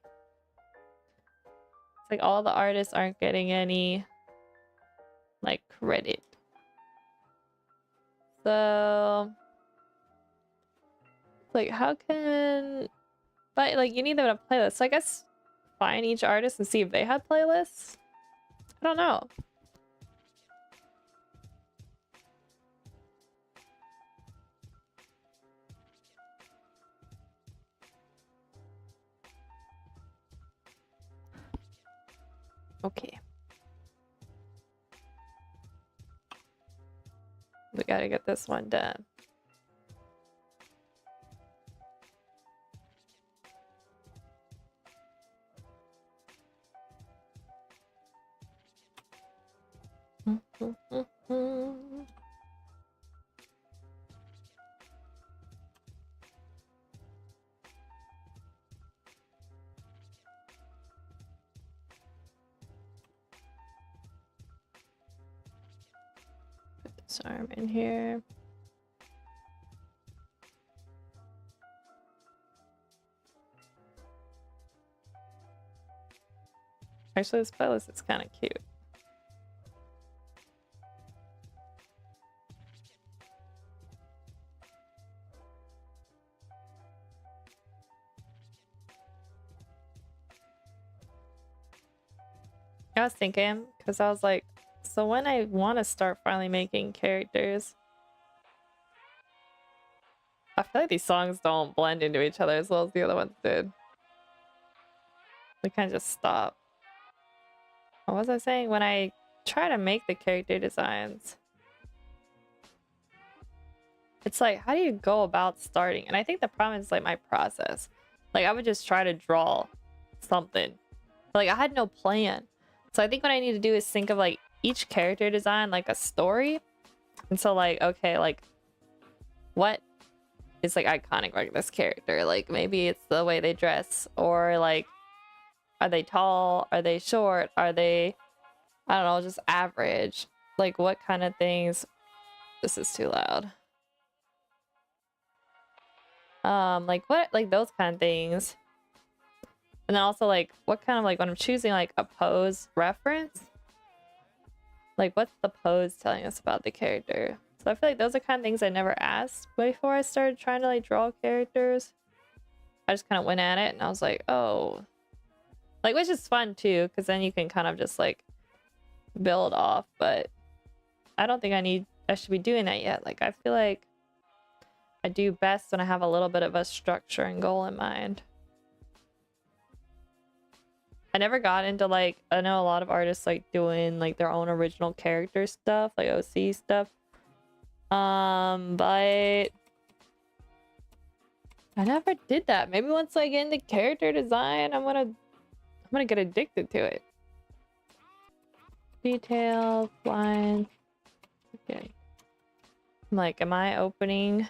all the artists aren't getting any like credit. So Like, how can... But, like, you need them to playlist. So I guess find each artist and see if they have playlists? I don't know. Okay. We gotta get this one done. Put this arm in here. Actually, this playlist is kind of cute. I was thinking, because I was like, so when I want to start finally making characters, I feel like these songs don't blend into each other as well as the other ones did. They kind of just stop. What was I saying? When I try to make the character designs, it's like, how do you go about starting? And I think the problem is like my process. Like I would just try to draw something. Like I had no plan. So I think what I need to do is think of like each character design like a story. And so like, okay, like what is like iconic like this character? Like maybe it's the way they dress, or like are they tall? Are they short? Are they, I don't know, just average? Like what kind of things? This is too loud. Like what, like those kind of things. And then also like what kind of like when I'm choosing like a pose reference, like what's the pose telling us about the character? So I feel like those are kind of things I never asked before I started trying to like draw characters. I just kind of went at it and I was like, oh, like, which is fun too, because then you can kind of just like build off. But I don't think I should be doing that yet. Like I feel like I do best when I have a little bit of a structure and goal in mind. I never got into like, I know a lot of artists like doing like their own original character stuff, like OC stuff. But I never did that. Maybe once I get into character design, I'm gonna get addicted to it. Details, lines. Okay. I'm like, am I opening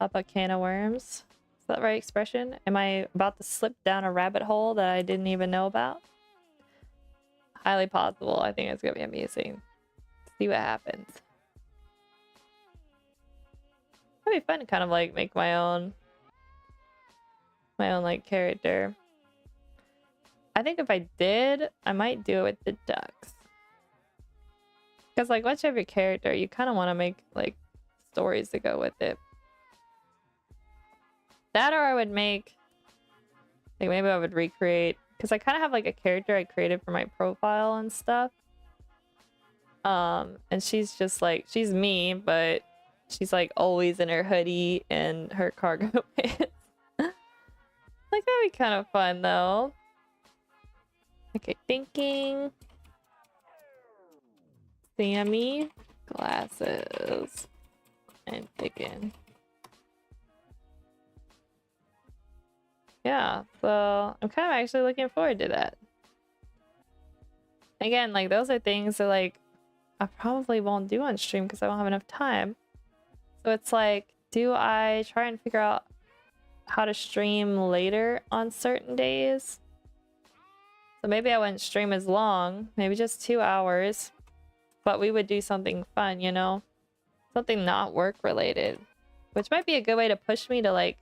up a can of worms? Is that the right expression? Am I about to slip down a rabbit hole that I didn't even know about? Highly possible. I think it's gonna be amazing. See what happens. It'd be fun to kind of like make my own like character. I think if I did, I might do it with the ducks. Because like once you have your character, you kind of want to make like stories to go with it. That, or I would make, like maybe I would recreate, because I kind of have like a character I created for my profile and stuff. And she's just like, she's me, but she's like always in her hoodie and her cargo pants. Like that'd be kind of fun though. Okay, thinking. Sammy, glasses, and thinking. Yeah, so I'm kind of actually looking forward to that. Again, like those are things that like I probably won't do on stream because I won't have enough time. So it's like, do I try and figure out how to stream later on certain days? So maybe I wouldn't stream as long, maybe just 2 hours, but we would do something fun, you know? Something not work related, which might be a good way to push me to like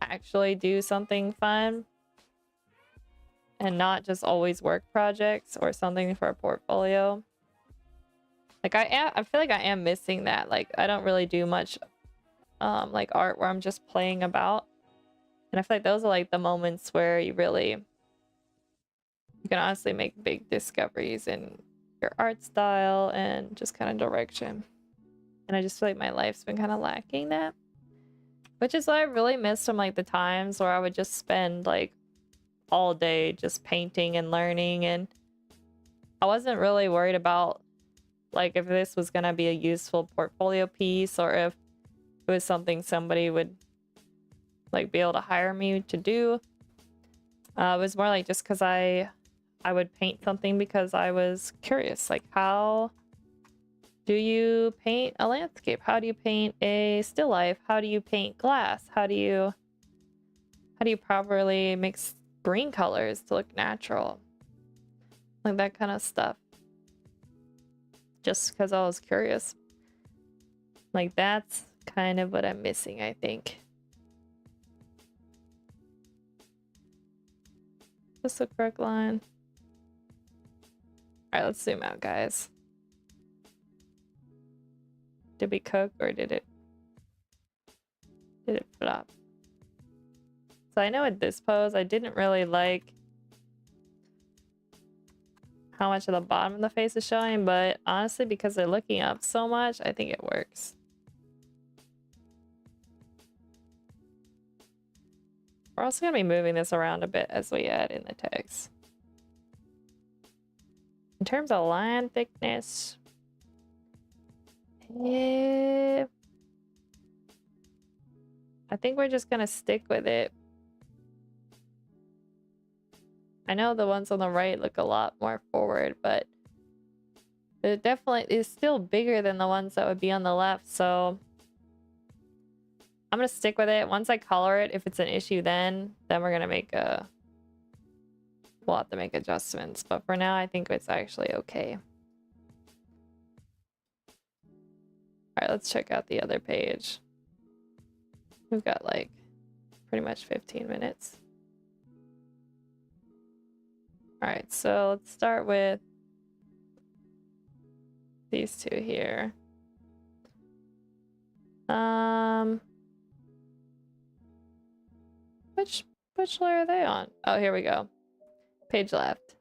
actually do something fun and not just always work projects or something for a portfolio. Like I feel like I am missing that. Like I don't really do much like art where I'm just playing about. And I feel like those are like the moments where you can honestly make big discoveries in your art style and just kind of direction. And I just feel like my life's been kind of lacking that. Which is what I really miss from like the times where I would just spend like all day just painting and learning, and I wasn't really worried about like if this was gonna be a useful portfolio piece or if it was something somebody would like be able to hire me to do. It was more like just because I would paint something because I was curious, like how do you paint a landscape? How do you paint a still life? How do you paint glass? How do you properly mix green colors to look natural? Like that kind of stuff. Just because I was curious. Like that's kind of what I'm missing, I think. Just the correct line. Alright, let's zoom out, guys. Did we cook or did it flop? So I know at this pose I didn't really like how much of the bottom of the face is showing, but honestly because they're looking up so much, I think it works. We're also going to be moving this around a bit as we add in the text. In terms of line thickness, I think we're just going to stick with it. I know the ones on the right look a lot more forward, but it definitely is still bigger than the ones that would be on the left, so I'm gonna stick with it. Once I color it, if it's an issue then we're gonna we'll have to make adjustments, but for now I think it's actually okay. All right, let's check out the other page. We've got like pretty much 15 minutes. All right, so let's start with these two here. Which layer are they on? Oh, here we go. Page left.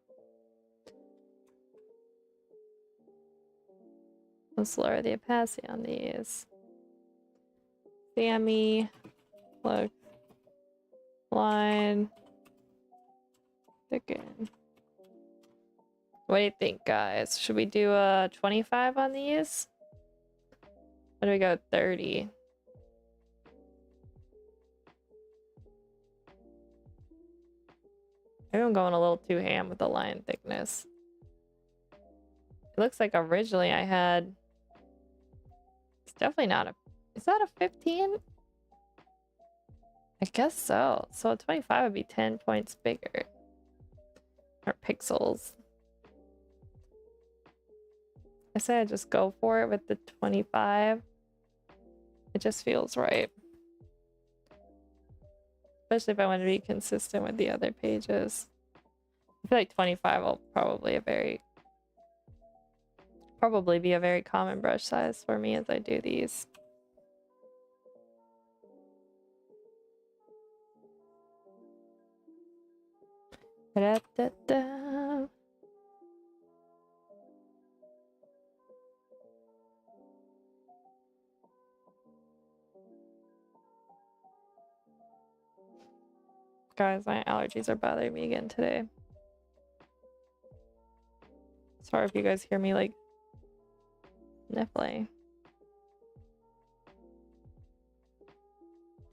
Let's lower the opacity on these. Sammy, look, line, thicken. What do you think, guys? Should we do a 25 on these? Or do we go 30? Maybe I'm going a little too ham with the line thickness. It looks like originally I had... It's definitely not a... Is that a 15? I guess so. So a 25 would be 10 points bigger. Or pixels. I say I just go for it with the 25. It just feels right. Especially if I want to be consistent with the other pages. I feel like 25 will probably be a very common brush size for me as I do these. Da-da-da-da. Guys, my allergies are bothering me again today. Sorry if you guys hear me like sniffling.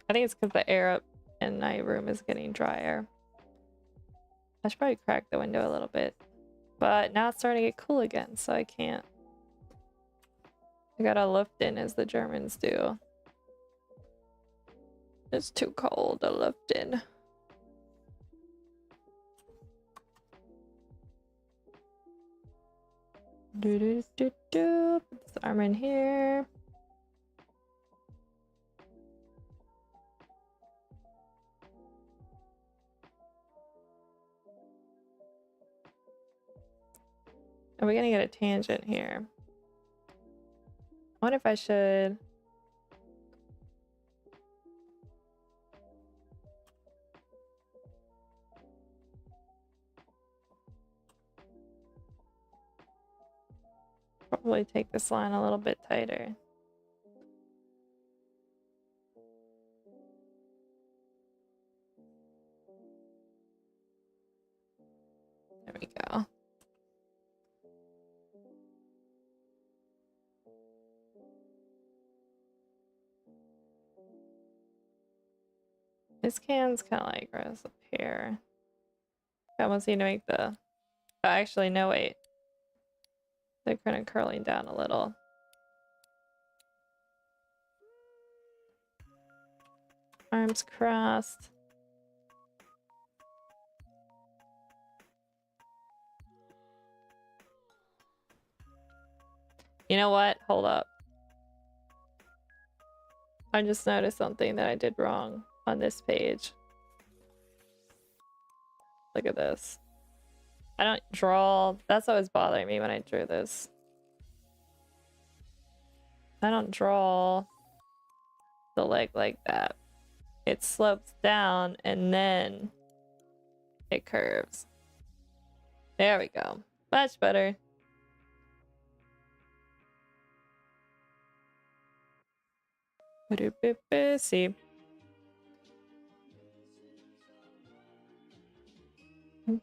I think it's because the air up in my room is getting drier. I should probably crack the window a little bit. But now it's starting to get cool again, so I can't. I gotta lift in as the Germans do. It's too cold to lift in. Put this arm in here. Are we gonna get a tangent here? I wonder if I should Probably take this line a little bit tighter. There we go. This can's kind of like rose up here. I almost need to make the... Oh, actually, no, wait. They're kind of curling down a little. Arms crossed. You know what? Hold up. I just noticed something that I did wrong on this page. Look at this. I don't draw... That's what was bothering me when I drew this. I don't draw the leg like that. It slopes down and then it curves. There we go. Much better. See. There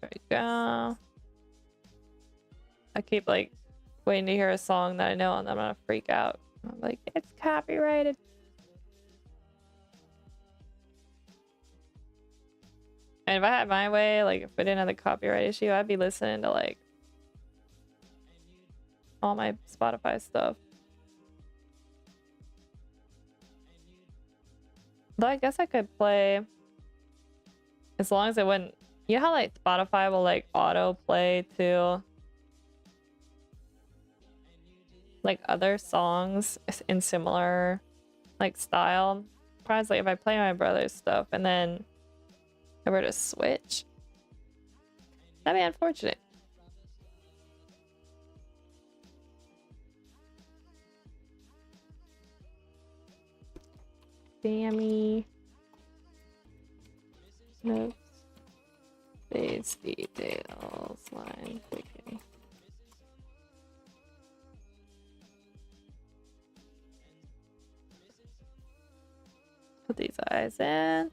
we go. I keep like waiting to hear a song that I know and I'm gonna freak out. I'm like, it's copyrighted. And if I had my way, like if I didn't have the copyright issue, I'd be listening to like all my Spotify stuff. Though I guess I could play as long as it wouldn't... You know how like Spotify will like auto play to like other songs in similar like style? Surprised like if I play my brother's stuff and then I were to switch, that'd be unfortunate. Dammy. Notes. Base details. Line tweaking. Put these eyes in.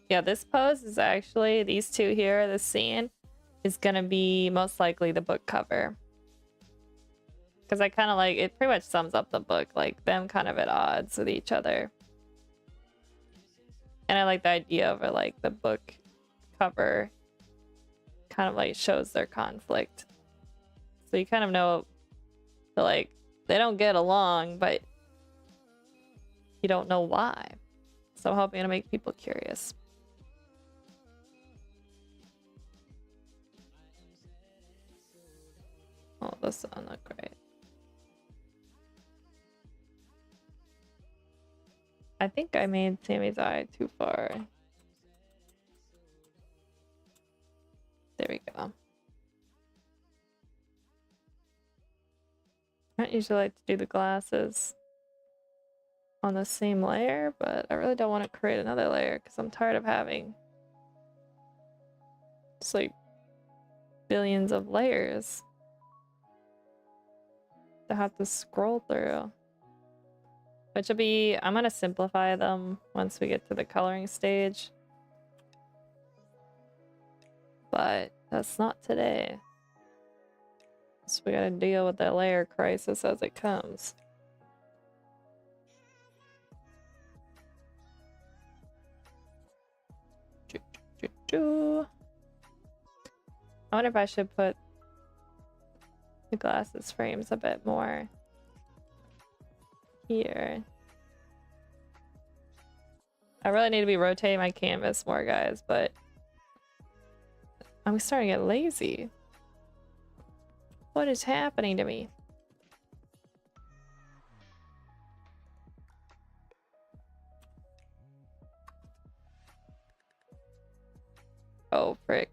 Yeah, this pose is actually, these two here, this scene is gonna be most likely the book cover. Because I kind of like, it pretty much sums up the book, like them kind of at odds with each other. And I like the idea of it, like the book cover kind of like shows their conflict. So you kind of know that like they don't get along, but you don't know why. So I'm hoping to make people curious. Oh, this doesn't look great. I think I made Sammy's eye too far. There we go. I don't usually like to do the glasses on the same layer, but I really don't want to create another layer because I'm tired of having just like billions of layers to have to scroll through. Which will be, I'm gonna simplify them once we get to the coloring stage. But that's not today. So we gotta deal with that layer crisis as it comes. I wonder if I should put the glasses frames a bit more here. I really need to be rotating my canvas more, guys, but I'm starting to get lazy. What is happening to me? Oh, frick.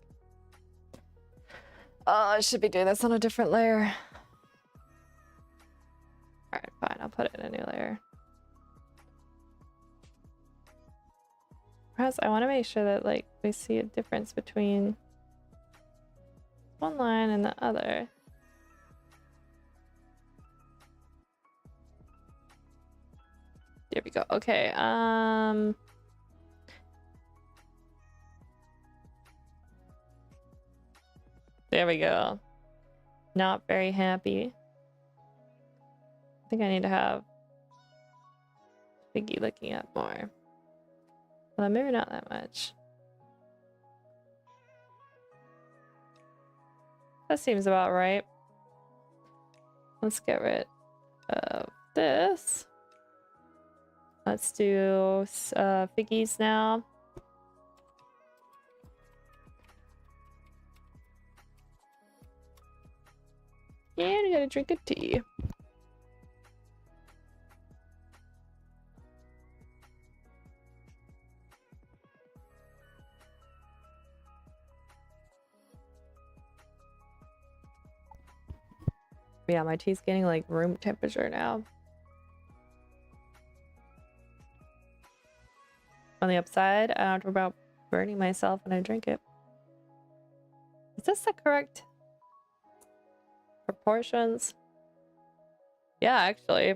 Oh, I should be doing this on a different layer. put it in a new layer. Perhaps I want to make sure that like we see a difference between one line and the other. There we go. Okay. There we go. Not very happy. I think I need to have Piggy looking up more. Well, maybe not that much. That seems about right. Let's get rid of this. Let's do Figgies now. And you gotta drink a tea. Yeah, my tea's getting like room temperature now. On the upside, I don't have to worry about burning myself when I drink it. Is this the correct proportions? Yeah, actually.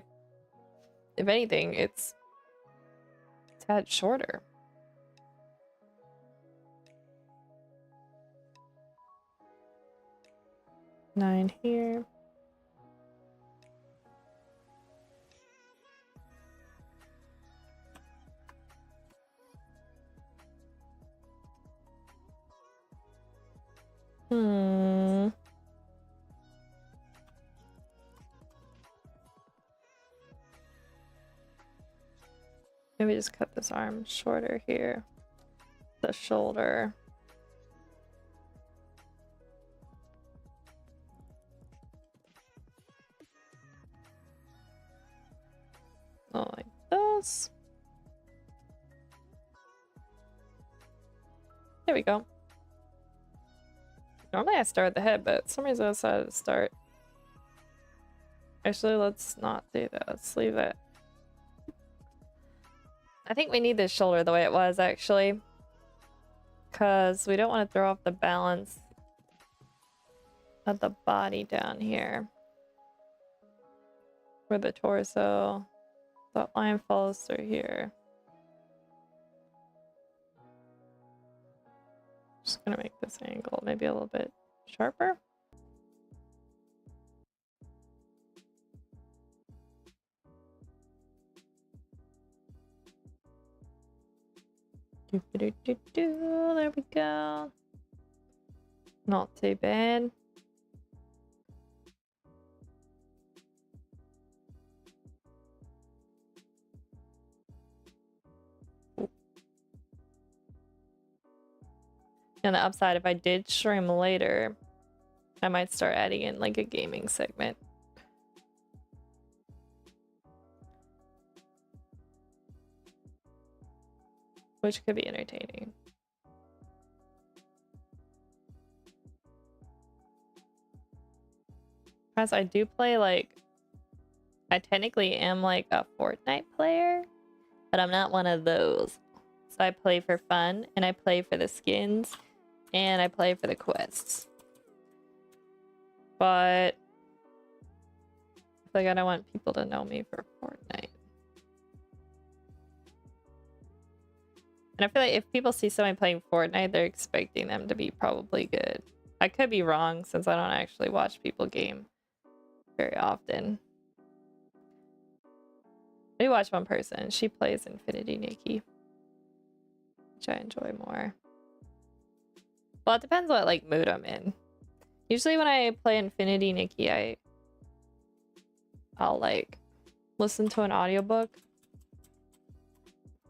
If anything, it's a tad shorter. Nine here. Maybe just cut this arm shorter here. The shoulder. Oh, like this. There we go. Normally I start at the head, but for some reason I decided to start. Actually, let's not do that. Let's leave it. I think we need this shoulder the way it was, actually. Because we don't want to throw off the balance of the body down here. Where the torso, that line falls through here. Just gonna make this angle maybe a little bit sharper. There we go. Not too bad. On the upside, if I did stream later, I might start adding in like a gaming segment. Which could be entertaining. As I do play, like, I technically am like a Fortnite player, but I'm not one of those. So I play for fun, and I play for the skins, and I play for the quests. But like, I don't want people to know me for Fortnite. And I feel like if people see somebody playing Fortnite, they're expecting them to be probably good. I could be wrong since I don't actually watch people game very often. I do watch one person. She plays Infinity Nikki, which I enjoy more. Well, it depends what like mood I'm in. Usually when I play Infinity Nikki, I'll like listen to an audiobook.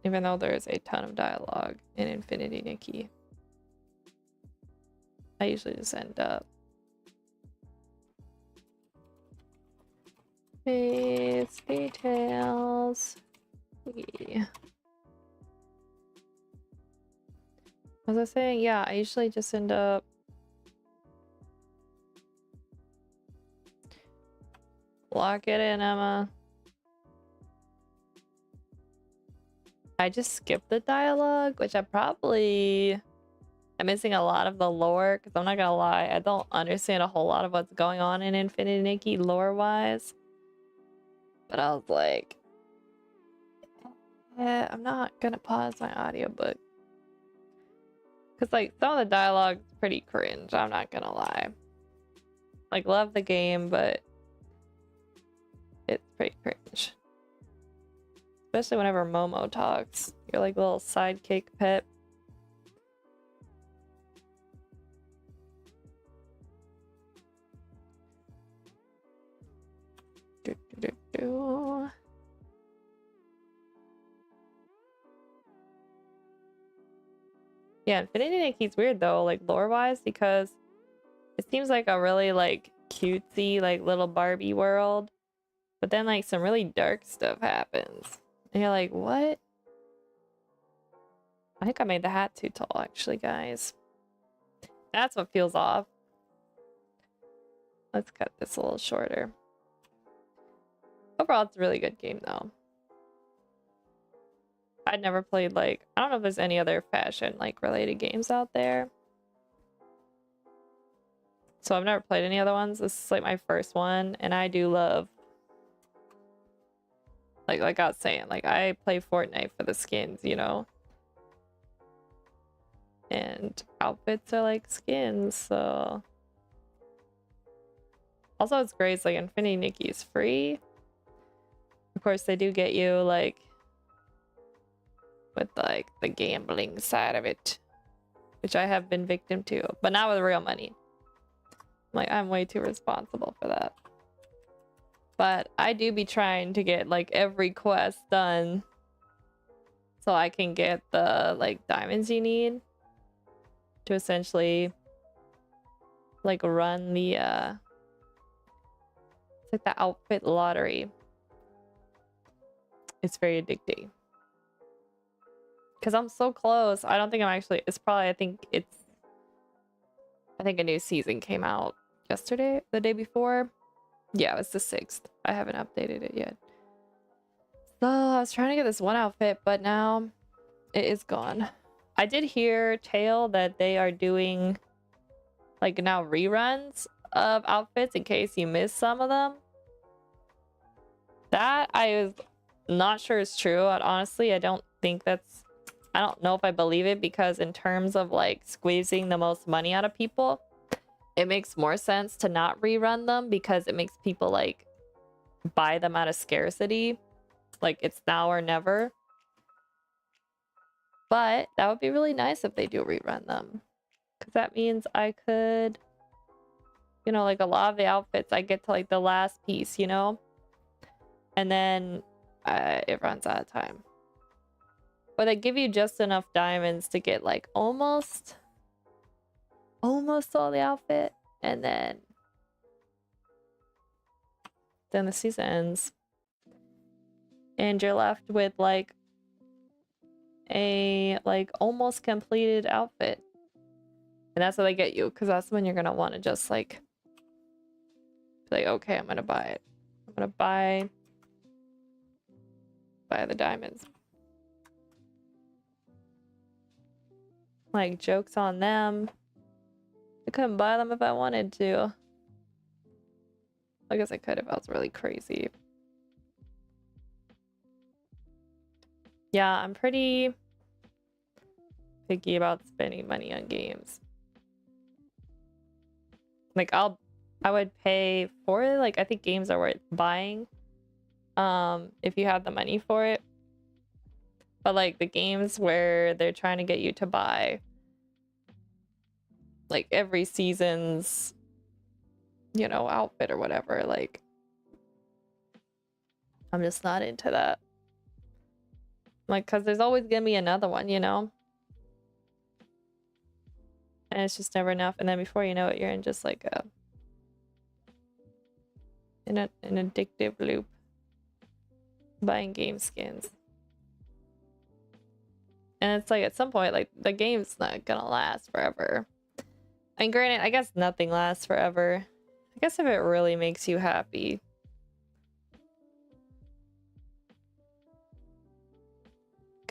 Even though there's a ton of dialogue in Infinity Nikki. I usually just end up face details. Yeah. Was I saying? Yeah, I usually just end up lock it in, Emma. I just skipped the dialogue, which I'm missing a lot of the lore, because I'm not gonna lie, I don't understand a whole lot of what's going on in Infinity Nikki lore-wise. But I was like, yeah, I'm not gonna pause my audiobook. Because, like, some of the dialogue's pretty cringe, I'm not gonna lie. Like, love the game, but it's pretty cringe. Especially whenever Momo talks. Your, like, little sidekick pet. Yeah, Infinity Nikki's weird though, like lore-wise, because it seems like a really like cutesy, like little Barbie world. But then like some really dark stuff happens. And you're like, what? I think I made the hat too tall, actually, guys. That's what feels off. Let's cut this a little shorter. Overall, it's a really good game, though. I'd never played, like... I don't know if there's any other fashion, like, related games out there. So I've never played any other ones. This is, like, my first one. And I do love... Like I was saying, like, I play Fortnite for the skins, you know? And outfits are, like, skins, so... Also, it's great. It's like Infinity Nikki is free. Of course, they do get you, like... with like the gambling side of it, which I have been victim to, but not with real money. Like, I'm way too responsible for that. But I do be trying to get like every quest done so I can get the like diamonds you need to essentially like run the it's like the outfit lottery. It's very addicting. Because I'm so close. I don't think I'm actually... It's probably... I think a new season came out yesterday? The day before? Yeah, it's the 6th. I haven't updated it yet. So, I was trying to get this one outfit, but now it is gone. I did hear, Tail, that they are doing, like, now reruns of outfits in case you miss some of them. That I was not sure is true. Honestly, I don't think that's... I don't know if I believe it, because in terms of like squeezing the most money out of people, it makes more sense to not rerun them, because it makes people like buy them out of scarcity. Like, it's now or never. But that would be really nice if they do rerun them, because that means I could, you know, like a lot of the outfits, I get to like the last piece, you know, and then it runs out of time. Or they give you just enough diamonds to get like almost all the outfit, and then the season ends and you're left with like a like almost completed outfit. And that's how they get you, because that's when you're gonna want to just like be like, okay, I'm gonna buy it. I'm gonna buy the diamonds. Like, joke's on them. I couldn't buy them if I wanted to. I guess I could if I was really crazy. Yeah, I'm pretty picky about spending money on games. Like, I would pay for it. Like, I think games are worth buying if you have the money for it. But like the games where they're trying to get you to buy like every season's, you know, outfit or whatever, like I'm just not into that. Like, because there's always gonna be another one, you know? And it's just never enough. And then before you know it, you're in just like an addictive loop. Buying game skins. And it's like at some point, like the game's not gonna last forever. And granted, I guess nothing lasts forever. I guess if it really makes you happy.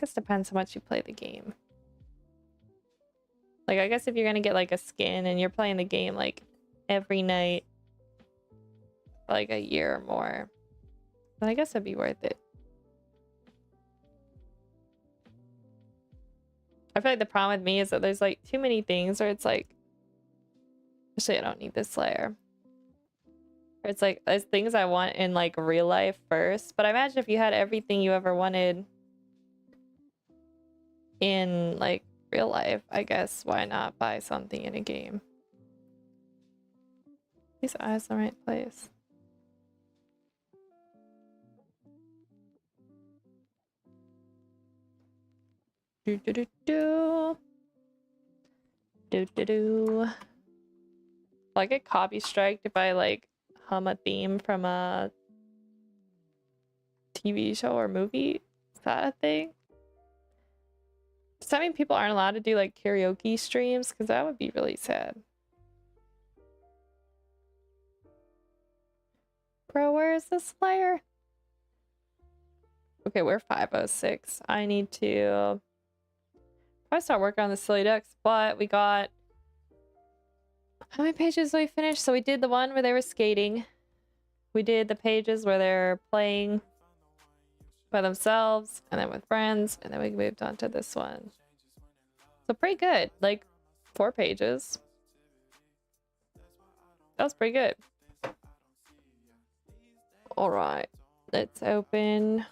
guess depends how much you play the game. Like, I guess if you're gonna get like a skin and you're playing the game like every night for like a year or more, then I guess it'd be worth it. I feel like the problem with me is that there's like too many things where it's like, actually I don't need this layer. Or it's like there's things I want in like real life first, but I imagine if you had everything you ever wanted in like real life, I guess why not buy something in a game? These eyes in the right place. Do do do do. Do do do. Will I get copy striked if I like hum a theme from a TV show or movie? Is that a thing? Does that mean people aren't allowed to do like karaoke streams? Because that would be really sad. Bro, where is this layer? Okay, we're 506. I need to probably start working on the Silly Ducks, but we got... How many pages did we finish? So we did the one where they were skating. We did the pages where they're playing by themselves and then with friends, and then we moved on to this one. So pretty good. Like 4 pages. That was pretty good. Alright. Let's open...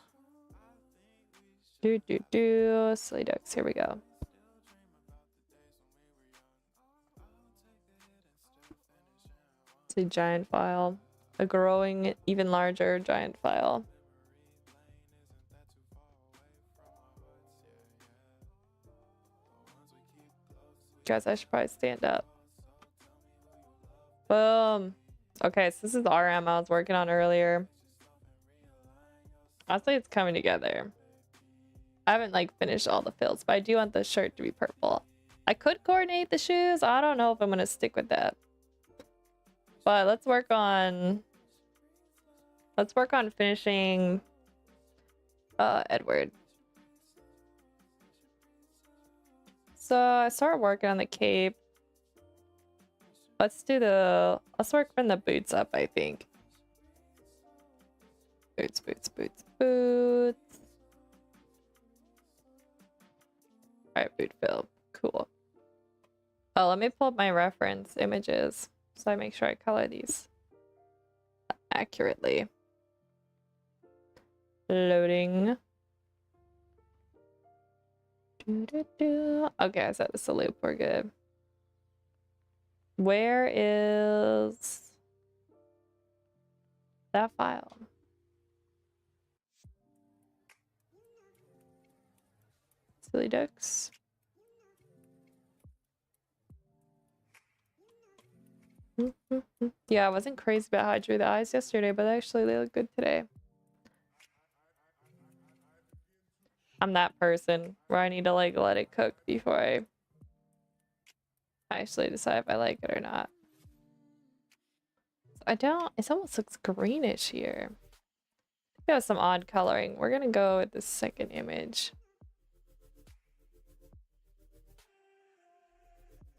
Silly Ducks. Here we go. It's a giant file. A growing, even larger giant file. Guys, I should probably stand up. Boom. Okay, so this is the RM I was working on earlier. Honestly, it's coming together. I haven't like finished all the fills, but I do want the shirt to be purple. I could coordinate the shoes. I don't know if I'm gonna stick with that. But let's work on finishing Edward. So I started working on the cape. Let's work from the boots up, I think. Boots, boots, boots, boots. Alright, boot fill. Cool. Oh, let me pull up my reference images so I make sure I color these accurately. Loading. Okay, I set this to loop. We're good. Where is that file? Silly Ducks. Yeah, I wasn't crazy about how I drew the eyes yesterday, but actually they look good today. I'm that person where I need to like let it cook before I actually decide if I like it or not. It almost looks greenish here. It has some odd coloring. We're gonna go with the second image.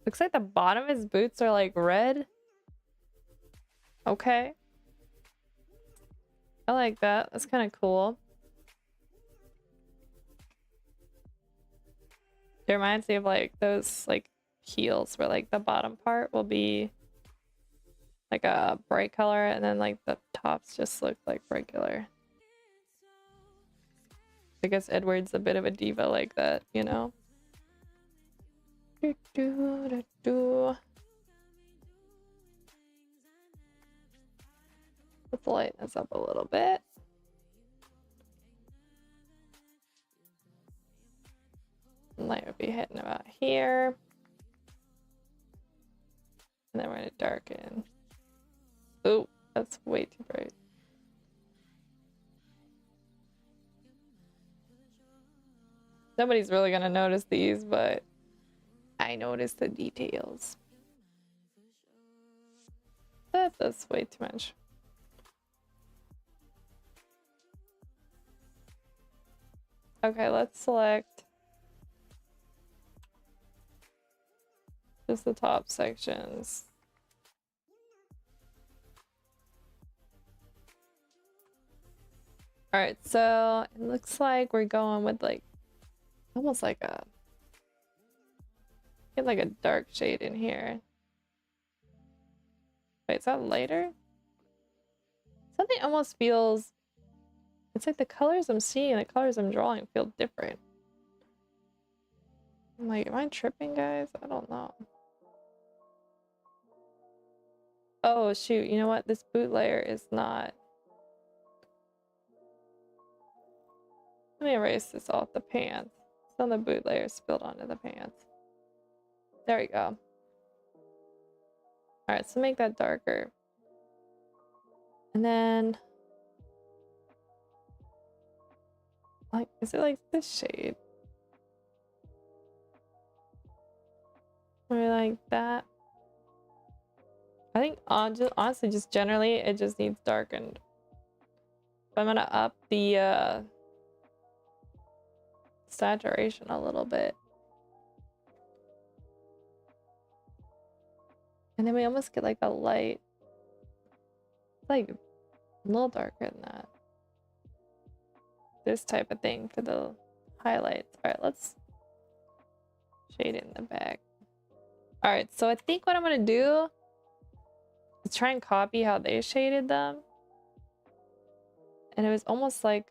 Looks like the bottom of his boots are like red. Okay. I like that. That's kind of cool. It reminds me of like those like heels where like the bottom part will be like a bright color and then like the tops just look like regular. I guess Edward's a bit of a diva like that, you know? Let's lighten this up a little bit. Light would be hitting about here. And then we're gonna darken. Oh, that's way too bright. Nobody's really gonna notice these, but I noticed the details. That's way too much. Okay, let's select just the top sections. All right, so it looks like we're going with like almost like a get like a dark shade in here. Wait, is that lighter? Something almost feels, it's like the colors I'm seeing and the colors I'm drawing feel different. I'm like, am I tripping, guys? I don't know. Oh shoot, you know what? This boot layer is not. Let me erase this off the pants. Some of the boot layer spilled onto the pants. There we go. Alright, so make that darker. And then like, is it like this shade? Or like that? I think honestly, just generally, it just needs darkened. But I'm gonna up the saturation a little bit. And then we almost get like a light, like a little darker than that. This type of thing for the highlights. All right, let's shade it in the back. All right, so I think what I'm gonna do is try and copy how they shaded them. And it was almost like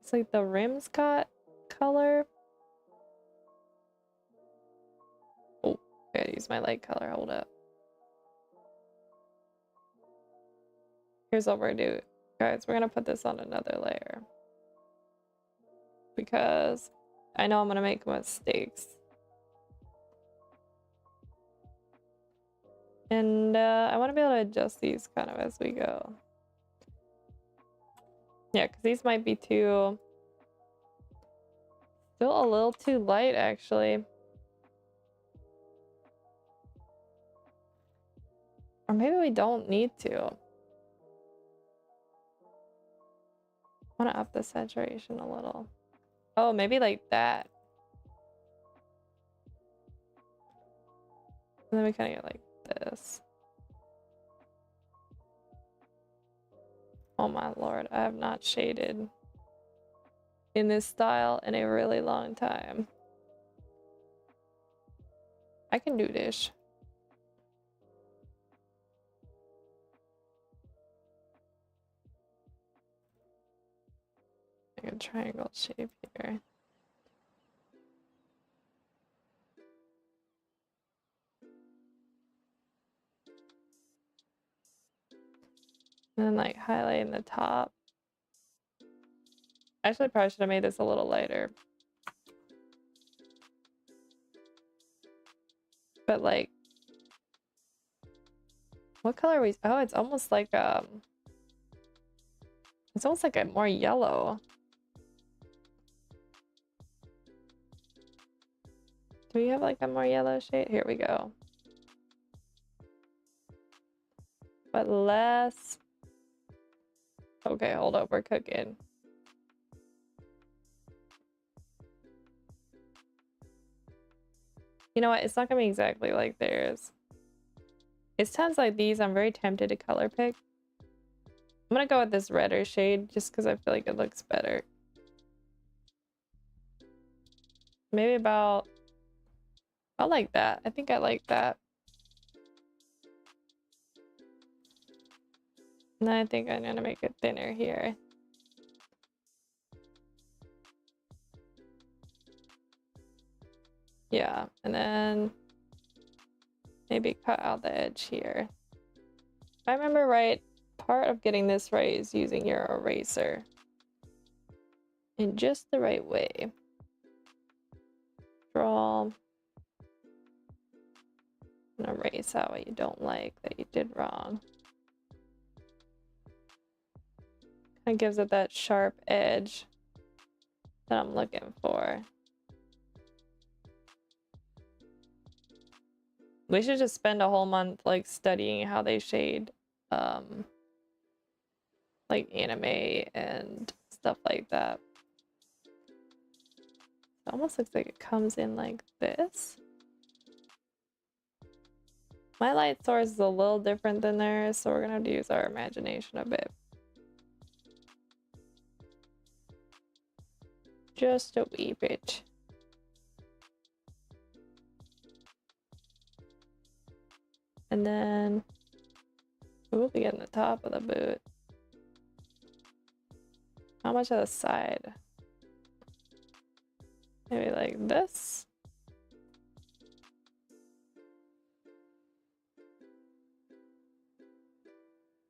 it's like the rims got color. Oh, I gotta use my light color. Hold up. Here's what we're gonna do, guys. We're gonna put this on another layer because I know I'm gonna make mistakes. And I want to be able to adjust these kind of as we go. Yeah, because these might be still a little too light, actually. Or maybe we don't need to. I want to up the saturation a little. Oh, maybe like that. And then we kind of get like this. Oh my lord, I have not shaded in this style in a really long time. I can do this. Like a triangle shape here. And then like highlighting the top. Actually, I probably should have made this a little lighter. But like, what color are we? Oh, it's almost like a more yellow. Do we have like a more yellow shade? Here we go. But less. Okay, hold up, we're cooking. You know what? It's not gonna be exactly like theirs. It's times like these I'm very tempted to color pick. I'm gonna go with this redder shade just because I feel like it looks better. Maybe about I like that. I think I like that. And then I think I'm gonna make it thinner here. Yeah, and then maybe cut out the edge here. If I remember right, part of getting this right is using your eraser in just the right way. Draw and erase out what you don't like that you did wrong. Kind of gives it that sharp edge that I'm looking for. We should just spend a whole month like studying how they shade like anime and stuff like that. It almost looks like it comes in like this. My light source is a little different than theirs, so we're gonna have to use our imagination a bit. Just a wee bit. And then we'll be getting the top of the boot. How much of the side? Maybe like this?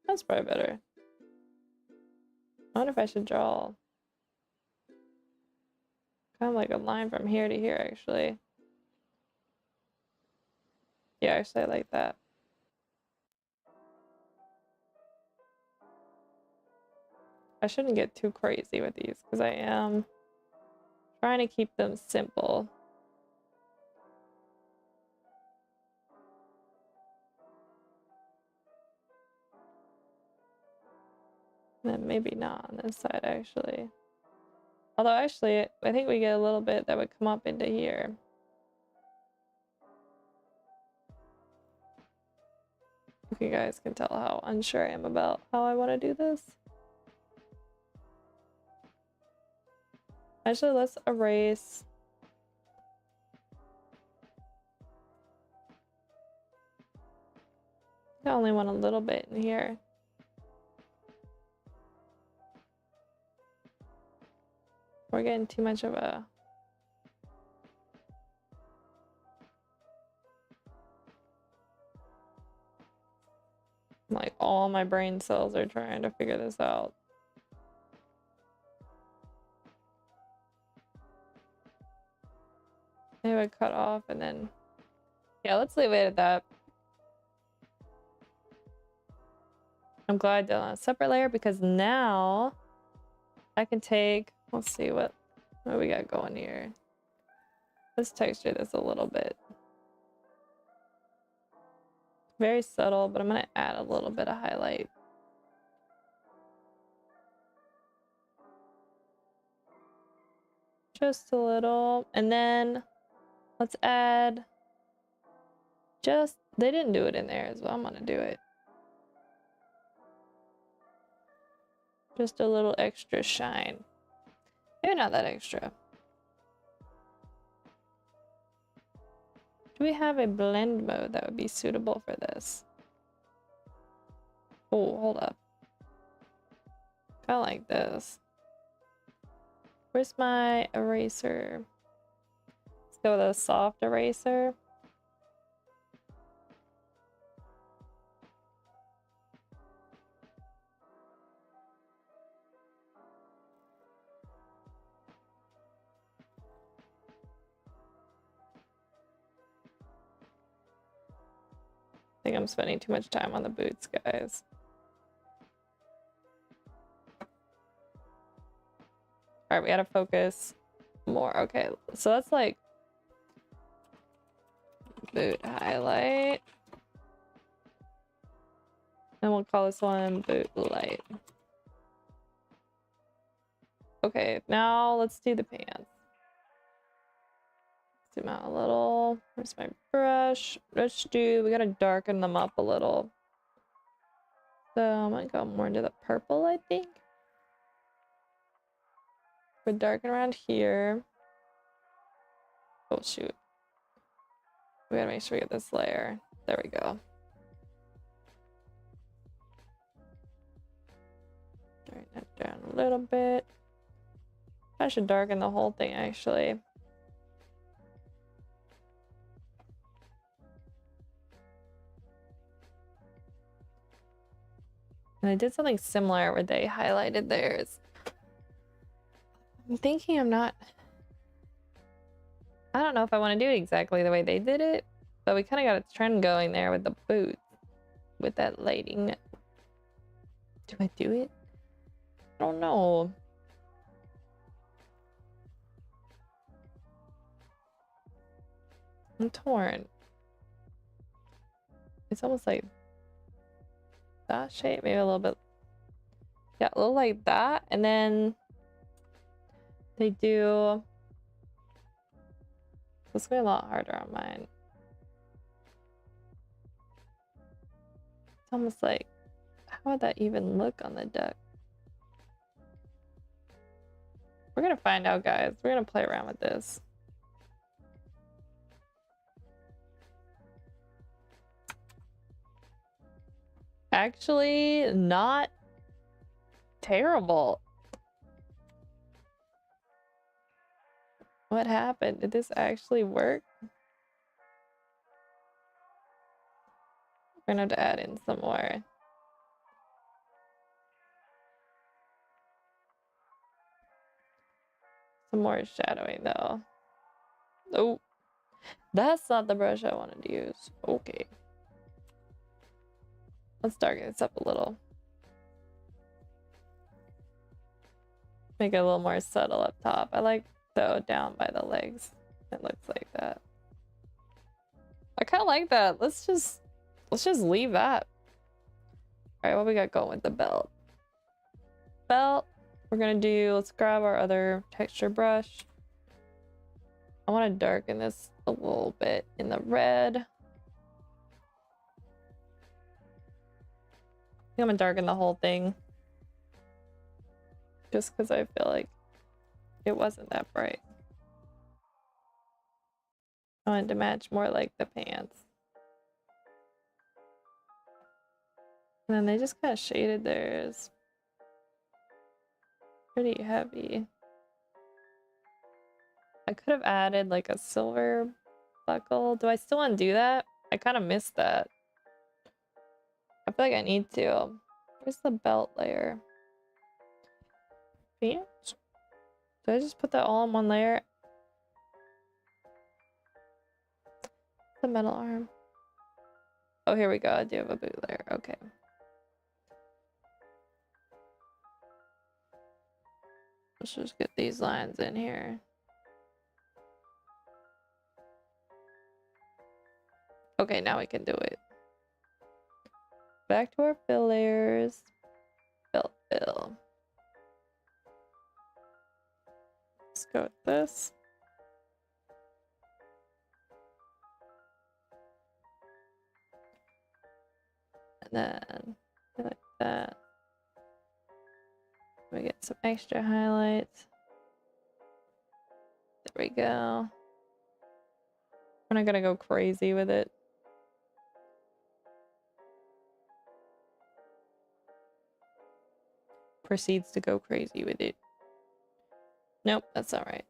That's probably better. I wonder if I should draw kind of like a line from here to here, actually. Yeah, actually, I like that. I shouldn't get too crazy with these because I am trying to keep them simple. And then maybe not on this side, actually. Although, actually, I think we get a little bit that would come up into here. If you guys can tell how unsure I am about how I want to do this. Actually, let's erase. I only want a little bit in here. We're getting too much of a... Like, all my brain cells are trying to figure this out. Maybe I cut off and then... Yeah, let's leave it at that. I'm glad I did it on a separate layer because now I can take... Let's see what we got going here. Let's texture this a little bit. Very subtle, but I'm going to add a little bit of highlight. Just a little. And then let's add just... They didn't do it in there as well. I'm going to do it. Just a little extra shine. Maybe not that extra. Do we have a blend mode that would be suitable for this? Oh, hold up. Kind of like this. Where's my eraser? Let's go with a soft eraser. I think I'm spending too much time on the boots, guys. All right, we gotta focus more. Okay, so that's like boot highlight. And we'll call this one boot light. Okay, now let's do the pants. Zoom out a little. Where's my brush? We gotta darken them up a little. So I'm gonna go more into the purple, I think. We're darken around here. Oh shoot. We gotta make sure we get this layer. There we go. Darken that down a little bit. I should darken the whole thing actually. And I did something similar where they highlighted theirs. I'm thinking I don't know if I want to do it exactly the way they did it, but we kind of got a trend going there with the boots, with that lighting. Do I do it? I don't know. I'm torn. It's almost like that shape, maybe a little bit. Yeah, a little like that, and then They do. This will be a lot harder on mine. It's almost like, how would that even look on the duck? We're gonna find out, guys. We're gonna play around with this. Actually, not terrible. What happened? Did this actually work? We're gonna have to add in some more. Some more shadowing though. Oh, that's not the brush I wanted to use. Okay. Let's darken this up a little. Make it a little more subtle up top. I like though down by the legs. It looks like that. I kind of like that. Let's just leave that. All right, what we got going with the belt? Belt. We're gonna do. Let's grab our other texture brush. I want to darken this a little bit in the red. I think I'm gonna darken the whole thing. Just because I feel like it wasn't that bright. I wanted to match more like the pants. And then they just kind of shaded theirs. Pretty heavy. I could have added like a silver buckle. Do I still want to do that? I kind of missed that. I feel like I need to. Where's the belt layer? Pants? Did I just put that all in one layer? The metal arm. Oh, here we go. I do have a boot layer. Okay. Let's just get these lines in here. Okay, now we can do it. Back to our fill layers. Fill. Let's go with this. And then like that. We get some extra highlights. There we go. We're not gonna go crazy with it. Proceeds to go crazy with it. Nope, that's not right.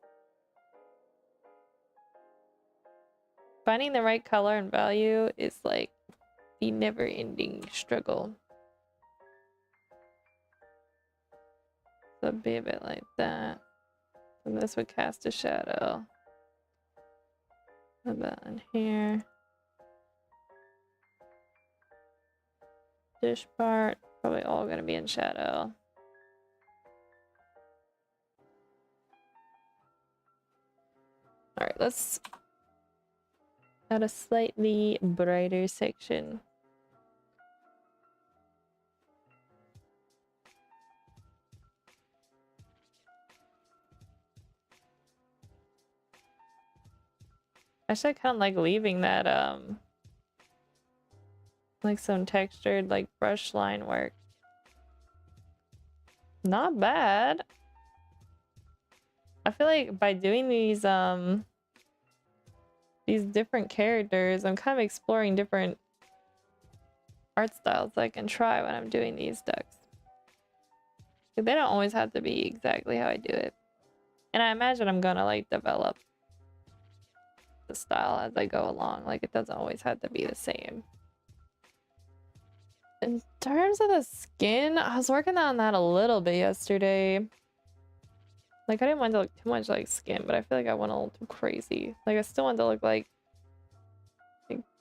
Finding the right color and value is like the never-ending struggle. So it'd be a bit like that. And this would cast a shadow. Put that in here. Dish part, probably all gonna be in shadow. All right, let's add a slightly brighter section. Actually, I kind of like leaving that, like some textured, like brush line work. Not bad. I feel like by doing these different characters, I'm kind of exploring different art styles I can try when I'm doing these ducks. They don't always have to be exactly how I do it. And I imagine I'm gonna like develop the style as I go along. Like it doesn't always have to be the same. In terms of the skin, I was working on that a little bit yesterday. Like I didn't want to look too much like skin, but I feel like I went a little too crazy. Like I still want to look like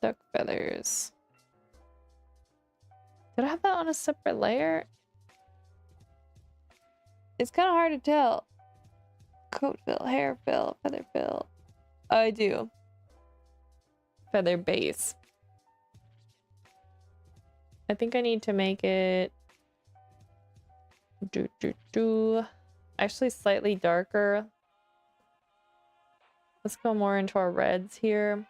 duck feathers. Did I have that on a separate layer? It's kind of hard to tell. Coat fill, hair fill, feather fill. Oh, I do. Feather base. I think I need to make it actually slightly darker Let's go more into our reds here.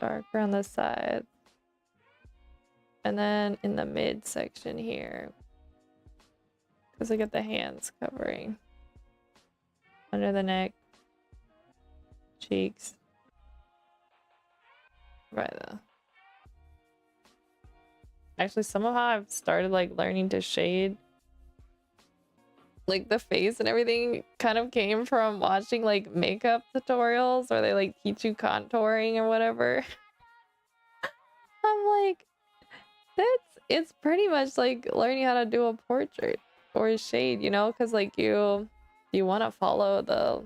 Darker on the sides. And then in the mid section here. Because I get the hands covering. Under the neck. Cheeks. Right there. Actually, some of how I've started like learning to shade like the face and everything kind of came from watching like makeup tutorials where they like teach you contouring or whatever. I'm like, it's pretty much like learning how to do a portrait or a shade, you know, because like you want to follow the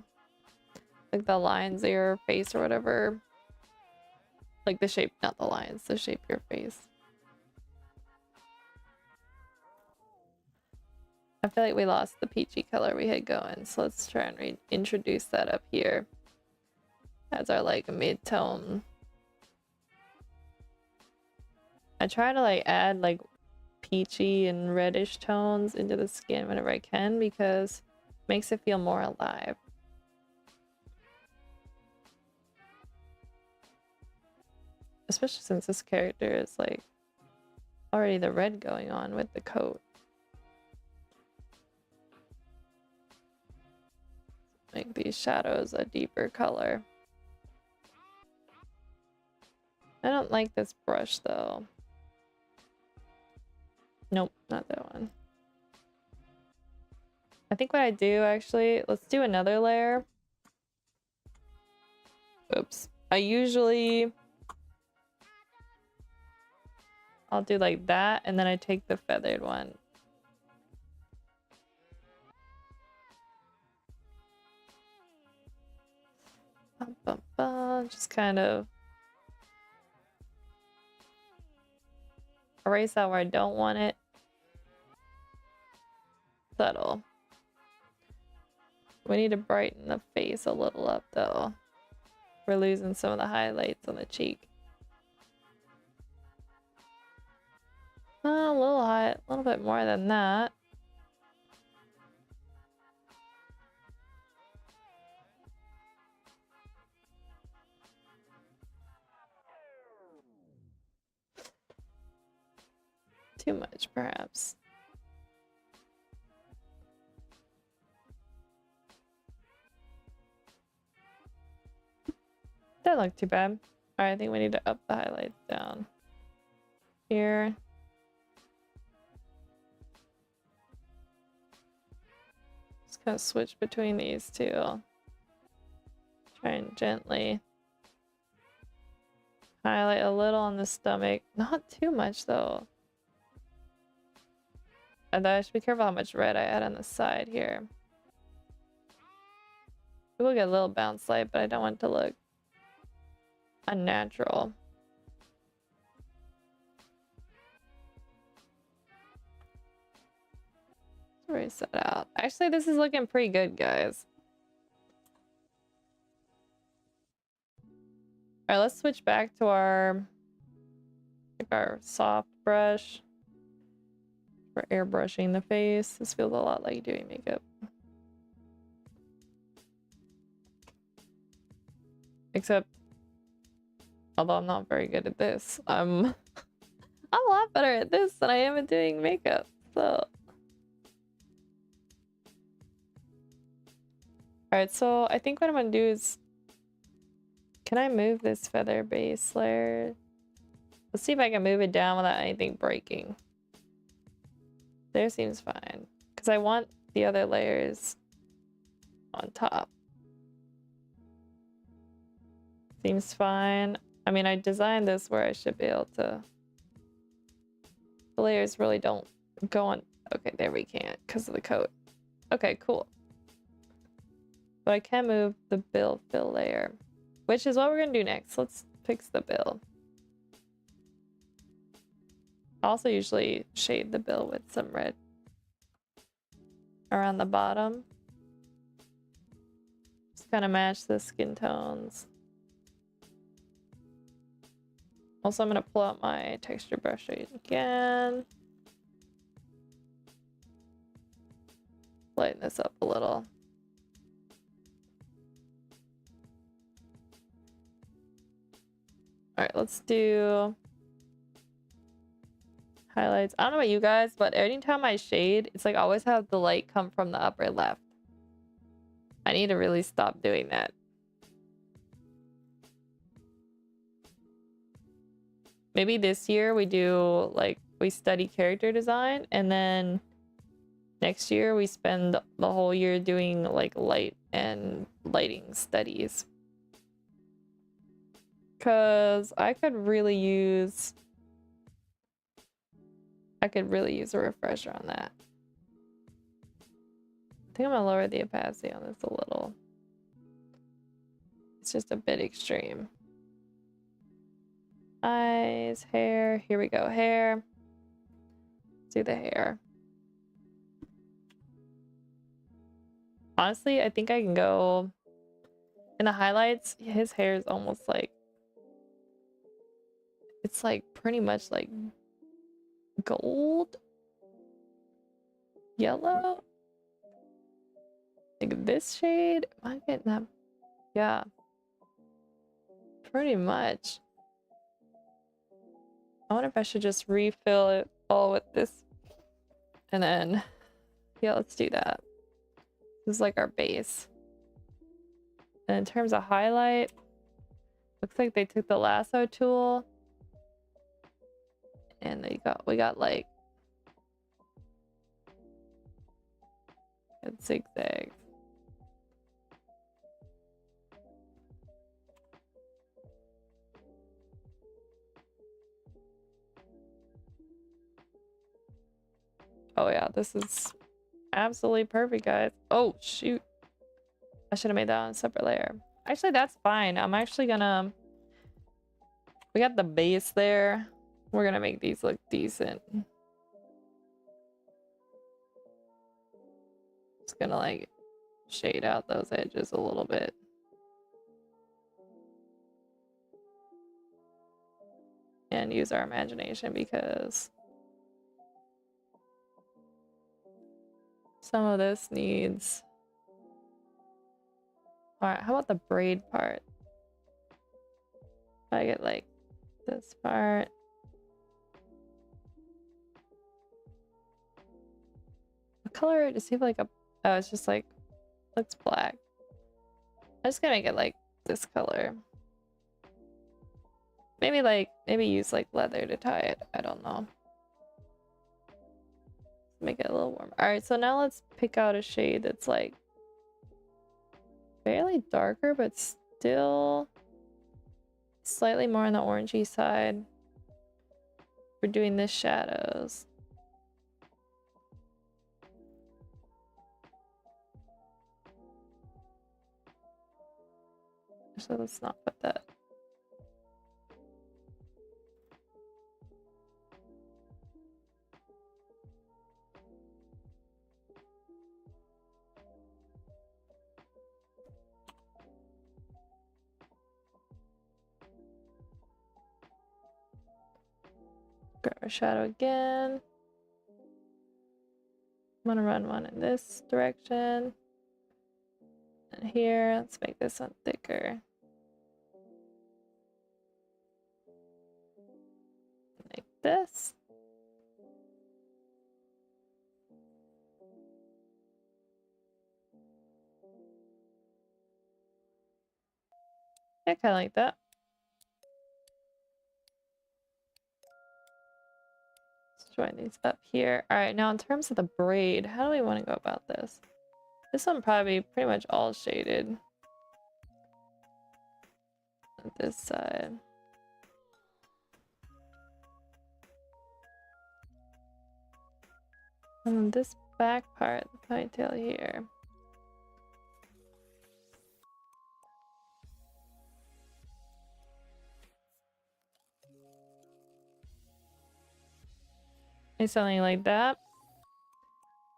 like the lines of your face or whatever, like the shape, not the lines, the shape of your face. I feel like we lost the peachy color we had going, so let's try and reintroduce that up here as our like mid-tone. I try to like add like peachy and reddish tones into the skin whenever I can because it makes it feel more alive. Especially since this character is like already the red going on with the coat. Make these shadows a deeper color. I don't like this brush though. Nope, not that one. I think what I do actually, let's do another layer. Oops. I'll do like that and then I take the feathered one. Just kind of erase out where I don't want it. Subtle. We need to brighten the face a little up though. We're losing some of the highlights on the cheek. A little bit more than that. Too much, perhaps. That looked too bad. Alright, I think we need to up the highlights down. Here. Just kind of switch between these two. Try and gently highlight a little on the stomach. Not too much though. And I should be careful how much red I add on the side here. We will get a little bounce light, but I don't want it to look unnatural. Erase that out. Actually, this is looking pretty good, guys. All right, let's switch back to our soft brush for airbrushing the face. This feels a lot like doing makeup. Except, although I'm not very good at this, I'm a lot better at this than I am at doing makeup. So, all right. So I think what I'm gonna do is, can I move this feather base layer? Let's see if I can move it down without anything breaking. There seems fine, because I want the other layers on top. Seems fine. I mean, I designed this where I should be able to... The layers really don't go on... Okay, there we can't, because of the coat. Okay, cool. But I can move the bill fill layer, which is what we're going to do next. Let's fix the bill. I also usually shade the bill with some red around the bottom. Just kind of match the skin tones. Also, I'm going to pull out my texture brush again. lighten this up a little. All right, let's do highlights. I don't know about you guys, but anytime I shade, it's like I always have the light come from the upper left. I need to really stop doing that. Maybe this year we do like we study character design, and then next year we spend the whole year doing like light and lighting studies. Cause I could really use a refresher on that. I think I'm gonna lower the opacity on this a little. It's just a bit extreme. Eyes, hair, here we go, hair. Let's do the hair. Honestly, I think I can go in the highlights. His hair is almost like, it's like pretty much like gold, yellow, like this shade. Am I getting that? Yeah, pretty much. I wonder if I should just refill it all with this, and then yeah, let's do that. This is like our base. And in terms of highlight, looks like they took the lasso tool and we got like a zigzag. Oh yeah, this is absolutely perfect, guys. Oh shoot, I should have made that on a separate layer. Actually, that's fine. I'm actually gonna, we got the base there. We're gonna make these look decent. Just gonna like shade out those edges a little bit. And use our imagination, because some of this needs. All right, how about the braid part? If I get like this part. What color? Does he have like a, oh, it's just like, looks black. I'm just gonna make it like this color. Maybe use like leather to tie it. I don't know. Make it a little warmer. All right, so now let's pick out a shade that's like fairly darker, but still slightly more on the orangey side. We're doing the shadows. So let's not put that. Grab our shadow again. I'm gonna run one in this direction. And here, let's make this one thicker. Like this. Yeah, kind of like that. Let's join these up here. All right, now in terms of the braid, how do we want to go about this? This one probably pretty much all shaded. On this side. And then this back part, the ponytail here. Maybe something like that.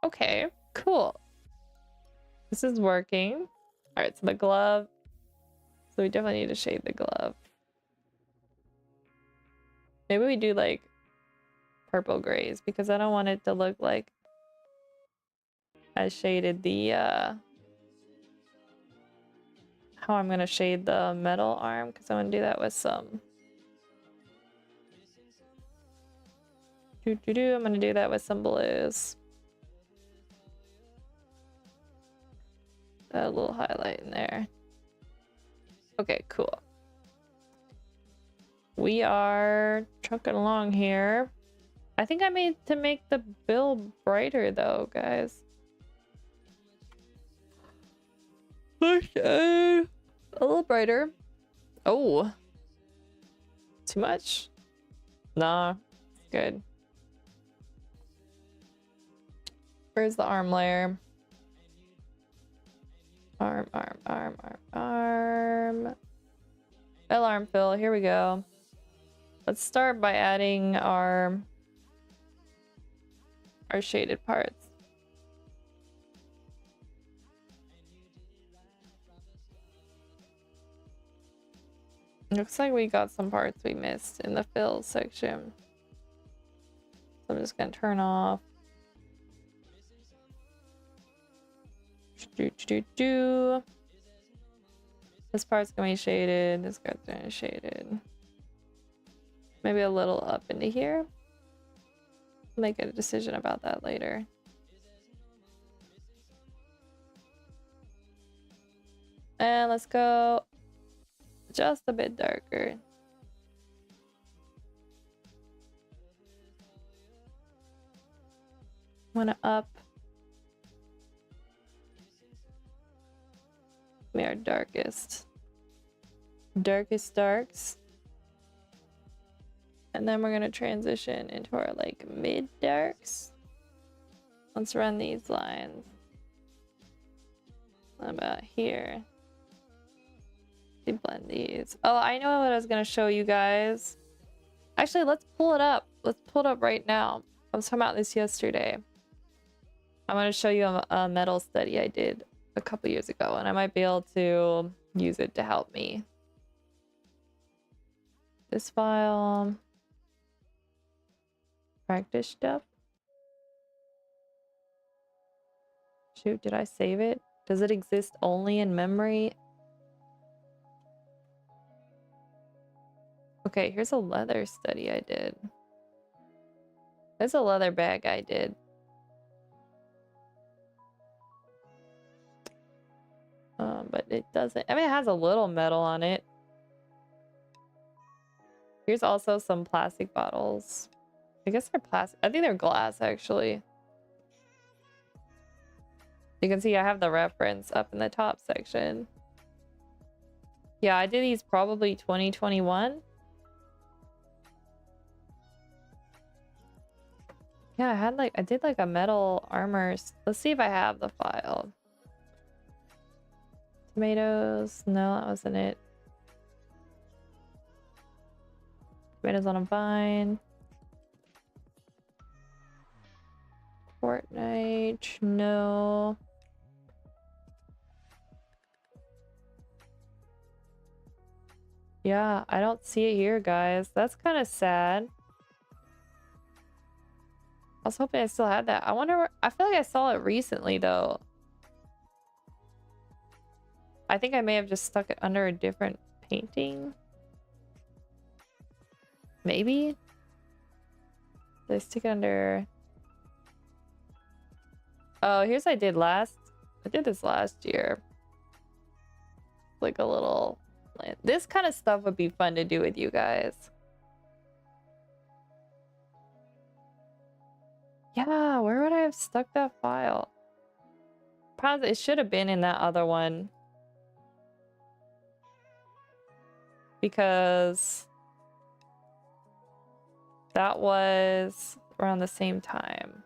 Okay, cool. This is working. All right, so the glove. So we definitely need to shade the glove. Maybe we do like purple grays, because I don't want it to look like I shaded the how I'm gonna shade the metal arm, because I'm gonna do that with some I'm gonna do that with some blues. A little highlight in there. Okay, cool. We are trucking along here. I think I made to make the bill brighter though, guys. Okay. A little brighter. Oh. Too much? Nah. It's good. Where's the arm layer? Arm. Bell arm fill. Here we go. Let's start by adding our shaded parts. Looks like we got some parts we missed in the fill section. So I'm just gonna turn off. This part's gonna be shaded. This part's gonna be shaded. Maybe a little up into here. Make a decision about that later. And let's go just a bit darker. Wanna up. We are darkest darks. And then we're gonna transition into our like mid darks. Let's run these lines. About here. Blend these. Oh, I know what I was gonna show you guys. Actually, let's pull it up. Let's pull it up right now. I was talking about this yesterday. I'm gonna show you a metal study I did a couple years ago, and I might be able to use it to help me. This file. Practice stuff. Shoot, did I save it? Does it exist only in memory? Okay, here's a leather study I did. There's a leather bag I did. But it doesn't, I mean, it has a little metal on it. Here's also some plastic bottles. I guess they're plastic. I think they're glass, actually. You can see I have the reference up in the top section. Yeah, I did these probably 2021. Yeah, I did like a metal armor. Let's see if I have the file. Tomatoes. No, that wasn't it. Tomatoes on a vine. Fortnite. No. Yeah, I don't see it here, guys. That's kind of sad. I was hoping I still had that. I wonder where... I feel like I saw it recently, though. I think I may have just stuck it under a different painting. Maybe? Did I stick it under... Oh, here's what I did last... I did this last year. Like a little... This kind of stuff would be fun to do with you guys. Yeah, where would I have stuck that file? Probably it should have been in that other one. Because that was around the same time.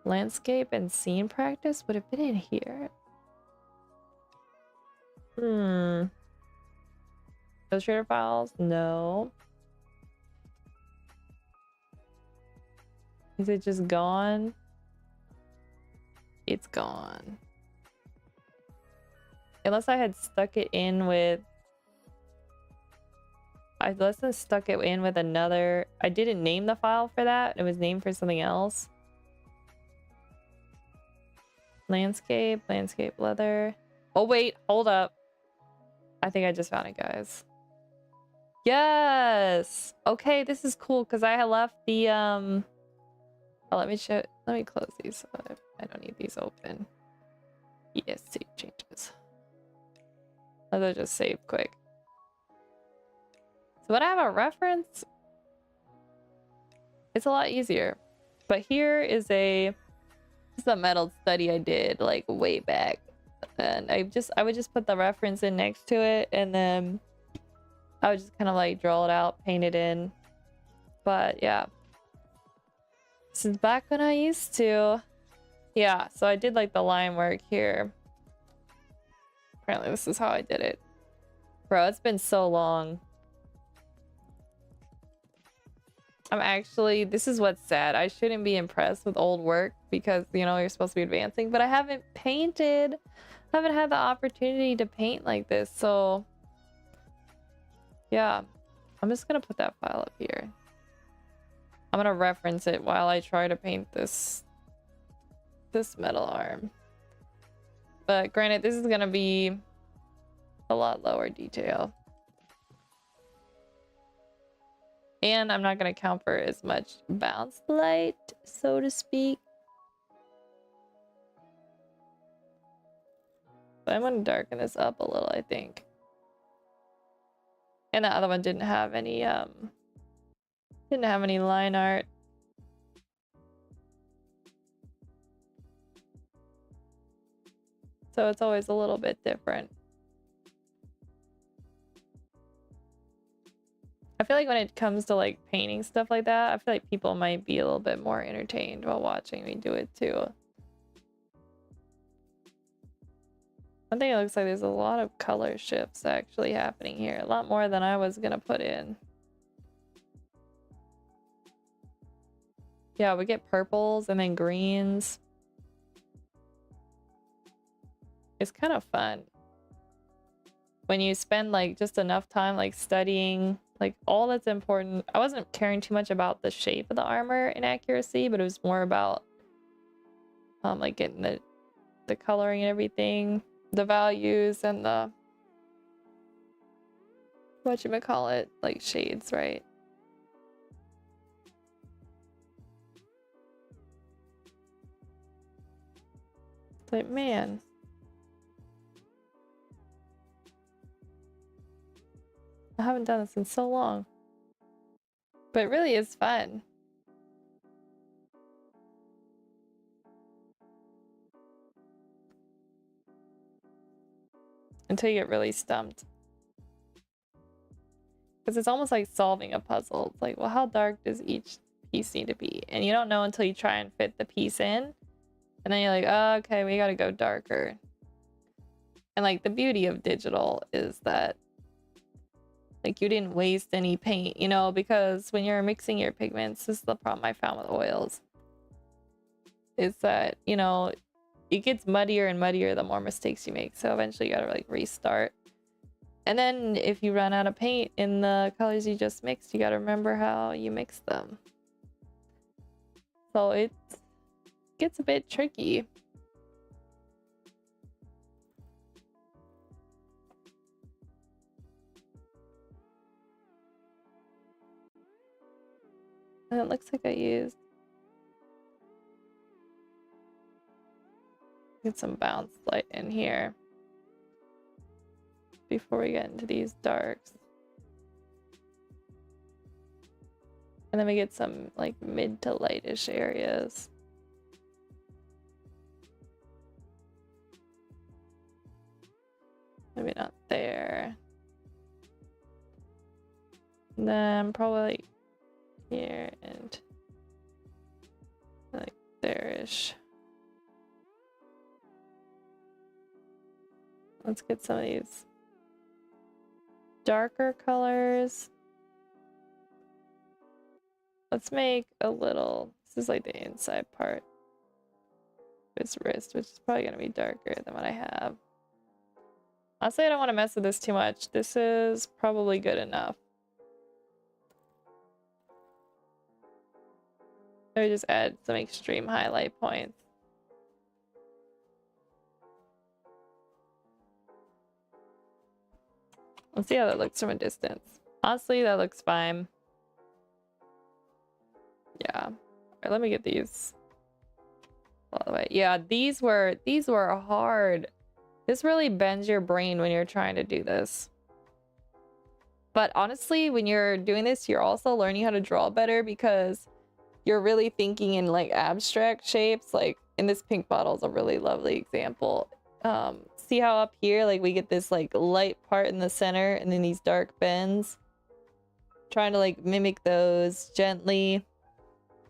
Landscape and scene practice would have been in here. Illustrator files? No. Is it just gone? It's gone. Unless I had stuck it in with... I must have stuck it in with another... I didn't name the file for that. It was named for something else. Landscape, landscape leather. Oh wait, hold up. I think I just found it, guys. Yes! Okay, this is cool because I left the oh, let me close these. I don't need these open. Yes, save changes. Let's just save quick. So when I have a reference, it's a lot easier. But here is this is a metal study I did like way back. And I would just put the reference in next to it, and then I would just kind of like draw it out, paint it in. But yeah. This is back when I used to. Yeah, so I did like the line work here. Apparently this is how I did it. Bro, it's been so long. This is what's sad. I shouldn't be impressed with old work because, you know, you're supposed to be advancing, but I haven't painted. I haven't had the opportunity to paint like this, so yeah. I'm just gonna put that file up here. I'm gonna reference it while I try to paint this metal arm. But granted, this is gonna be a lot lower detail. And I'm not gonna count for as much bounce light, so to speak. But I'm gonna darken this up a little, I think. And the other one didn't have any line art. So it's always a little bit different. I feel like when it comes to like painting stuff like that, I feel like people might be a little bit more entertained while watching me do it too. One thing, it looks like there's a lot of color shifts actually happening here. A lot more than I was gonna put in. Yeah, we get purples and then greens. It's kind of fun when you spend like just enough time like studying like all that's important. I wasn't caring too much about the shape of the armor and accuracy, but it was more about like getting the coloring and everything, the values and the whatchamacallit, like shades, right? It's like, man, I haven't done this in so long. But it really is fun. Until you get really stumped. Because it's almost like solving a puzzle. It's like, well, how dark does each piece need to be? And you don't know until you try and fit the piece in. And then you're like, oh, okay, we gotta go darker. And like the beauty of digital is that like you didn't waste any paint, you know, because when you're mixing your pigments, this is the problem I found with oils. Is that, you know, it gets muddier and muddier the more mistakes you make. So eventually you gotta like restart. And then if you run out of paint in the colors you just mixed, you gotta remember how you mixed them. So it gets a bit tricky. And it looks like I used get some bounce light in here before we get into these darks. And then we get some like mid to lightish areas. Maybe not there. And then probably like here and like there-ish. Let's get some of these darker colors. Let's make a little, this is like the inside part of his wrist, which is probably gonna be darker than what I have. Honestly, I don't want to mess with this too much. This is probably good enough. Let me just add some extreme highlight points. Let's see how that looks from a distance. Honestly, that looks fine. Yeah. All right, let me get these all the way. Yeah, these were hard. This really bends your brain when you're trying to do this. But honestly, when you're doing this, you're also learning how to draw better because you're really thinking in like abstract shapes. Like in this pink bottle is a really lovely example. See how up here, like we get this like light part in the center and then these dark bends. Trying to like mimic those gently.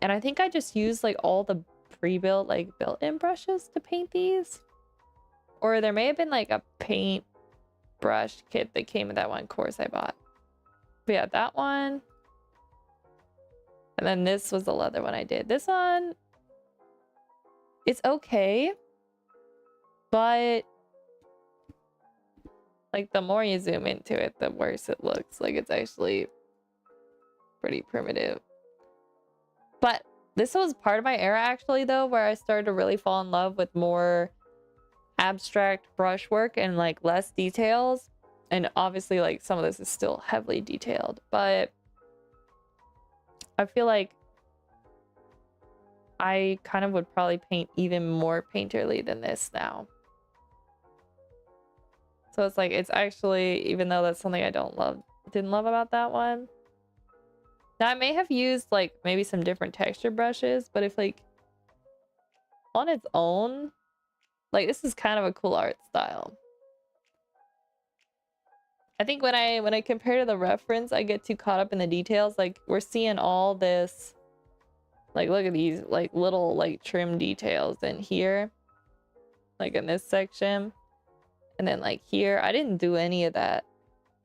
And I think I just used like all the pre-built like built-in brushes to paint these. Or there may have been like a paint brush kit that came with that one course I bought. But yeah, that one. And then this was the leather one I did. This one, it's okay. But like the more you zoom into it, the worse it looks. Like it's actually pretty primitive. But this was part of my era actually though, where I started to really fall in love with more abstract brushwork and like less details. And obviously like some of this is still heavily detailed, but I feel like I kind of would probably paint even more painterly than this now. So it's like, it's actually, even though that's something I didn't love about that one. Now I may have used like maybe some different texture brushes, but if like on its own, like this is kind of a cool art style. I think when I compare to the reference, I get too caught up in the details. Like we're seeing all this, like look at these like little like trim details in here, like in this section, and then like here. I didn't do any of that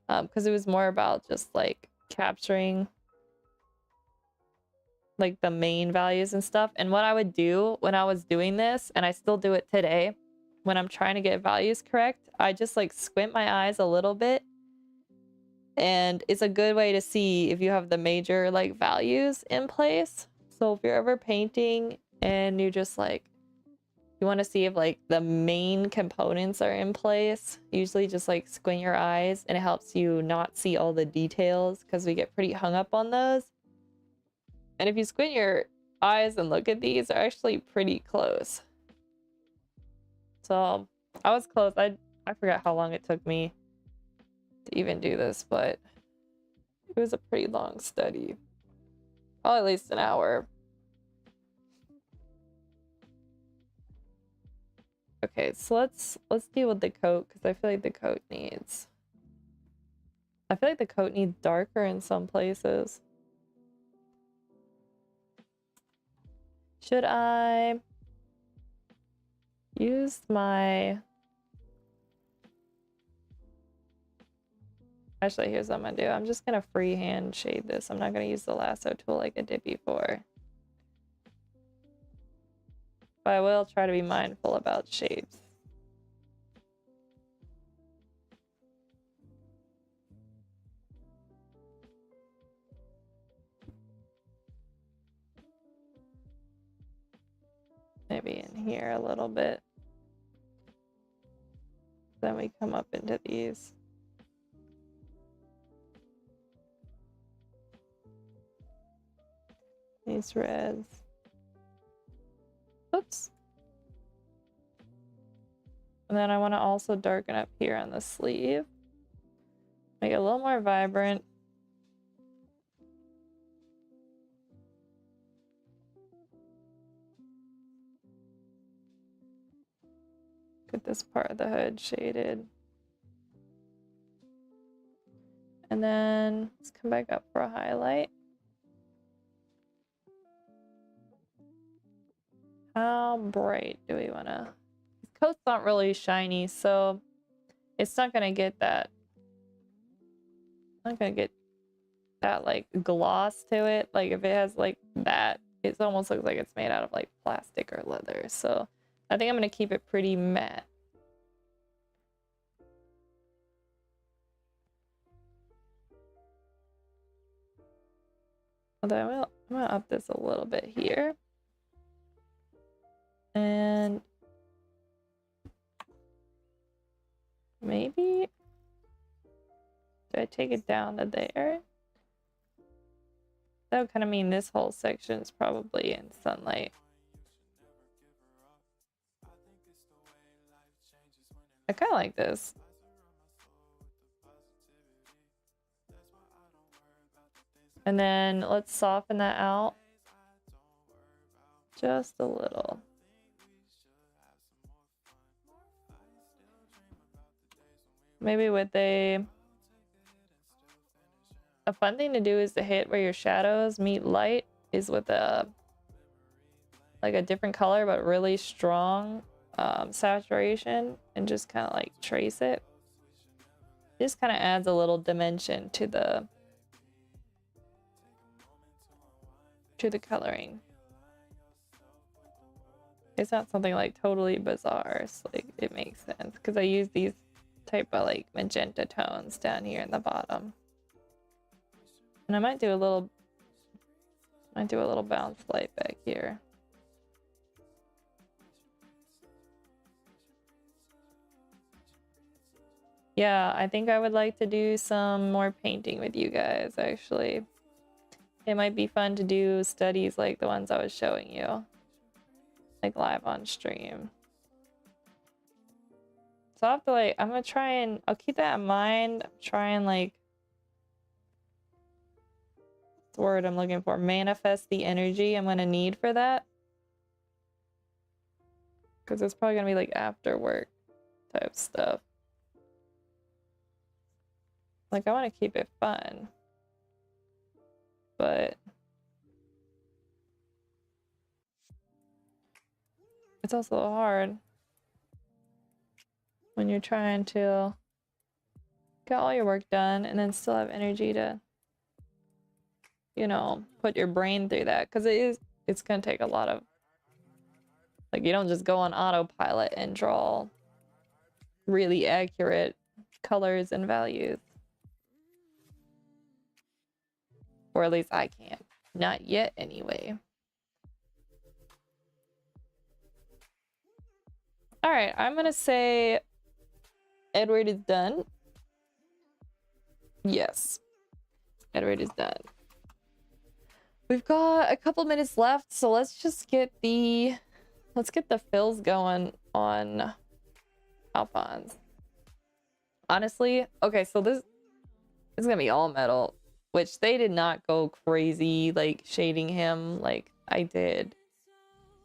because it was more about just like capturing like the main values and stuff. And what I would do when I was doing this, and I still do it today, when I'm trying to get values correct, I just like squint my eyes a little bit. And it's a good way to see if you have the major like values in place. So if you're ever painting and you just like, you want to see if like the main components are in place, usually just like squint your eyes and it helps you not see all the details because we get pretty hung up on those. And if you squint your eyes and look at these, they're actually pretty close. So I was close. I forgot how long it took me to even do this, but it was a pretty long study. Probably at least an hour. Okay, so let's deal with the coat because I feel like the coat needs darker in some places. Should I use my... Actually, here's what I'm gonna do. I'm just gonna freehand shade this. I'm not gonna use the lasso tool like I did before. But I will try to be mindful about shapes. Maybe in here a little bit. Then we come up into these. These reds. Oops. And then I want to also darken up here on the sleeve. Make it a little more vibrant. Get this part of the hood shaded. And then let's come back up for a highlight. How bright do we want to... This coat's not really shiny, so it's not going to get that... Not going to get that like gloss to it. Like if it has like that, it almost looks like it's made out of like plastic or leather. So I think I'm going to keep it pretty matte. Although I'm going to up this a little bit here. And maybe I take it down to there? That would kind of mean this whole section is probably in sunlight. I kind of like this. And then let's soften that out just a little. Maybe with a fun thing to do is to hit where your shadows meet light is with a like a different color but really strong saturation, and just kind of like trace it. This kind of adds a little dimension to the coloring. It's not something like totally bizarre, so like it makes sense because I use these type of like magenta tones down here in the bottom. And I might do a little bounce light back here. Yeah, I think I would like to do some more painting with you guys, actually. It might be fun to do studies like the ones I was showing you, like live on stream. So I'll have to like, I'm gonna try and, I'll keep that in mind. Try and like, what's the word I'm looking for? Manifest the energy I'm gonna need for that. Because it's probably gonna be like after work type stuff. Like I want to keep it fun, but it's also hard when you're trying to get all your work done and then still have energy to, you know, put your brain through that, because it's gonna take a lot of, like, you don't just go on autopilot and draw really accurate colors and values. Or at least I can't. Not yet, anyway. Alright, I'm gonna say Edward is done. Yes. Edward is done. We've got a couple minutes left, so let's just get the fills going on Alphonse. Honestly, okay, so this is gonna be all metal, which they did not go crazy like shading him like I did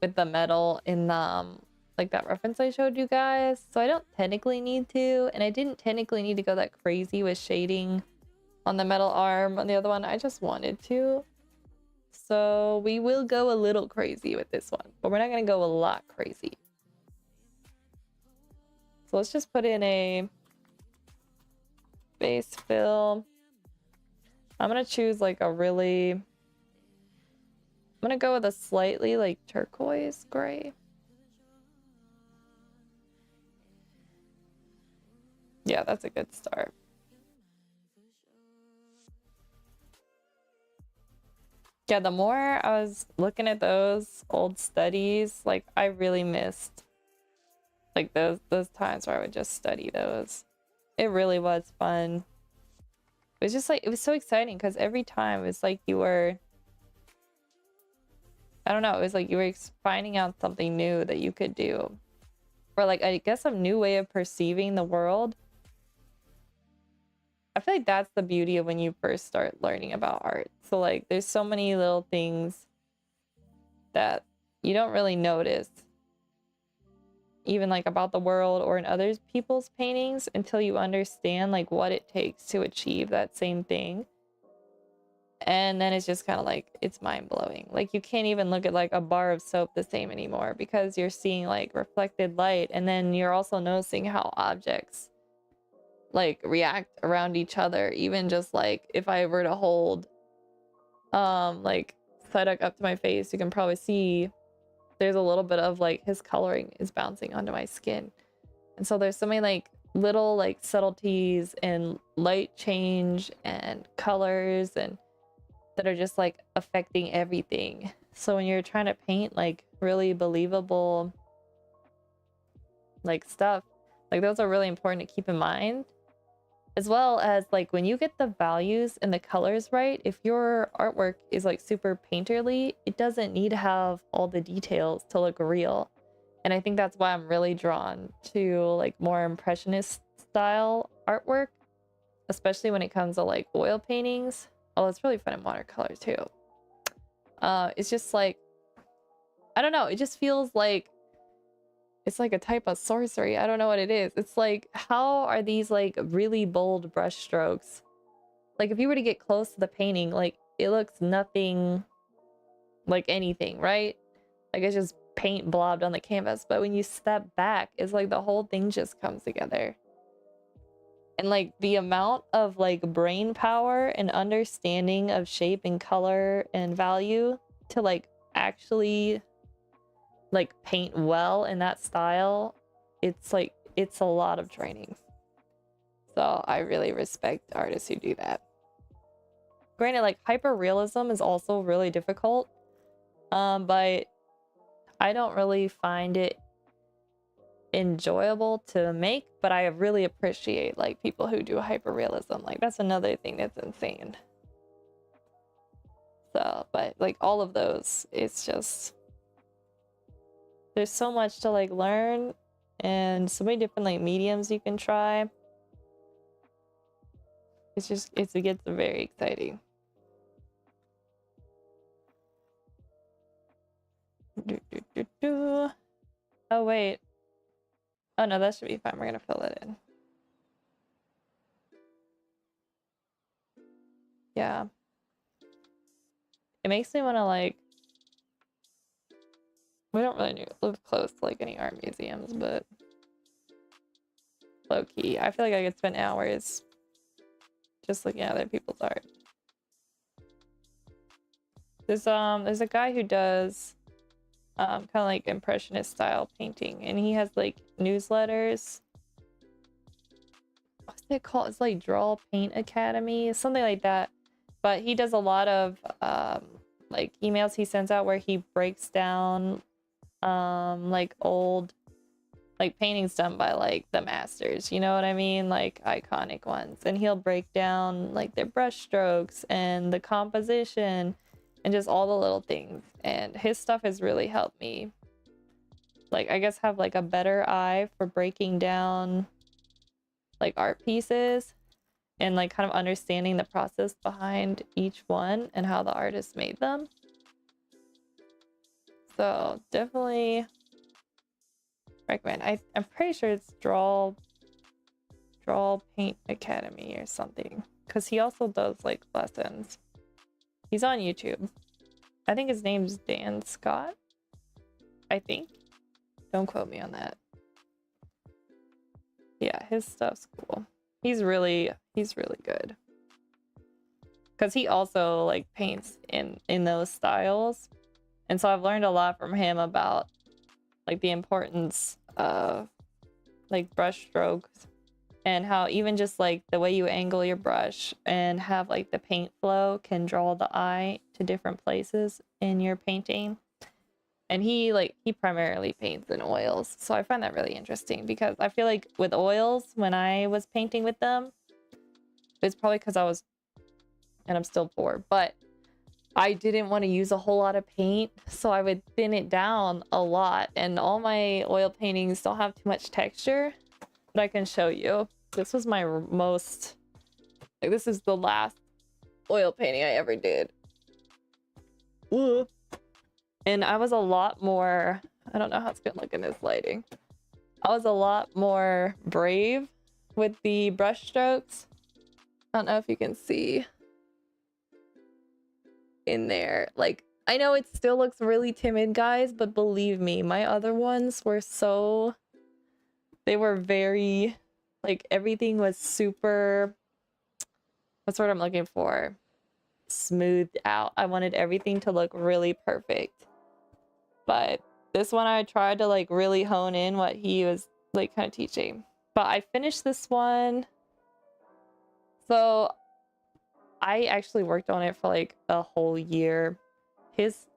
with the metal in the like that reference I showed you guys. So I don't technically need to, and I didn't technically need to go that crazy with shading on the metal arm on the other one. I just wanted to. So we will go a little crazy with this one, but we're not gonna go a lot crazy. So let's just put in a base fill. I'm gonna choose like a really, I'm gonna go with a slightly like turquoise gray. Yeah, that's a good start. Yeah, the more I was looking at those old studies, like I really missed like those times where I would just study those. It really was fun. It was just like, it was so exciting because every time it was like you were, I don't know, it was like you were finding out something new that you could do. Or like, I guess a new way of perceiving the world. I feel like that's the beauty of when you first start learning about art. So like, there's so many little things that you don't really notice, even like about the world or in other people's paintings, until you understand like what it takes to achieve that same thing. And then it's just kind of like, it's mind-blowing. Like you can't even look at like a bar of soap the same anymore because you're seeing like reflected light, and then you're also noticing how objects like react around each other. Even just like if I were to hold like Psyduck up to my face, you can probably see there's a little bit of like his coloring is bouncing onto my skin. And so there's so many like little like subtleties and light change and colors and that are just like affecting everything. So when you're trying to paint like really believable like stuff, like those are really important to keep in mind. As well as like when you get the values and the colors right, if your artwork is like super painterly, it doesn't need to have all the details to look real. And I think that's why I'm really drawn to like more impressionist style artwork, especially when it comes to like oil paintings. Oh, it's really fun in watercolor too. It's just like, I don't know, it just feels like it's like a type of sorcery. I don't know what it is. It's like, how are these like really bold brush strokes? Like if you were to get close to the painting, like it looks nothing like anything, right? Like it's just paint blobbed on the canvas. But when you step back, it's like the whole thing just comes together. And like the amount of like brain power and understanding of shape and color and value to like actually like paint well in that style, it's like, it's a lot of training. So I really respect artists who do that. Granted, like hyper realism is also really difficult, but I don't really find it enjoyable to make, but I really appreciate like people who do hyper realism. Like that's another thing that's insane. So, but like all of those, it's just, there's so much to like learn and so many different like mediums you can try. It's just, it gets very exciting. Oh wait. Oh no, that should be fine. We're gonna fill it in. Yeah. It makes me want to like, we don't really live close to like any art museums, but low key, I feel like I could spend hours just looking at other people's art. There's a guy who does kind of like impressionist style painting, and he has like newsletters. What's it called? It's like Draw Paint Academy, something like that. But he does a lot of like emails he sends out where he breaks down like old like paintings done by like the masters, you know what I mean, like iconic ones, and he'll break down like their brush strokes and the composition and just all the little things. And his stuff has really helped me like, I guess, have like a better eye for breaking down like art pieces and like kind of understanding the process behind each one and how the artist made them. So definitely recommend. I'm pretty sure it's Draw Paint Academy or something, because he also does like lessons. He's on YouTube. I think his name's Dan Scott, I think. Don't quote me on that. Yeah, his stuff's cool. He's really good, because he also like paints in those styles, and so I've learned a lot from him about like the importance of like brush strokes and how even just like the way you angle your brush and have like the paint flow can draw the eye to different places in your painting. And he primarily paints in oils, so I find that really interesting, because I feel like with oils, when I was painting with them, it's probably because I was, and I'm still poor, but I didn't want to use a whole lot of paint, so I would thin it down a lot, and all my oil paintings don't have too much texture. But I can show you. This was my most, like, this is the last oil painting I ever did. Ooh. And I was a lot more, I don't know how it's gonna look in this lighting. I was a lot more brave with the brush strokes. I don't know if you can see in there. Like, I know it still looks really timid, guys, but believe me, my other ones were so, they were very, like, everything was super, what's the word I'm looking for? Smoothed out. I wanted everything to look really perfect. But this one I tried to like really hone in what he was like kind of teaching. But I finished this one. So I actually worked on it for like a whole year.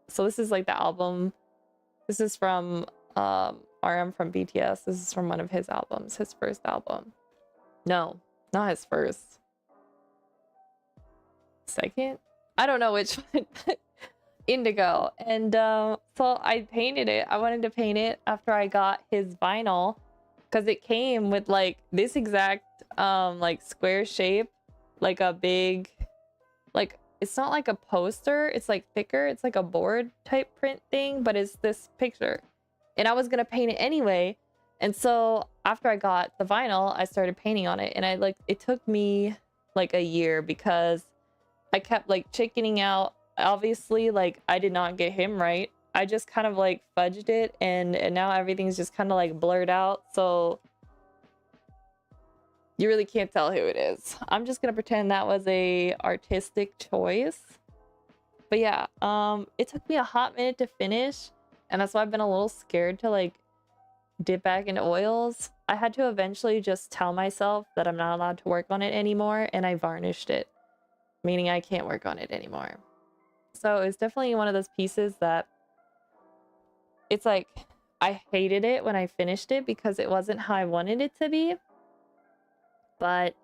So this is like the album. This is from RM from BTS. This is from one of his albums, his first album. No, Not his first. Second? I don't know which one. Indigo. And so I painted it. I wanted to paint it after I got his vinyl because it came with like this exact like square shape, like a big, like it's not like a poster, it's like thicker, it's like a board type print thing, but it's this picture. And I was gonna paint it anyway. And so after I got the vinyl, I started painting on it, and it took me like a year because I kept like chickening out. Obviously, like I did not get him right. I just kind of like fudged it, and now everything's just kind of like blurred out. So you really can't tell who it is. I'm just gonna pretend that was a artistic choice. But yeah, it took me a hot minute to finish, and that's why I've been a little scared to like dip back into oils. I had to eventually just tell myself that I'm not allowed to work on it anymore, and I varnished it, meaning I can't work on it anymore. So it's definitely one of those pieces that it's like I hated it when I finished it because it wasn't how I wanted it to be. But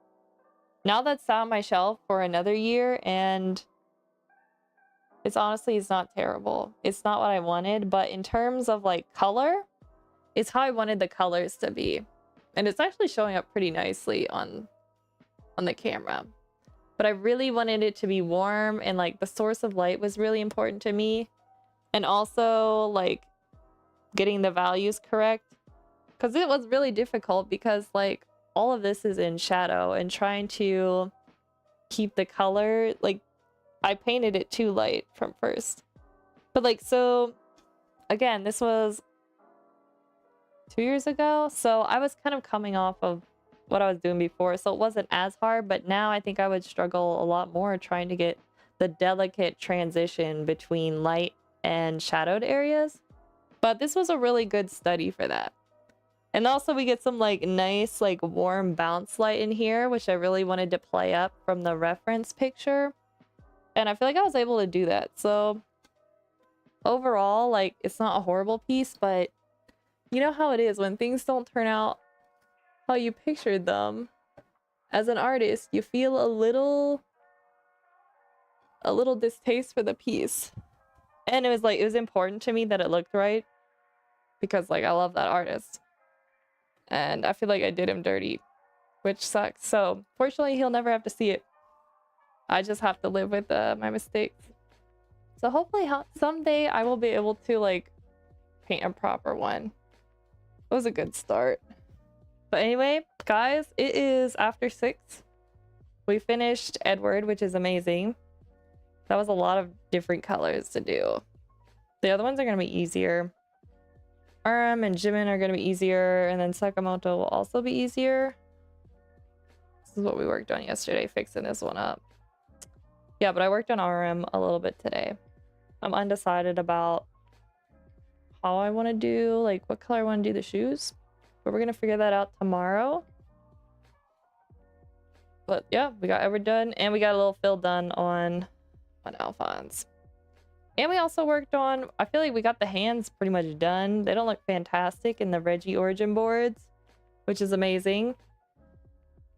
now that's on my shelf for another year, and it's not terrible. It's not what I wanted, but in terms of like color, it's how I wanted the colors to be. And it's actually showing up pretty nicely on the camera. But I really wanted it to be warm, and like the source of light was really important to me. And also like getting the values correct, because it was really difficult because like all of this is in shadow, and trying to keep the color, like I painted it too light from first. But like, so again, this was 2 years ago, so I was kind of coming off of what I was doing before, so it wasn't as hard. But now I think I would struggle a lot more trying to get the delicate transition between light and shadowed areas. But this was a really good study for that. And also we get some like nice like warm bounce light in here, which I really wanted to play up from the reference picture, and I feel like I was able to do that. So overall, like, it's not a horrible piece, but you know how it is when things don't turn out how you pictured them. As an artist, you feel a little distaste for the piece. And it was important to me that it looked right, because like I love that artist. And I feel like I did him dirty, which sucks. So fortunately, he'll never have to see it. I just have to live with my mistakes. So hopefully someday I will be able to like paint a proper one. It was a good start. But anyway, guys, it is after 6. We finished Edward, which is amazing. That was a lot of different colors to do. The other ones are going to be easier. Aram and Jimin are going to be easier, and then Sakamoto will also be easier. This is what we worked on yesterday, fixing this one up. Yeah, but I worked on Aram a little bit today. I'm undecided about how I want to do, like what color I want to do the shoes. But we're going to figure that out tomorrow. But yeah, we got Edward done, and we got a little fill done on Alphonse. And we also worked on, I feel like we got the hands pretty much done. They don't look fantastic in the Reggie origin boards, which is amazing.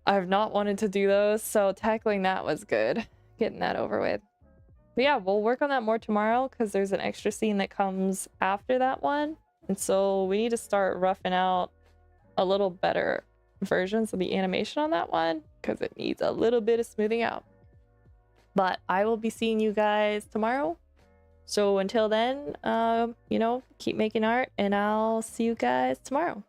I have not wanted to do those, so tackling that was good. Getting that over with. But yeah, we'll work on that more tomorrow because there's an extra scene that comes after that one. And so we need to start roughing out a little better versions of the animation on that one because it needs a little bit of smoothing out. But I will be seeing you guys tomorrow. So until then, you know, keep making art, and I'll see you guys tomorrow.